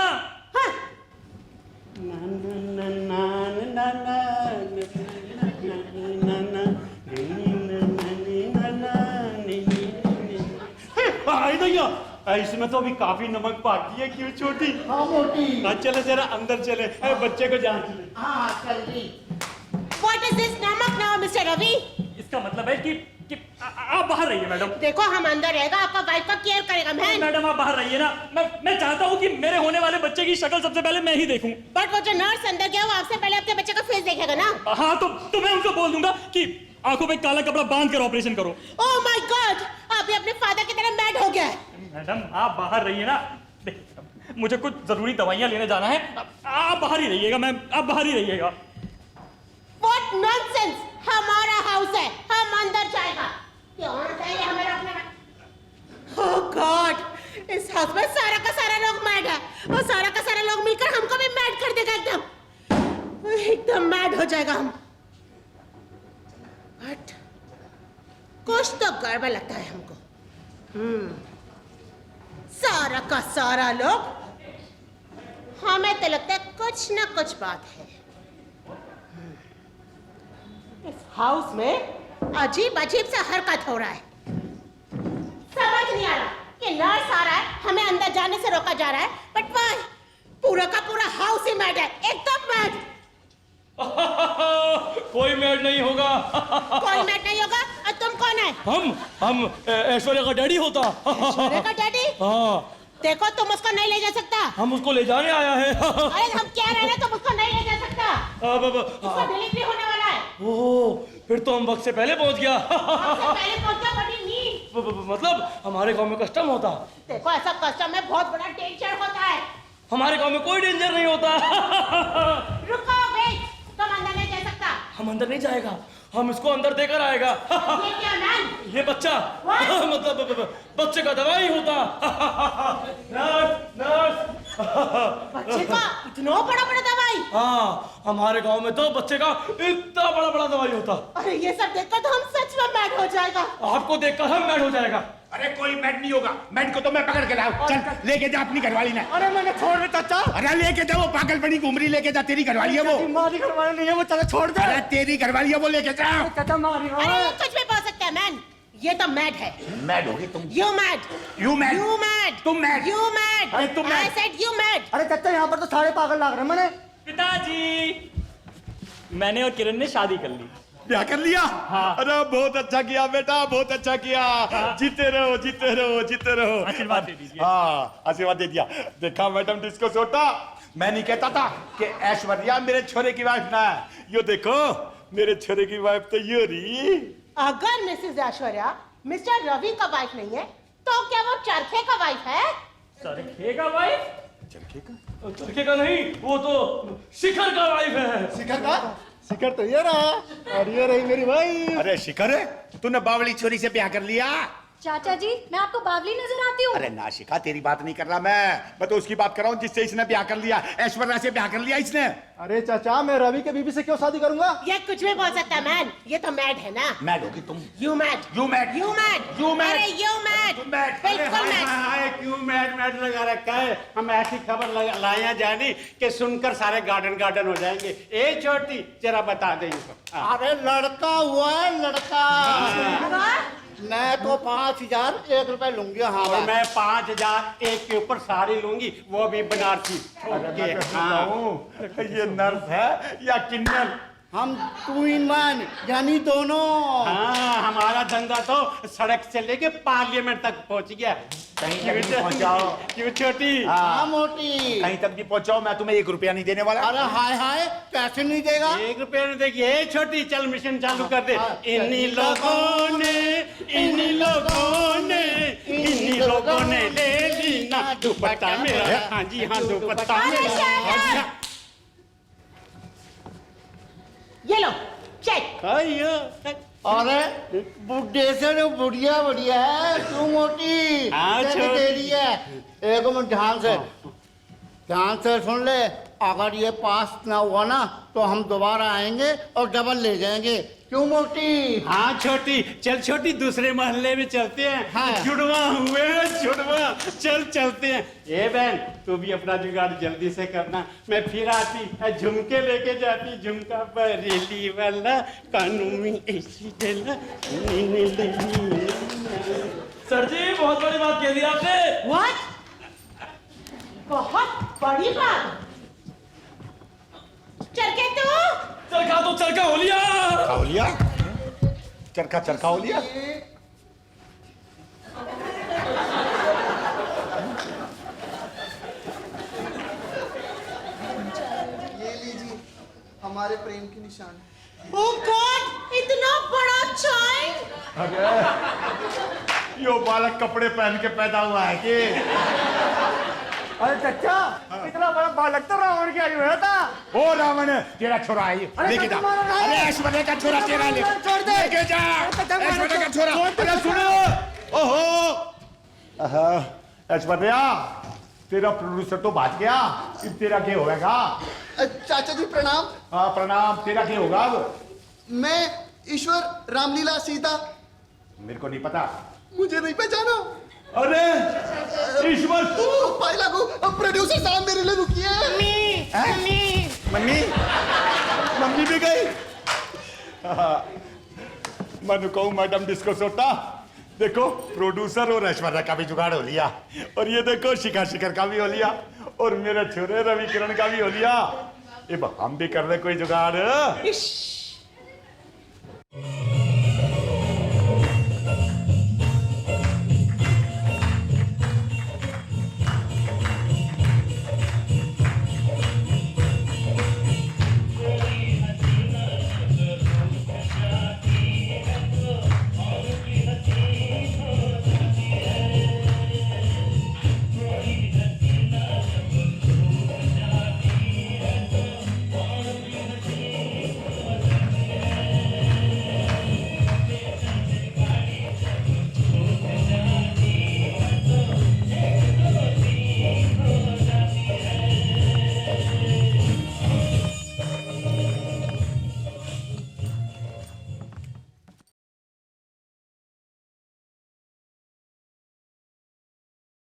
हाँ। इसमें तो अभी काफी नमक बाकी है। क्यों छोटी? हाँ मोटी। चले जरा अंदर चले, बच्चे को जांच ले। हाँ चल जी। What is this नमक now, मिस्टर रवि? इसका मतलब है कि आप बाहर रहिए मैडम। देखो हम अंदर रहेगा, आपका वाइफ का केयर करेगा मैम। मैडम आप बाहर रहिए ना। मैं चाहता हूँ कि मेरे होने वाले बच्चे की शक्ल सबसे पहले मैं ही देखूं। बट वो जो नर्स अंदर गया वो आपसे पहले अपने बच्चे का फेस देखेगा ना। हाँ तो मैं उनको बोल दूंगा कि आंखों पे काला कपड़ा बांध कर ऑपरेशन करो। ओह माय गॉड, अभी अपने फादर की तरह मैड हो गया है। मैडम आप बाहर रहिए ना, मुझे कुछ जरूरी दवाइयां लेने जाना है। आप बाहर ही रहिएगा मैम, आप बाहर ही रहिएगा। What nonsense! हमारा हाउस है, हम अंदर जाएगा। क्यों चाहिए हमें रोकने? Oh God! इस हाउस में सारा का सारा लोग मैड है, और सारा का सारा लोग मिलकर हमको भी मैड कर देगा। एकदम मैड हो जाएगा हम। बट कुछ तो गड़बड़ लगता है हमको। सारा का सारा लोग, हमें तो लगता है कुछ ना कुछ बात है। इस हाउस में अजीब अजीब सा हरकत हो रहा है। समझ नहीं आ रहा कि नर्स आ रहा है, हमें अंदर जाने से रोका जा रहा है, बट वाह, पूरा का पूरा हाउस ही मैड है, एकदम मैड। कोई मैड नहीं होगा। कोई मैड नहीं होगा। और तुम कौन है? हम ऐश्वर्या का डैडी होता। ऐश्वर्या का डैडी? हाँ। देखो तुम उसको नहीं ले जा सकता। हम उसको ले जाने आया है। अरे हम कह रहे हैं तुम उसको नहीं ले जा सकता। उसका डिलीवरी होने वाला है। ओह, फिर तो हम वक्त से पहले पहुंच गया। आपसे पहले पहुंचा, बड़ी नींद। मतलब हमारे गांव में कस्टम होता। देखो ऐसा कस्टम में बहुत बड़ा डेंजर होता है। हमारे गांव में कोई डेंजर नहीं होता। रुको वेट, तुम अंदर नहीं जा सकता। हम अंदर नहीं जाएगा, हम इसको अंदर देकर आएगा। ये क्या मैम? ये बच्चा मतलब बच्चे का दवाई होता। नर्स। बच्चे का इतना बड़ा बड़ा दवाई? हाँ, हमारे गांव में तो बच्चे का इतना बड़ा बड़ा दवाई होता। अरे ये सब देखकर तो हम सच में मैड हो जाएगा। आपको देखकर हम मैड हो जाएगा। अरे कोई मैड नहीं होगा, मैड को तो मैं पकड़ के लाऊं। चल लेके जा अपनी घरवाली ने। अरे मैंने छोड़ दे चाचा। अरे लेके जा, वो पागलपनी घूम रही, लेके जा, तेरी घरवाली है वो। हमारी घरवाली नहीं है वो, चाचा छोड़ दे। अरे तेरी घरवाली है वो, लेके जा। चाचा मारी अरे ये कुछ भी बोल सकते हैं मैन, ये तो मैड है। मैड होगी तुम। You mad, you mad, you mad, तुम मैड, यू मैड। अरे तुम आई मैड। Said you mad. अरे चाचा यहाँ पर तो सारे पागल लग रहे हैं। मैंने पिताजी, मैंने और किरण ने शादी कर ली। ब्याह कर लिया? हाँ। अरे बहुत अच्छा किया बेटा, बहुत अच्छा किया। जीते रहो, जीते रहो, जीते रहो। आशीर्वाद दे दीजिए। हाँ, आशीर्वाद दे दिया। देखा मैडम डिस्को सोटा, मैं नहीं कहता था कि ऐश्वर्या मेरे छोरे की वाइफ ना है। यो देखो मेरे छोरे की वाइफ तो ये रही। अगर मिसेस ऐश्वर्या मिस्टर रवि का वाइफ नहीं है तो क्या वो चरखे का वाइफ है? चरखे का वाइफ? चरखे का नहीं, वो तो शिखर का वाइफ है। शिखर का? शिखर तो ये रहा और ये रही मेरी भाई। अरे शिखर, तूने बावली छोरी से ब्याह कर लिया? चाचा जी, मैं आपको बावली नजर आती हूँ? अरे ना शिखा, तेरी बात नहीं कर रहा मैं तो उसकी बात कर रहा हूँ जिससे इसने ब्याह कर लिया। ऐश्वर्या से ब्याह कर लिया इसने। अरे चाचा, मैं रवि के बीबी से क्यों शादी करूंगा? ये कुछ भी बोल सकता है मैन, ये तो मैड है ना। मैड होगी तुम। You mad, you mad, you mad, you mad, अरे यू मैड, यू मैड। बिल्कुल मैड। हाय क्यों मैड लगा रखा है? हम ऐसी खबर लाया जानी कि सुनकर सारे गार्डन हो जाएंगे। ए छोटी, जरा बता दे इनको। अरे लड़का हुआ है, लड़का। मैं तो 5,000 1 रुपए लूंगी। हाँ, और मैं 5,000 एक के ऊपर साड़ी लूंगी, वो भी बनारसी। ओके, हाँ। ये नर्स है या किन्नर? हम 2 in 1 यानी दोनों। हाँ, हमारा धंधा तो सड़क से लेके पार्लियामेंट तक पहुंच गया। कहीं तक भी पहुंचाओ। क्यों छोटी? हाँ मोटी। कहीं तक भी पहुंचाओ, मैं तुम्हें 1 रुपया नहीं देने वाला। अरे हाय हाय, कैसे नहीं देगा? 1 रुपया नहीं देखिए। ए छोटी, चल मिशन चालू कर दे। इन्हीं लोगों ने ले ली ना दुपट्टा मेरा। हाँ जी हाँ, दुपट्टा मेरा। ये लो चेक। अयो, अरे बुढ़े से तो बुढ़िया बढ़िया है, तू मोटी। हाँ, कैसे छोटी। दे रही है? एक मिनट ध्यान से सुन ले। अगर ये पास ना हुआ ना तो हम दोबारा आएंगे और डबल ले जाएंगे। क्यों मोटी? हाँ छोटी, चल छोटी, दूसरे मोहल्ले में चलते हैं। हाँ। जुड़वा हुए जुड़वा, चल चलते हैं। ए बहन, तू भी अपना जुगाड़ जल्दी से करना, मैं फिर आती झुमके लेके जाती। झुमका बरेली वाला, कानून में ऐसी डेला। सर जी, बहुत बड़ी बात कह दी आपने। व्हाट? बहुत बड़ी बात। चरखे तू? चरखा तो चरखा हो लिया। हो लिया? चरखा हो लिया? ये लीजिए हमारे प्रेम के निशान। ओह गॉड, इतना बड़ा चैन। यो बालक कपड़े पहन के पैदा हुआ है कि? अरे चचा, इतना बड़ा बालक तो रावण के आयु है था। ओ रावण, तेरा छोरा है, लेके जा। अरे ऐश्वर्या का छोरा तेरा, छोड़ दे। लेके जा। ऐश्वर्या का छोरा। अरे सुनो, ओहो, ऐश्वर्या, तेरा प्रोड्यूसर तो भाग गया, अब तेरा क्या होगा? चाचा जी प्रणाम। हाँ प्रणाम, तेरा क्या होगा अब? मैं ईश्वर रामलीला सीता। मेरे को नहीं पता। मुझे नहीं पहचाना? अरे ईश्वर तू? भाई लागू, प्रोड्यूसर साहब मेरे लिए रुकिए। मम्मी भी गई। मैं कहूँ मैडम डिस्को सोटा, देखो प्रोड्यूसर और ऐश्वर्या का भी जुगाड़ हो लिया, और ये देखो शिखर का भी हो लिया, और मेरे छोरे रवि किरण का भी हो लिया। अब हम भी कर रहे कोई जुगाड़।